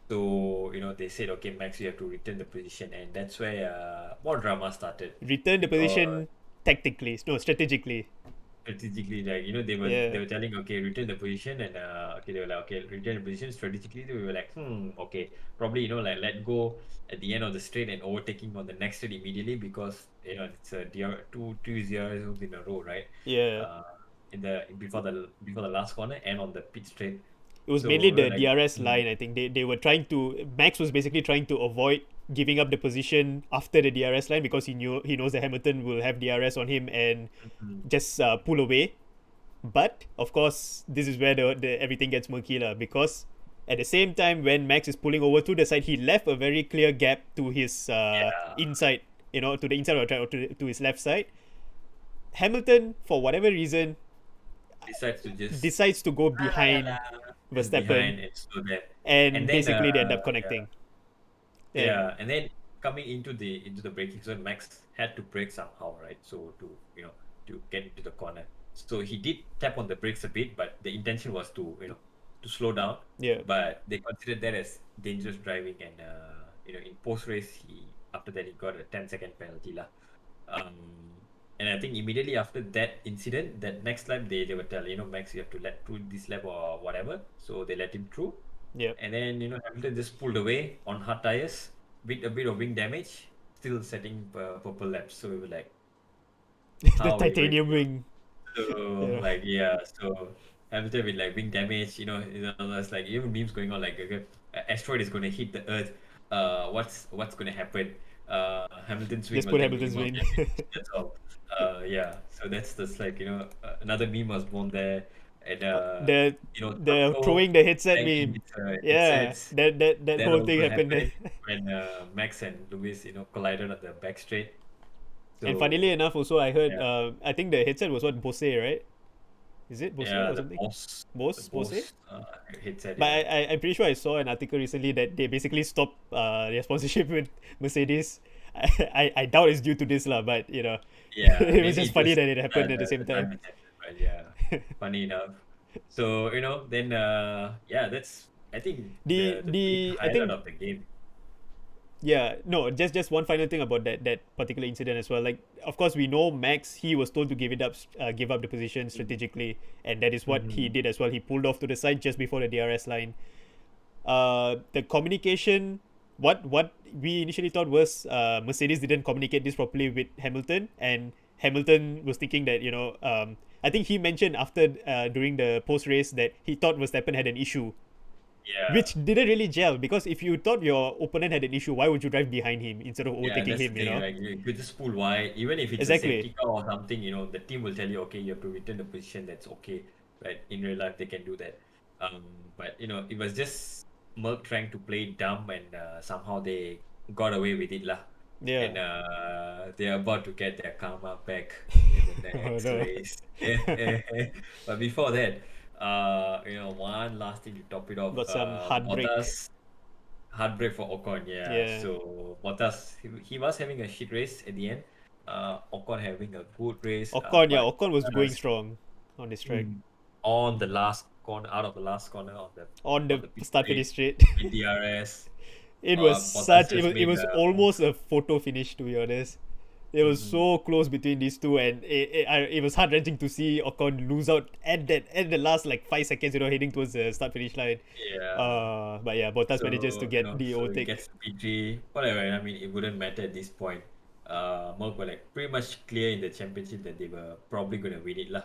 S2: So they said, okay, Max, you have to return the position, and that's where more drama started
S1: Return the
S2: because
S1: position tactically, no, strategically.
S2: strategically, like they
S1: Yeah,
S2: were telling, okay, return the position, and okay, they were like, okay, return the position. Strategically, we were like, okay, probably like let go at the end of the straight and overtaking on the next straight immediately because it's a two zeros in a row, right?
S1: yeah.
S2: Uh, in the before the last corner and on the pit straight.
S1: It was mainly
S2: So we were
S1: the
S2: like,
S1: DRS line. I think they were trying to. Max was basically trying to avoid giving up the position after the DRS line because he knows that Hamilton will have DRS on him and
S2: mm,
S1: just pull away. But of course, this is where the everything gets murky lah, because at the same time when Max is pulling over to the side, he left a very clear gap to his
S2: yeah,
S1: inside, to the inside of the track or to his left side. Hamilton, for whatever reason,
S2: decides to just
S1: decides to go
S2: la, la,
S1: behind
S2: la, just
S1: Verstappen,
S2: behind and so that, and
S1: and
S2: then
S1: basically they end up
S2: yeah.
S1: connecting. And
S2: Yeah, and then coming into the braking zone, Max had to brake somehow, right? So to get into the corner. So he did tap on the brakes a bit, but the intention was to slow down.
S1: yeah,
S2: But they considered that as dangerous driving, and in post race, he after that he got a 10-second penalty lah. Um, and I think immediately after that incident, that next lap they would tell Max, you have to let through this lap or whatever. So they let him through.
S1: yeah.
S2: And then Hamilton just pulled away on hard tires with a bit of wing damage, still setting purple laps. So we were like,
S1: The
S2: how are we going
S1: titanium
S2: to
S1: wing.
S2: so
S1: Yeah,
S2: like yeah, so Hamilton with like wing damage, there's like even memes going on like okay, asteroid is going to hit the Earth. What's going to happen? Hamilton's win
S1: Just
S2: will
S1: put
S2: take
S1: Hamilton's
S2: minimum
S1: win.
S2: championship. That's all. Yeah. So that's just like another meme was born there, and
S1: the the
S2: Toto
S1: throwing the headset
S2: banging
S1: meme.
S2: his
S1: Yeah,
S2: headsets.
S1: that
S2: That
S1: whole thing
S2: also
S1: happened there.
S2: happened when Max and Lewis collided on the back straight.
S1: And
S2: So
S1: funnily enough, also I heard,
S2: yeah,
S1: I think the headset was what, Bose, right? Is it Bose
S2: yeah,
S1: or
S2: the
S1: something?
S2: the
S1: Bose.
S2: boss headset.
S1: But
S2: Yeah,
S1: I'm pretty sure I saw an article recently that they basically stopped their sponsorship with Mercedes. I doubt it's due to this lah, but
S2: yeah.
S1: it was
S2: Maybe
S1: just
S2: it
S1: funny
S2: just
S1: that it happened at the
S2: the
S1: same time.
S2: time it happened, but yeah, funny enough. So then yeah, that's I think the big
S1: I
S2: highlight
S1: think,
S2: of the game.
S1: yeah, no, just one final thing about that particular incident as well. Like, of course, we know Max. He was told to give up the position strategically, and that is what he
S2: Mm-hmm.
S1: did as well. He pulled off to the side just before the DRS line. The communication, what we initially thought was Mercedes didn't communicate this properly with Hamilton, and Hamilton was thinking that I think he mentioned after during the post race that he thought Verstappen had an issue,
S2: Yeah,
S1: which didn't really gel, because if you thought your opponent had an issue, why would you drive behind him instead of
S2: yeah,
S1: overtaking
S2: that's the
S1: him?
S2: thing. Like you just pull wide, even if it's a
S1: Exactly.
S2: safety car or something. The team will tell you, okay, you have to return the position. That's okay, right? In real life, they can do that. Um, but it was just Merck trying to play dumb, and somehow they got away with it, lah.
S1: Yeah.
S2: And they're about to get their karma back in the
S1: Oh
S2: next
S1: no.
S2: race. But before that, one last thing to top it off,
S1: Got some heartbreak.
S2: Bottas heartbreak for Ocon. Yeah,
S1: Yeah.
S2: so Bottas he was having a shit race at the end. Ocon having a good race,
S1: Ocon, yeah,
S2: but
S1: Ocon was going
S2: Bottas
S1: strong on this track.
S2: on the last corner, out of the last corner
S1: On
S2: on
S1: the
S2: the pit
S1: start
S2: straight
S1: finish straight.
S2: with DRS.
S1: It was
S2: Bottas
S1: such,
S2: just
S1: it
S2: made
S1: was
S2: a
S1: almost a photo finish, to be honest. It was
S2: Mhm.
S1: so close between these two, and it was heart wrenching to see Ocon lose out at the last like 5 seconds, heading towards the start finish line.
S2: Yeah.
S1: But yeah, Bottas manages to
S2: So,
S1: get the
S2: so it
S1: overtake.
S2: gets to P3, whatever. I mean, it wouldn't matter at this point. Merck were like pretty much clear in the championship that they were probably going to win it lah.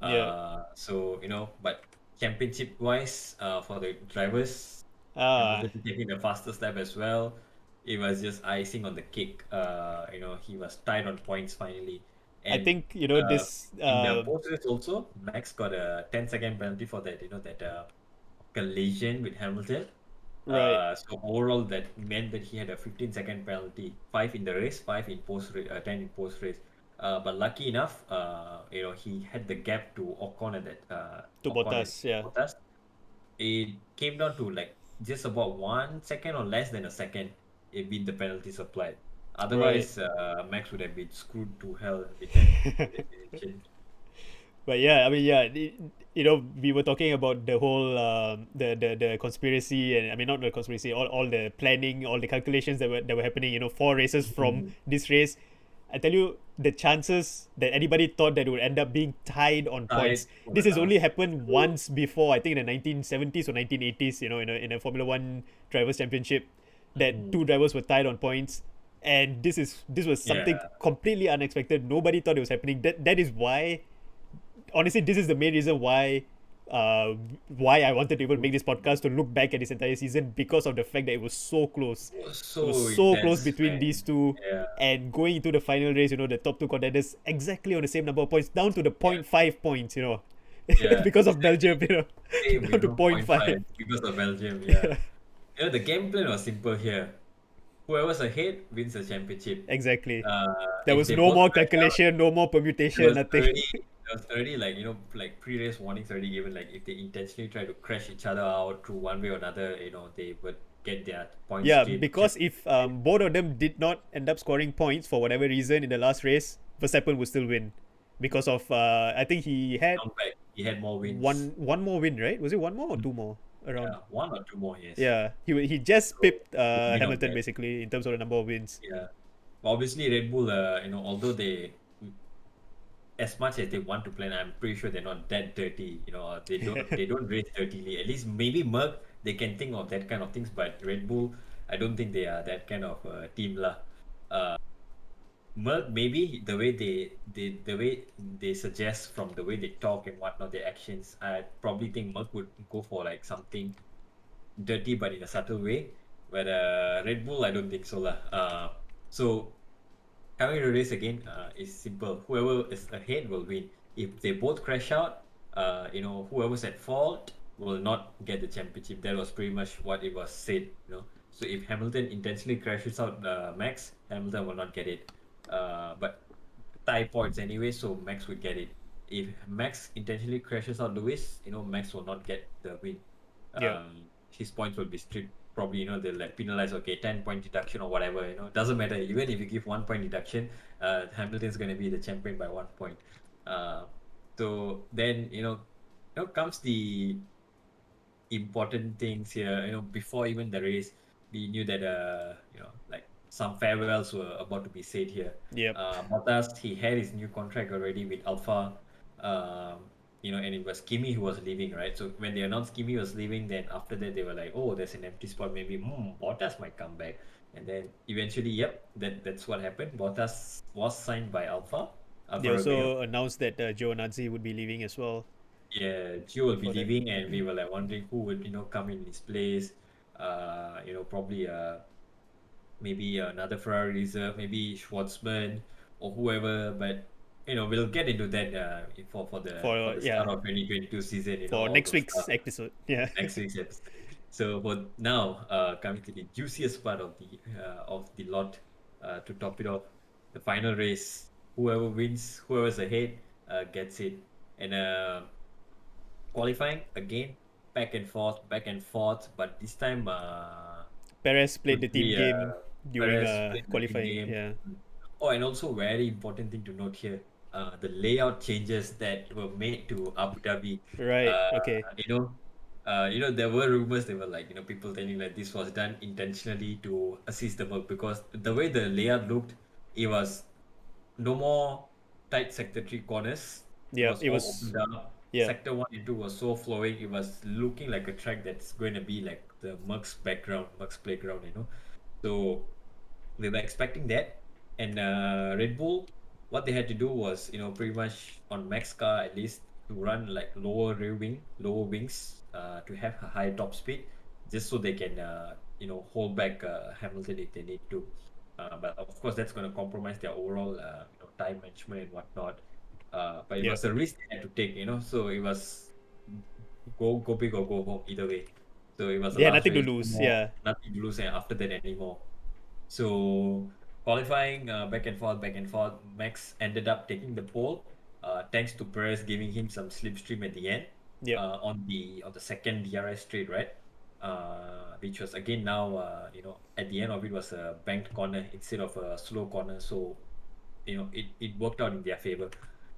S1: Yeah.
S2: So but championship wise, for the drivers,
S1: Ah,
S2: Hamilton taking the fastest lap as well. It was just icing on the cake. He was tied on points finally,
S1: I
S2: and
S1: think
S2: uh,
S1: this.
S2: in the post race also, Max got a 10-second penalty for that. That collision with Hamilton.
S1: Right.
S2: So overall, that meant that he had a 15-second penalty, five in the race, five in 10 in post race. But lucky enough, he had the gap to Ocon at that
S1: To
S2: Ocon and
S1: Bottas, yeah.
S2: Bottas. It came down to like just about 1 second or less than a second with the penalties applied.
S1: Right.
S2: Otherwise, Max would have been screwed to hell with that decision.
S1: But yeah, I mean, yeah, we were talking about the whole the conspiracy, and I mean not the conspiracy, all the planning, all the calculations that were happening. 4 races from
S2: Mhm.
S1: this race. I tell you, the chances that anybody thought that it would end up being tied on
S2: Tied
S1: points.
S2: for the
S1: This has only
S2: last.
S1: happened once before, I think in the 1970s or 1980s. In a Formula One drivers' championship, that
S2: Mhm.
S1: two drivers were tied on points, and this was something
S2: Yeah,
S1: completely unexpected. Nobody thought it was happening. That is why, honestly, this is the main reason uh, why I wanted to even make this podcast, to look back at this entire season, because of the fact that it was so close.
S2: was
S1: It was
S2: so
S1: so close
S2: intense,
S1: between these
S2: man.
S1: two,
S2: Yeah,
S1: and going into the final race, the top two contenders exactly on the same number of points, down to the
S2: yeah,
S1: point 0.5 points,
S2: yeah,
S1: because of Belgium,
S2: exactly. Same,
S1: down to point
S2: point
S1: 0.5.
S2: five because of Belgium. Yeah, the game plan was simple here. Whoever's ahead wins the championship.
S1: Exactly. There
S2: If
S1: was
S2: they
S1: no
S2: both
S1: more
S2: crash out,
S1: calculation, no more
S2: there
S1: permutation,
S2: was
S1: nothing.
S2: already like like pre-race warnings already given. Like if they intentionally try to crash each other out through one way or another, they would get their points
S1: Yeah,
S2: straight.
S1: because if both of them did not end up scoring points for whatever reason in the last race, Verstappen would still win, because of I think he had
S2: Come back, he had more wins.
S1: one more win, right? Was it one more or two more around?
S2: Yeah, one or two more, yes.
S1: Yeah, he just
S2: So
S1: pipped
S2: he would win on
S1: Hamilton
S2: that.
S1: basically in terms of the number of wins.
S2: Yeah. But obviously, Red Bull, although as much as they want to plan, I'm pretty sure they're not that dirty. They don't race dirtily. At least maybe Merc, they can think of that kind of things, but Red Bull, I don't think they are that kind of team lah. Merc, maybe the way they suggest, from the way they talk and whatnot, their actions, I probably think Merc would go for like something dirty but in a subtle way. But Red Bull, I don't think so lah. So coming to race again is simple. Whoever is ahead will win. If they both crash out, whoever's at fault will not get the championship. That was pretty much what it was said. So if Hamilton intentionally crashes out Max, Hamilton will not get it. But tie points anyway, so Max would get it. If Max intentionally crashes out Lewis, Max will not get the win.
S1: Yeah.
S2: His points will be stripped. Probably, they'll like penalize, okay, 10-point deduction or whatever, doesn't matter. Even if you give 1 point deduction, Hamilton's going to be the champion by 1 point. Uh, so then, comes the important things here. Before even the race, we knew that like some farewells were about to be said here.
S1: Yep.
S2: Bottas, he had his new contract already with Alpha. And it was Kimi who was leaving, right? So when they announced Kimi was leaving, then after that they were like, oh, there's an empty spot. Maybe Bottas might come back. And then eventually, yep, that's what happened. Bottas was signed by
S1: They
S2: Alfa Romeo.
S1: also announced that Giovinazzi would be leaving as well
S2: Yeah, Gio will be
S1: before that.
S2: leaving, and we were like wondering who would come in his place. Probably maybe another Ferrari reserve, maybe Schwartzman or whoever. But we'll get into that for
S1: For
S2: the
S1: yeah,
S2: start of 2022 season.
S1: for
S2: All
S1: next
S2: those
S1: week's
S2: stuff
S1: episode. Yeah.
S2: next week's episode. So for now, coming to the juiciest part of the lot, to top it off, the final race. Whoever wins, whoever's ahead, gets it. And qualifying again, back and forth, but this time
S1: Perez played the team
S2: quickly
S1: game during
S2: Perez played the team
S1: qualifying.
S2: game.
S1: Yeah.
S2: Oh, and also very important thing to note here, the layout changes that were made to Abu Dhabi.
S1: Right.
S2: Uh,
S1: Okay.
S2: there were rumors. They were like, people telling that this was done intentionally to assist the work, because the way the layout looked, it was no more tight sector 3 corners. It
S1: Yeah.
S2: was
S1: It
S2: all
S1: was.
S2: opened up.
S1: Yeah.
S2: Sector 1 and 2 was so flowing. It was looking like a track that's going to be like the Merck's background, Merck's playground. So we were expecting that. And Red Bull, what they had to do was, pretty much on Max car at least, to run like lower wings, to have a high top speed, just so they can, hold back Hamilton if they need to. But of course, that's going to compromise their overall, time management and whatnot. But it
S1: Yeah.
S2: was a risk they had to take. So it was go big or go home either way. So it was the
S1: They had
S2: last
S1: nothing to
S2: race, no
S1: lose.
S2: more,
S1: Yeah.
S2: nothing to lose after that anymore. So qualifying, back and forth. Max ended up taking the pole, thanks to Perez giving him some slipstream at the end,
S1: Yep.
S2: on the second DRS straight, right? Which was again now, at the end of it was a banked corner instead of a slow corner. So it worked out in their favor.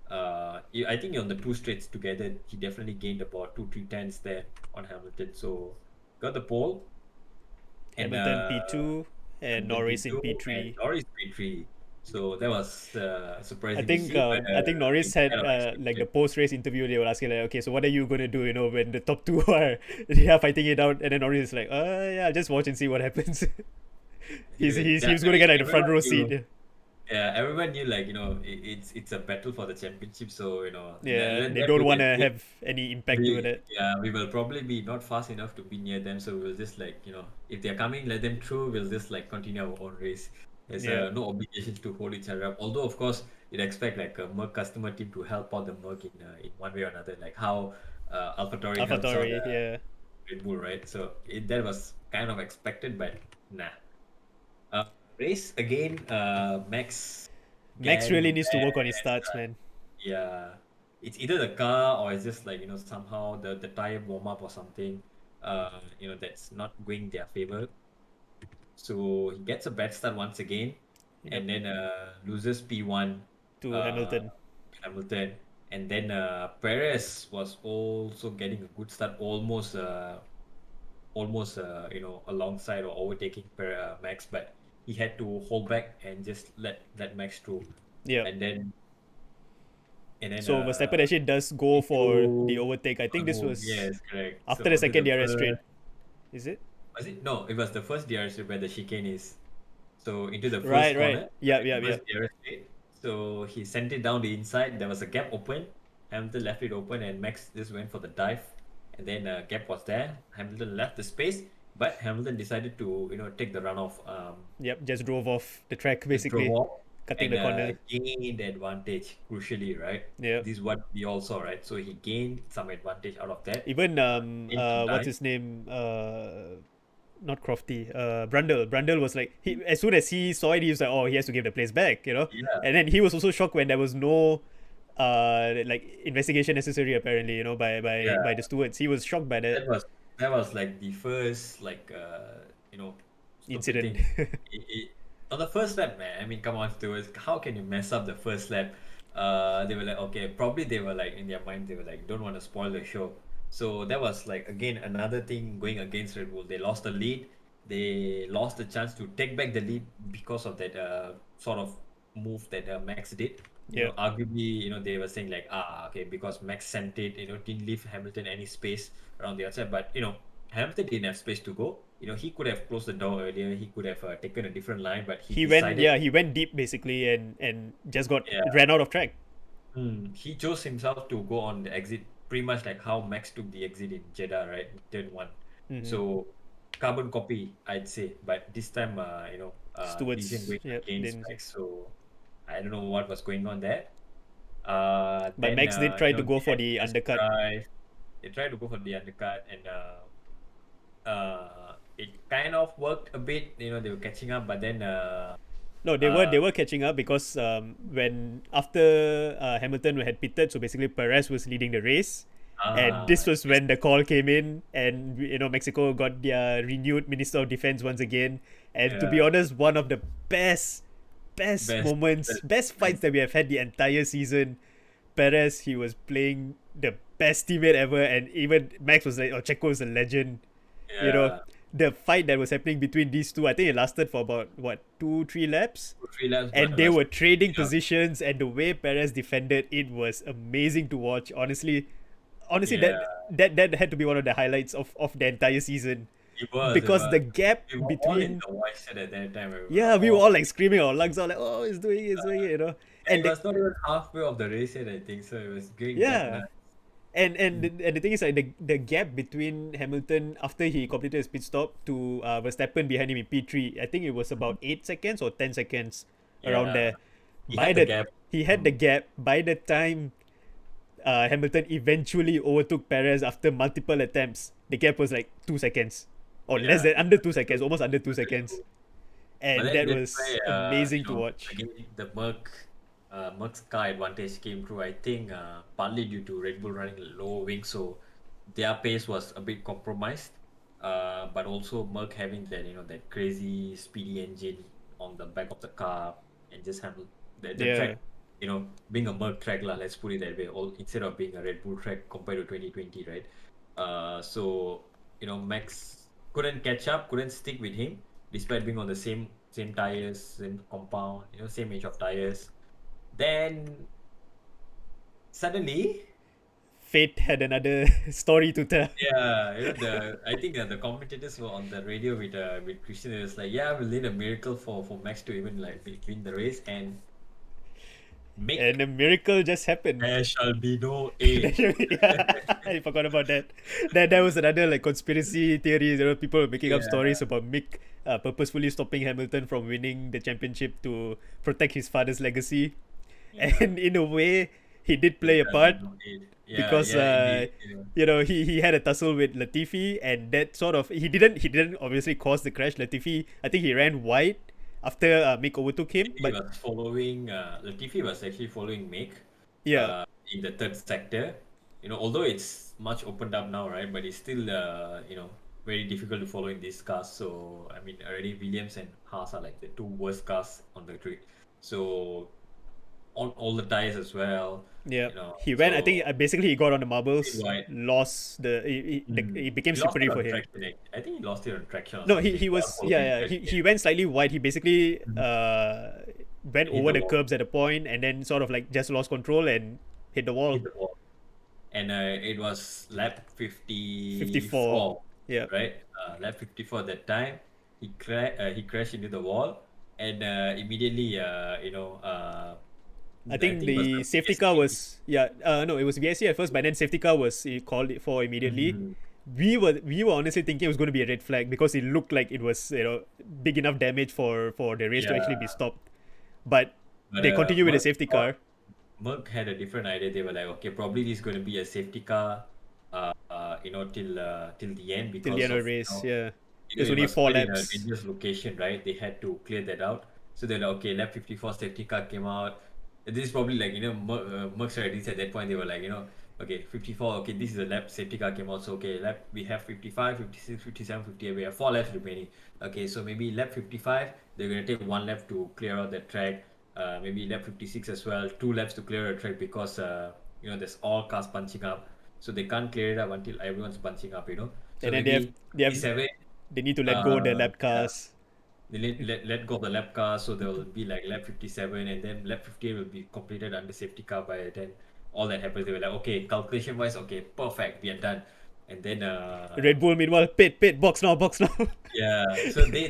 S2: I think on the two straights together, he definitely gained about 2-3 tenths there on Hamilton. So got the pole, and
S1: Hamilton P2 and
S2: Hamilton
S1: Norris in
S2: P2 and
S1: P3.
S2: Norris P3. So that was
S1: I
S2: surprising to
S1: think
S2: see, but
S1: I think Norris
S2: it's
S1: had
S2: kind of
S1: like the
S2: expected.
S1: post race interview. They were asking like, okay, so what are you gonna do? When the top two are they are fighting it out, and then Norris is like, yeah, just watch and see what happens. He was
S2: I
S1: gonna
S2: mean,
S1: get like the front row seat.
S2: everyone knew, like, it's a battle for the championship. So
S1: Yeah,
S2: let
S1: they
S2: them
S1: don't
S2: do
S1: want
S2: their
S1: to
S2: thing.
S1: have any impact to it.
S2: We will probably be not fast enough to be near them, so we'll just, like, if they're coming, let them through. We'll just like continue our own race. There's
S1: Yeah,
S2: no obligation to hold each other up. Although of course you'd expect like a Merc customer team to help out the Merc in one way or another, like how AlphaTauri helps out
S1: AlphaTauri. Yeah,
S2: Red Bull, right? So that was kind of expected, but nah. Uh, Race again. Max
S1: Max really
S2: getting
S1: needs to
S2: bad.
S1: work on his starts, man.
S2: Yeah, it's either the car or it's just like, somehow the tire warm up or something. That's not going their favor. So he gets a bad start once again,
S1: Yep,
S2: and then loses P1,
S1: to
S2: uh,
S1: Hamilton.
S2: Hamilton, and then Perez was also getting a good start, almost alongside or overtaking Max, but he had to hold back and just let Max through,
S1: Yep.
S2: and then and then
S1: So Verstappen actually does go for the
S2: into
S1: overtake. I
S2: a
S1: think this
S2: move.
S1: was
S2: Yes, correct.
S1: after
S2: So
S1: the
S2: onto
S1: second
S2: the
S1: DRS straight.
S2: first,
S1: Is it?
S2: was it? No, it was the first DRS where the chicane is. So into the first
S1: Right,
S2: corner,
S1: right. Yep,
S2: the
S1: yep,
S2: first
S1: yep.
S2: DRS straight. So he sent it down the inside. There was a gap open. Hamilton left it open, and Max just went for the dive. And then gap was there. Hamilton left the space, But Hamilton decided to, take the runoff,
S1: Yep, just drove off the track
S2: just drove
S1: basically,
S2: off
S1: cutting
S2: and
S1: the corner.
S2: gained advantage crucially, right?
S1: Yeah.
S2: This is what we all saw, right? So he gained some advantage out of that.
S1: Even
S2: Gained some
S1: what's
S2: time.
S1: his name? Not Crofty. Brundle. Brundle was like, he as soon as he saw it, he was like, oh, he has to give the place back, you know.
S2: Yeah,
S1: And then he was also shocked when there was no like investigation necessary apparently, you know, by
S2: yeah.
S1: the stewards. He was shocked by that
S2: That was like the first like stupid
S1: incident.
S2: thing. On the first lap, man. I mean, come on, stewards. How can you mess up the first lap? They were like, okay, probably they were like in their mind, they were like, don't want to spoil the show. So that was like again another thing going against Red Bull. They lost the lead. They lost the chance to take back the lead because of that sort of move that Max did.
S1: Yeah.
S2: Arguably, they were saying like, okay, because Max sent it, didn't leave Hamilton any space around the outside. But Hamilton didn't have space to go. He could have closed the door earlier. He could have taken a different line, but he
S1: He went,
S2: decided,
S1: yeah, he went deep basically, and just got
S2: yeah,
S1: ran out of track.
S2: he chose himself to go on the exit, pretty much like how Max took the exit in Jeddah, right? In turn one.
S1: Mm-hmm.
S2: So carbon copy, I'd say. But this time, decision
S1: Stewards,
S2: going
S1: yeah,
S2: against
S1: didn't.
S2: Max. So I don't know what was going on there.
S1: But
S2: Then
S1: Max did try to go
S2: they
S1: for
S2: had the
S1: the
S2: test
S1: undercut.
S2: drive. They tried to go for the undercut, and it kind of worked a bit. They were catching up, but then
S1: No, they were
S2: uh,
S1: they were catching up because when after Hamilton had pitted, so basically Perez was leading the race, and this was
S2: yes,
S1: when the call came in, and Mexico got their renewed Minister of Defense once again. And to be
S2: yeah,
S1: honest, one of the best
S2: best,
S1: moments,
S2: best,
S1: best fights
S2: best,
S1: that we have had the entire season. Perez, he was playing the best teammate ever, and even Max was like, "Oh, Checo is a legend." You know,
S2: yeah,
S1: the fight that was happening between these two, I think it lasted for about what 2-3 laps,
S2: 2 3 laps, but
S1: and
S2: it
S1: they
S2: was
S1: were trading
S2: yeah,
S1: positions, and the way Perez defended it was amazing to watch. Honestly,
S2: yeah.
S1: that had to be one of the highlights of the entire season,
S2: It
S1: because
S2: was.
S1: the gap
S2: We were all in
S1: between,
S2: the voice set at that time. We were
S1: yeah, we were
S2: all,
S1: all like screaming our lungs out like, oh, he's doing it.
S2: and
S1: And
S2: it
S1: the,
S2: was not even halfway of the race yet, I think. So it was going that
S1: yeah,
S2: nice.
S1: and the thing is like the gap between Hamilton after he completed his pit stop to Verstappen behind him in P3, I think it was about 8 seconds or 10 seconds around
S2: Yeah,
S1: there.
S2: he
S1: By
S2: had the
S1: the
S2: gap.
S1: He had the gap by the time Hamilton eventually overtook Perez after multiple attempts. The gap was like 2 seconds, or less
S2: Yeah,
S1: than under 2 seconds, almost under two
S2: very
S1: seconds,
S2: true. But
S1: and
S2: then
S1: that
S2: that's
S1: was
S2: where
S1: amazing to watch.
S2: again the Merc's car advantage came through. I think partly due to Red Bull running low wing, so their pace was a bit compromised. But also Merc having that crazy speedy engine on the back of the car and just handle the
S1: Yeah,
S2: track. Being a Merc track lah. Let's put it that way. All instead of being a Red Bull track compared to 2020, right? So Max couldn't catch up, couldn't stick with him, despite being on the same tires, same compound, same age of tires. Then suddenly,
S1: fate had another story to tell.
S2: yeah, I think the commentators were on the radio with Christian. It was like, yeah, we'll need a miracle for Max to even like win the race and make
S1: And a miracle just happened.
S2: there shall be no A.
S1: Yeah, I forgot about that. That was another like conspiracy theory. There were people making up
S2: Yeah,
S1: stories about Mick purposefully stopping Hamilton from winning the championship to protect his father's legacy,
S2: yeah,
S1: and in a way, he did
S2: there
S1: play a
S2: shall be
S1: part
S2: no A. Yeah,
S1: because
S2: yeah, indeed.
S1: he had a tussle with Latifi, and that sort of he didn't obviously cause the crash. Latifi, I think he ran wide after Mick overtook him,
S2: Latifi
S1: but
S2: was following. Latifi was actually following Mick,
S1: yeah,
S2: in the third sector. Although it's much opened up now, right? But it's still, very difficult to follow in these cars. So I mean, already Williams and Haas are like the two worst cars on the grid. So on all the tires as well.
S1: yeah, he went. I
S2: So
S1: think basically he got on the marbles,
S2: wide.
S1: lost it became
S2: He lost
S1: slippery
S2: it
S1: for
S2: on
S1: him.
S2: traction. I think he lost it on traction or
S1: No, he
S2: something
S1: he
S2: while
S1: was,
S2: following
S1: yeah, yeah,
S2: Gasly.
S1: he went slightly wide. He basically
S2: Mhm.
S1: went
S2: Hit
S1: over
S2: the
S1: the
S2: wall.
S1: curbs at a point, and then sort of like just lost control and hit the wall.
S2: Hit the wall. And it was lap
S1: 54.
S2: 54,
S1: Yeah.
S2: right? Lap 54 that time. He crashed into the wall, and immediately,
S1: I
S2: I
S1: think
S2: think it was
S1: the
S2: the
S1: safety car
S2: VSC.
S1: was, yeah, no, it was VSC at first, but then safety car was he called it for immediately.
S2: Mhm.
S1: we were honestly thinking it was going to be a red flag because it looked like it was big enough damage for the race to actually be
S2: Yeah,
S1: stopped. But
S2: but
S1: they continue with the
S2: Merck
S1: safety
S2: thought
S1: car
S2: Merck had a different idea. They were like, okay, probably this is going to be a safety car, till the end
S1: till the
S2: because
S1: end of
S2: of
S1: the race. Yeah, there's
S2: it
S1: only
S2: was
S1: four
S2: quite in a
S1: laps.
S2: dangerous location, right? They had to clear that out. So they're like, okay, lap 54 safety car came out. This is probably like, Merck's strategies at that point. They were like, okay, 54, okay, this is a lap safety car came out. So, okay, lap, we have 55, 56, 57, 58. We have 4 laps remaining. Okay, so maybe lap 55, they're going to take 1 lap to clear out the track. Maybe lap 56 as well, 2 laps to clear the track because, there's all cars bunching up. So they can't clear it up until everyone's bunching up. So
S1: And then they have
S2: maybe
S1: they have
S2: 57,
S1: they need to let go the
S2: uh,
S1: lap
S2: yeah,
S1: cars.
S2: they let go of the lap car, so there will be like lap 57, and then lap 58 will be completed under safety car by then. All that happens, they were like, okay, calculation wise, okay, perfect, we are done. And then,
S1: Red Bull meanwhile, pit, box now, box now.
S2: yeah, so they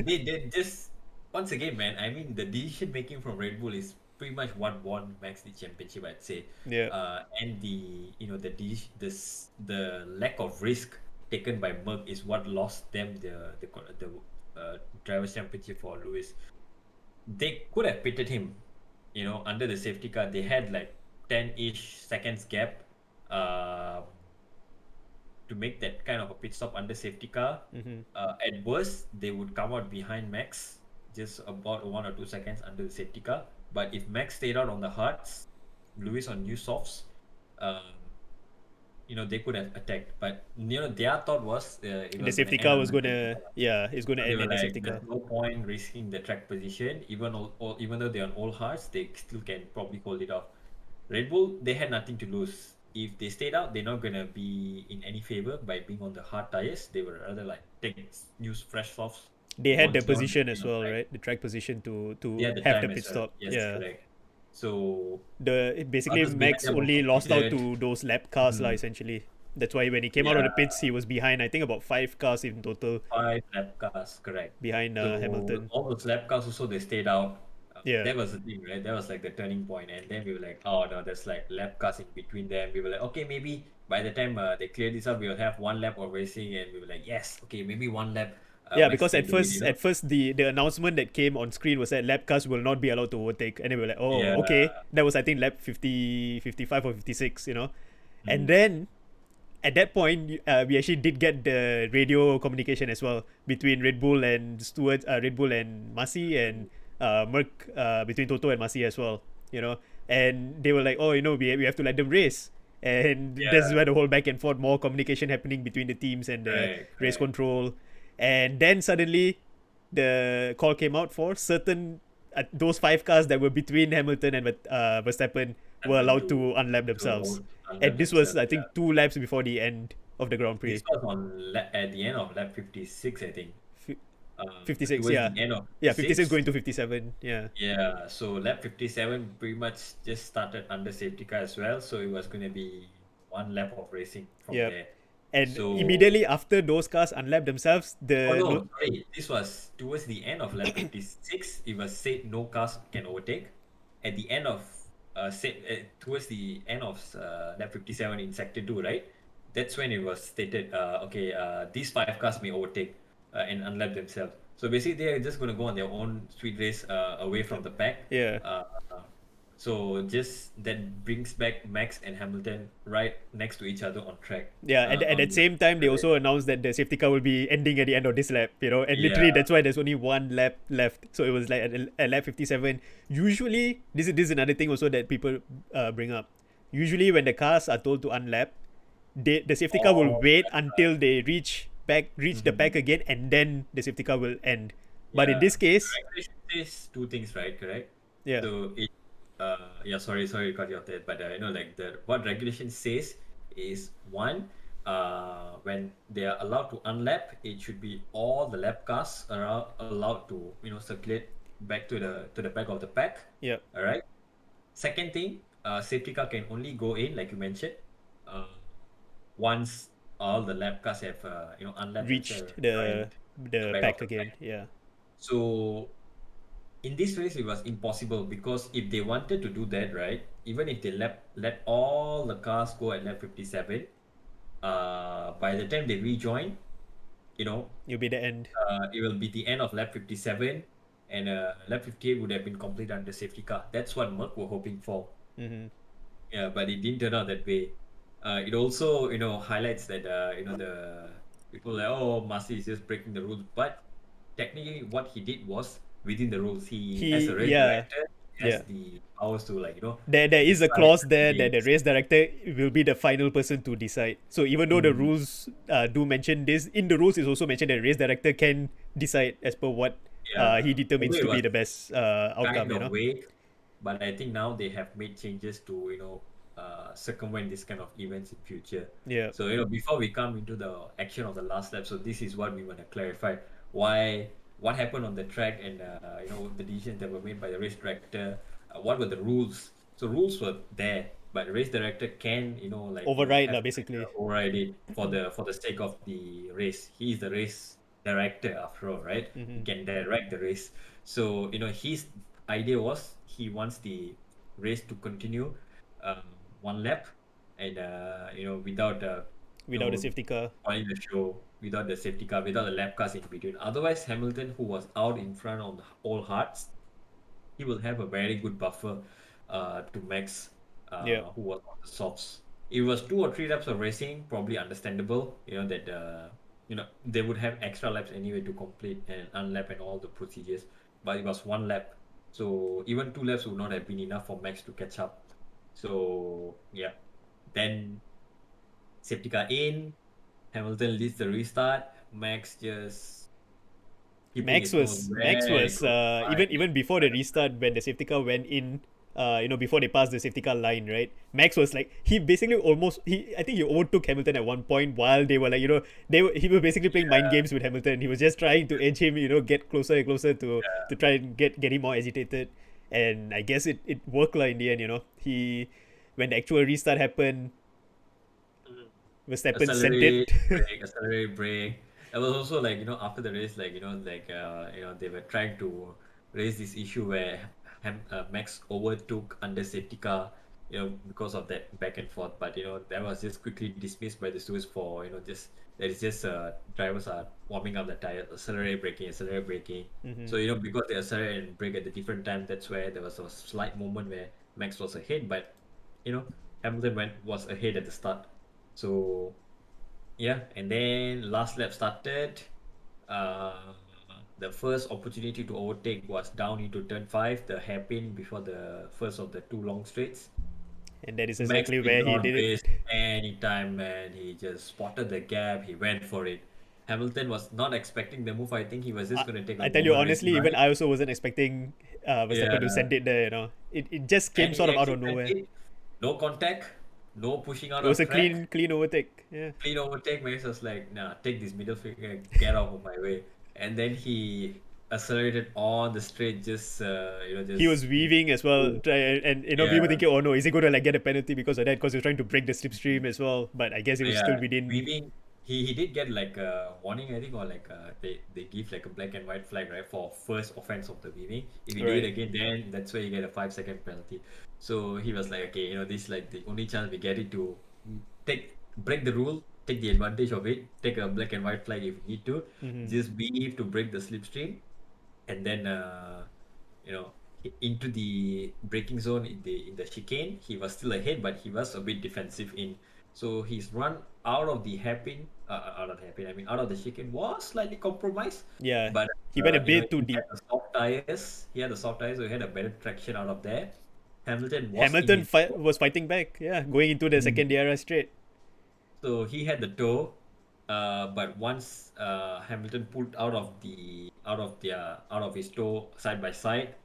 S2: just, once again, man, I mean, the decision making from Red Bull is pretty much what won Max the championship, I'd say.
S1: Yeah,
S2: And the lack of risk taken by Merck is what lost them the drivers' championship for Lewis. They could have pitted him, under the safety car. They had like 10-ish seconds gap, uh, to make that kind of a pit stop under safety car.
S1: hmm
S2: At worst, they would come out behind Max, just about 1 or 2 seconds under the safety car. But if Max stayed out on the hards, Lewis on new softs, um, they could have attacked. But their thought was, it
S1: the
S2: was going
S1: safety
S2: to end
S1: car
S2: on
S1: was
S2: the safety
S1: gonna,
S2: car.
S1: yeah, it's gonna
S2: So they
S1: end
S2: were
S1: in the safety
S2: like,
S1: car.
S2: there's no point risking the track position. Even though they're on old hards, they still can probably hold it off. Red Bull, they had nothing to lose. If they stayed out, they're not gonna be in any favor by being on the hard tires. They would rather like take use fresh softs
S1: They had the
S2: once they're on
S1: position
S2: the
S1: as well,
S2: track.
S1: right? The track position
S2: They
S1: to
S2: had the
S1: have the
S2: time
S1: pit
S2: as well.
S1: stop.
S2: Yes,
S1: Yeah,
S2: correct. So
S1: the basically
S2: others behind
S1: Max
S2: them were
S1: only lost out
S2: completed.
S1: to those lap cars lah.
S2: Mm,
S1: Essentially, that's why when he came out of
S2: yeah,
S1: the pits, he was behind. I think about 5 cars in total
S2: 5 lap cars, correct.
S1: behind
S2: So
S1: Hamilton.
S2: all those lap cars also they stayed out.
S1: Yeah,
S2: That was the thing, right? That was like the turning point, and then we were like, oh no, there's like lap cars in between them. We were like, okay, maybe by the time they clear this up, we'll have 1 lap of racing, and we were like, yes, okay, maybe 1 lap.
S1: yeah.
S2: Max
S1: Because
S2: can
S1: at
S2: do it,
S1: first, at first the announcement that came on screen was that lap cars will not be allowed to overtake, and they were like, oh,
S2: Yeah.
S1: okay. That was I think lap 50, 55 or 56. And
S2: Mm.
S1: then at that point, we actually did get the radio communication as well between Red Bull and Stewart, Red Bull and Masi, and Merck, between Toto and Masi as well. And they were like, oh, we have to let them race. And this is
S2: Yeah.
S1: where the whole back and forth, more communication happening between the teams and the
S2: Correct.
S1: race
S2: Correct.
S1: control. And then suddenly, the call came out for certain those 5 cars that were between Hamilton and Verstappen were
S2: Happen
S1: allowed
S2: to
S1: to unlap themselves.
S2: to unlap
S1: And this was,
S2: themselves.
S1: I
S2: Yeah.
S1: think, 2 laps before the end of the Grand
S2: This
S1: Prix.
S2: was at the end of lap 56, I think.
S1: 56,
S2: Towards
S1: yeah.
S2: the end of
S1: Yeah, 56
S2: 56.
S1: going to 57. Yeah.
S2: Yeah, so lap 57 pretty much just started under safety car as well. So it was going to be 1 lap of racing from
S1: Yep.
S2: there.
S1: And
S2: So,
S1: immediately after those cars unlapped themselves,
S2: oh
S1: the
S2: no, sorry, this was towards the end of lap 56. It was said no cars can overtake. At the end of, towards the end of lap 57 in sector 2, right? That's when it was stated, okay, these 5 cars may overtake and unlap themselves. So basically, they're just going to go on their own sweet race away from the pack.
S1: yeah.
S2: Uh, so just that brings back Max and Hamilton right next to each other on track.
S1: Yeah, at
S2: On
S1: that
S2: the
S1: same time, they also announced that the safety car will be ending at the end of this lap, and literally
S2: yeah,
S1: that's why there's only 1 lap left. So it was like at lap 57. Usually, this is another thing also that people bring up. Usually, when the cars are told to unlap, the safety car will
S2: all
S1: wait
S2: lap
S1: until
S2: cars.
S1: they reach the
S2: Mhm.
S1: pack again, and then the safety car will end. But in
S2: Yeah,
S1: this
S2: so
S1: case,
S2: regulation says two things, right? Correct.
S1: yeah,
S2: So yeah, sorry, to cut you off there, but like what regulation says is one, when they are allowed to unlap, it should be all the lap cars are allowed to circulate back to the back of the pack.
S1: yeah,
S2: All right. Second thing, safety car can only go in, like you mentioned, uh, once all the lap cars have unlapped themselves
S1: reached
S2: and joined the
S1: the
S2: back of
S1: pack
S2: the
S1: again.
S2: pack.
S1: Yeah,
S2: So in this race, it was impossible because if they wanted to do that, right, even if they let all the cars go at lap 57, By the time they rejoin, you know,
S1: You'll be the end.
S2: it will be the end of lap 57, and lap 58 would have been complete under safety car. That's what Merck were hoping for.
S1: Mm-hmm.
S2: Yeah, but it didn't turn out that way. It also, highlights that, the people like, oh, Masi is just breaking the rules. But technically, what he did was within the rules. He, as a race
S1: Yeah,
S2: director, has
S1: yeah.
S2: the powers to, like,
S1: There is a
S2: decide
S1: clause there
S2: the
S1: that the
S2: race.
S1: race director will be the final person to decide. So even though the
S2: Mm,
S1: rules do mention this, in the rules is also mentioned that the race director can decide as per what
S2: yeah,
S1: he determines
S2: although
S1: to
S2: it
S1: be
S2: was
S1: the best outcome.
S2: kind
S1: You
S2: of
S1: know.
S2: vague, but I think now they have made changes to circumvent this kind of events in future.
S1: Yeah.
S2: So before we come into the action of the last lap, so this is what we want to clarify: why, what happened on the track, and the decisions that were made by the race director. What were the rules? So rules were there, but the race director can
S1: Override
S2: have
S1: lah,
S2: to
S1: basically.
S2: override it for the sake of the race. He is the race director after all, right? He
S1: Mm-hmm.
S2: can direct the race. So his idea was he wants the race to continue um, one lap, and without
S1: Without a safety car.
S2: spoiling the show, without the safety car, without the lap cars in between. Otherwise, Hamilton, who was out in front of the all hearts, he will have a very good buffer to Max,
S1: Yeah.
S2: who was on the softs. It was 2 or 3 laps of racing, probably understandable. That they would have extra laps anyway to complete and unlap and all the procedures. But it was 1 lap, so even 2 laps would not have been enough for Max to catch up. So yeah, then safety car in, Hamilton leads the restart. Max just keeping his nose
S1: Max
S2: very
S1: was
S2: close to
S1: even before the restart when the safety car went in. Before they passed the safety car line, right? Max was like he basically almost he I think he overtook Hamilton at one point while they were like he was basically playing mind
S2: yeah,
S1: games with Hamilton. He was just trying to edge him, get closer and closer to try and get him more agitated. And I guess it worked like in the end. He when the actual restart happened,
S2: yeah.
S1: Verstappen sent it.
S2: Accelerate, brake. It was also like, after the race, like, they were trying to raise this issue where Max overtook under safety car, because of that back and forth. But, that was just quickly dismissed by the stewards for, just, that is just, drivers are warming up the tires, accelerate braking.
S1: Hmm.
S2: So, because they accelerate and brake at the different time, that's where there was a slight moment where Max was ahead, but, you know, was ahead at the start. So, yeah, and then last lap started. Uh, the first opportunity to overtake was down into turn five, the hairpin before the first of the two long straights.
S1: And that is
S2: Max
S1: exactly
S2: did
S1: where he
S2: not
S1: did it.
S2: waste any time, man. He just spotted the gap. He went for it. Hamilton was not expecting the move. I think he was just
S1: I,
S2: going to take a
S1: I tell you
S2: normal racing
S1: honestly, even
S2: ride.
S1: I also wasn't expecting Verstappen to
S2: Yeah,
S1: send it there. It just came
S2: and
S1: sort
S2: he
S1: of out
S2: actually
S1: of
S2: sent
S1: nowhere.
S2: it. No contact, no pushing out
S1: It was
S2: of
S1: a
S2: track.
S1: clean overtake. Yeah,
S2: Clean overtake. Max was like, nah, take this middle finger, get out of my way. And then he accelerated on the straight, just,
S1: he
S2: just,
S1: was weaving as well. And people
S2: yeah,
S1: thinking, oh no, is he going to like get a penalty because of that? Because he was trying to break the slipstream as well. But I guess it was still
S2: yeah,
S1: within.
S2: weaving. He did get like a warning, I think, or like they give like a black and white flag, right, for first offense of the weaving. If you do it
S1: Right.
S2: again, then that's where you get a 5-second penalty. So he was like, okay, this is like the only chance we get it to break the rule, take the advantage of it, take a black and white flag if you need to,
S1: Mm-hmm.
S2: just weave to break the slipstream, and then you know into the braking zone in the chicane. He was still ahead, but he was a bit defensive in. So his run out of the hairpin, I mean, out of the chicane was slightly compromised,
S1: Yeah,
S2: but
S1: he went a bit too
S2: he had
S1: deep.
S2: the soft tires. He had the soft tires, so he had a better traction out of there. Hamilton was in
S1: Hamilton
S2: his
S1: was fighting back. Yeah, going into the second DRS straight.
S2: So he had the toe, but once Hamilton pulled out of his toe side by side,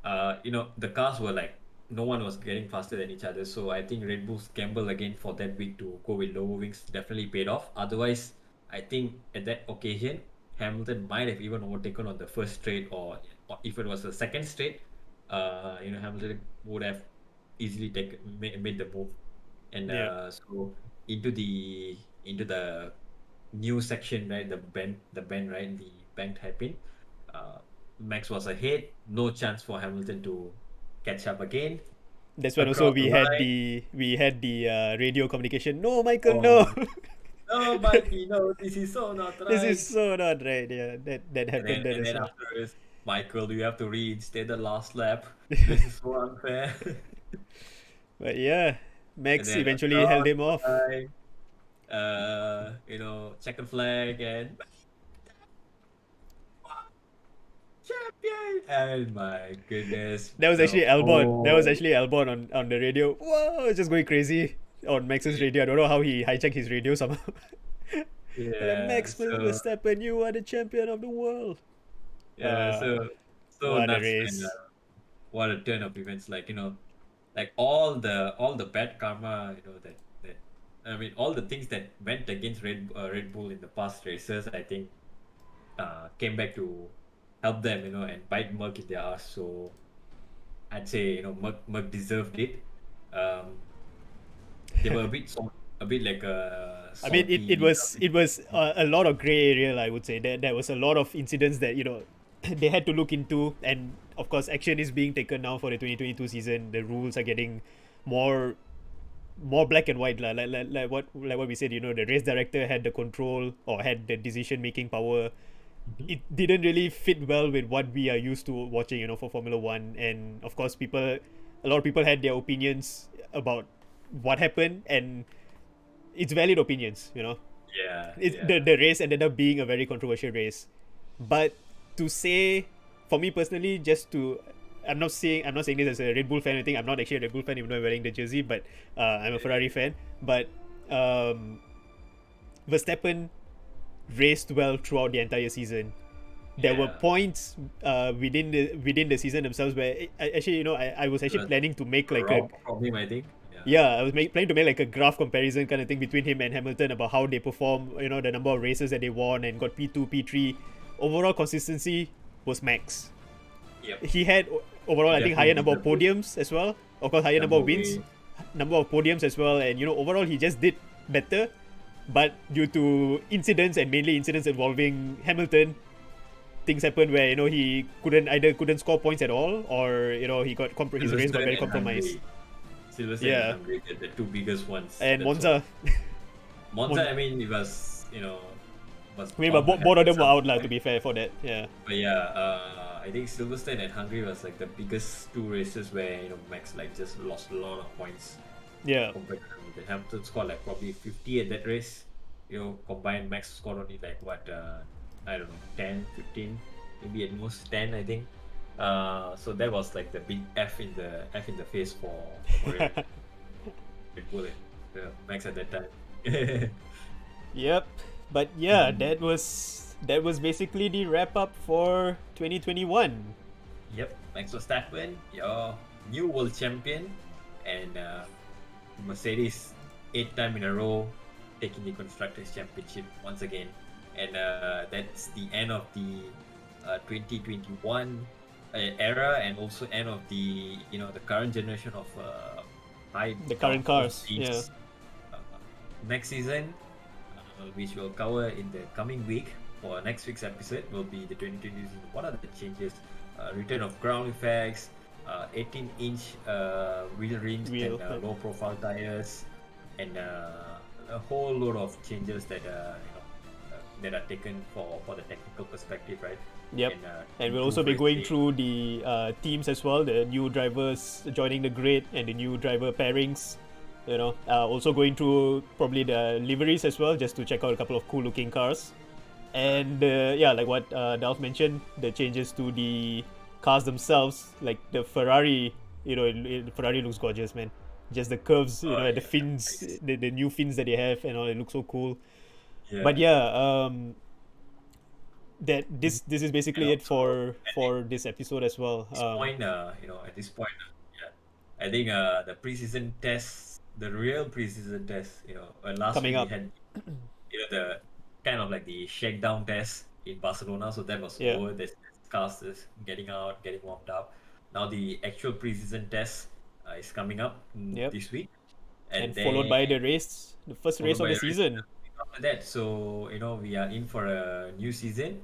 S2: the cars were like no one was getting faster than each other. So I think Red Bull's gamble again for that week to go with lower wings definitely paid off. Otherwise, I think at that occasion Hamilton might have even overtaken on the first straight, or if it was the second straight, Hamilton would have easily made the move. And
S1: Yeah.
S2: so into the into the new section, right, the bend, right, the banked hairpin. uh Max was ahead, no chance for Hamilton to catch up again.
S1: That's when also
S2: Across the line.
S1: we had the radio communication. No, Michael,
S2: Oh,
S1: no.
S2: Oh, Mikey, no, this is so not
S1: This is
S2: right.
S1: so not right. Yeah, that
S2: And then
S1: happened then
S2: and
S1: as
S2: then
S1: well.
S2: afterwards, Michael, you have to reinstate the last lap. This is so unfair.
S1: But yeah,
S2: And
S1: Max
S2: then a
S1: eventually held
S2: cross
S1: him off.
S2: by, checkered flag and champion. And my goodness,
S1: That was actually Albon. That was
S2: oh
S1: actually Albon on the radio. Whoa, just going crazy on Max's radio. I don't know how he hijacked his radio somehow.
S2: yeah.
S1: Max
S2: So
S1: Verstappen, you are the champion of the world.
S2: yeah,
S1: Uh,
S2: so
S1: what a
S2: nuts, man.
S1: race.
S2: What a turn of events. Like like all the bad karma, that I mean, all the things that went against Red Bull in the past races, I think, came back to help them, and bite Merc in their ass. So I'd say, Merc deserved it. Um, they were a bit like
S1: I mean,
S2: salty, a bit.
S1: it was a lot of gray area. I would say there was a lot of incidents that they had to look into, and of course, action is being taken now for the 2022 season. The rules are getting more black and white lah. Like what we said. The race director had the control or had the decision making power.
S2: Mhm.
S1: It didn't really fit well with what we are used to watching. For Formula One, and of course, a lot of people had their opinions about what happened, and it's valid opinions.
S2: Yeah,
S1: The
S2: yeah,
S1: race ended up being a very controversial race, but to say, for me personally, I'm not saying this as a Red Bull fan or anything. I'm not actually a Red Bull fan even though I'm wearing the jersey, but I'm a Ferrari fan. But um, Verstappen raced well throughout the entire season. There were
S2: yeah.
S1: points within the season themselves where actually I was
S2: It
S1: actually
S2: was
S1: planning to make like a
S2: robbed from him, I think. Yeah,
S1: yeah, I was planning to make like a graph comparison kind of thing between him and Hamilton about how they perform, the number of races that they won and got P2, P3. Overall consistency was Max.
S2: yep.
S1: He had overall,
S2: He
S1: I think, higher
S2: definitely
S1: number of
S2: deserved it.
S1: podiums as well. Of course, higher number
S2: Number
S1: of wins,
S2: way.
S1: number of podiums as well. And, overall, he just did better. But due to incidents and mainly incidents involving Hamilton, things happened where, he couldn't score points at all, or, he got his race got
S2: Silverstone
S1: very
S2: and
S1: compromised.
S2: Hungary. Silverstone and
S1: Yeah.
S2: Hungary, the two biggest ones.
S1: And
S2: That's all.
S1: Monza.
S2: Monza,
S1: Mon-
S2: I mean, it was, was
S1: I mean, but
S2: bound to
S1: both of
S2: happen
S1: them were
S2: some
S1: out, lah, to
S2: point.
S1: be fair, for that. Yeah.
S2: But yeah, I think Silverstone and Hungary was like the biggest two races where Max like just lost a lot of points
S1: Yeah.
S2: compared to Hamilton. Hamilton scored like probably 50 at that race. Combined Max scored only like what, I don't know, 10, 15, maybe at most 10, I think. So that was like the big F in the face for Red Bull, Max at that time.
S1: Yep. But yeah, that was basically the wrap up for 2021.
S2: Yep, Max Verstappen, your new world champion, and Mercedes 8 time in a row taking the constructors championship once again, and that's the end of the 2021 era, and also end of the current generation of high
S1: The current
S2: downforce
S1: cars. Yeah.
S2: teams. Uh, Next season, which we'll cover in the coming week. For next week's episode, will be the 2020 season. What are the changes? Return of ground effects, 18-inch wheel rims
S1: Wheel.
S2: and low-profile tires, and a whole load of changes that are taken for the technical perspective, right?
S1: Yep.
S2: And
S1: And we'll also
S2: improve
S1: be going
S2: racing.
S1: through the teams as well, the new drivers joining the grid and the new driver pairings. Also going through probably the liveries as well, just to check out a couple of cool looking cars. And yeah, like what Dolph mentioned, the changes to the cars themselves, like the Ferrari. Ferrari looks gorgeous, man. Just the curves,
S2: Oh
S1: at the
S2: yeah,
S1: fins,
S2: nice.
S1: the new fins that they have, and all, it looks so cool. But
S2: Yeah,
S1: yeah, that
S2: Mhm.
S1: this is
S2: And
S1: basically it
S2: also I think
S1: for this episode as well.
S2: at this point, yeah, I think the preseason test, the real preseason test, last
S1: Coming
S2: week we
S1: up.
S2: had, the kind of like the shakedown test in Barcelona, so that was
S1: Yeah.
S2: over. There's cars is getting out, getting warmed up. Now the actual preseason test is coming up
S1: Yep.
S2: this week, and
S1: And followed by
S2: then
S1: the first race
S2: followed
S1: of
S2: by
S1: the
S2: a race
S1: season.
S2: after that. So we are in for a new season.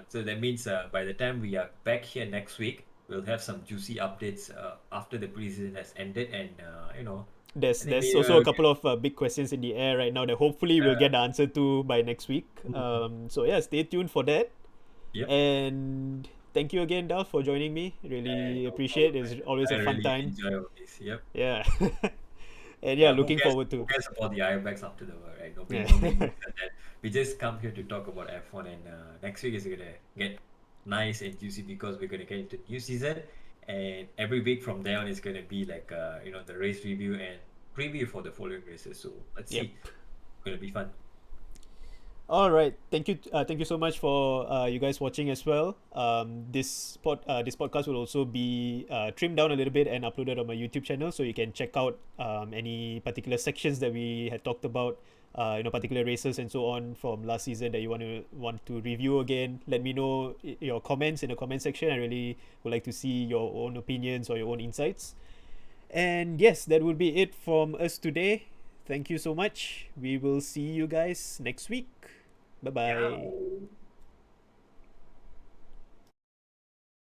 S2: So that means by the time we are back here next week, we'll have some juicy updates after the preseason has ended, and I think
S1: there's
S2: we
S1: also a couple of big questions in the air right now that hopefully we'll
S2: uh,
S1: get the answer to by next week. So yeah, stay tuned for that.
S2: yep.
S1: And thank you again, Dal, for joining me. Really
S2: No
S1: appreciate
S2: problem,
S1: it.
S2: man.
S1: It's always
S2: I
S1: a fun
S2: really
S1: time.
S2: enjoy all this. Yep.
S1: Yeah. And yeah,
S2: Yeah,
S1: looking forward
S2: who
S1: to.
S2: cares about the Airbags after the world, right?
S1: Yeah.
S2: Nobody looks at that. We just come here to talk about F1, and next week is gonna get nice and juicy because we're gonna get into new season, and every week from there on is gonna be like the race review and preview for the following races. So let's
S1: Yep.
S2: see, gonna be fun.
S1: All right. Thank you so much for you guys watching as well. This podcast will also be trimmed down a little bit and uploaded on my YouTube channel, so you can check out any particular sections that we had talked about, particular races and so on from last season that you want to review again. Let me know your comments in the comment section. I really would like to see your own opinions or your own insights. And yes, that would be it from us today. Thank you so much. We will see you guys next week. Bye
S2: Yeah.
S1: bye.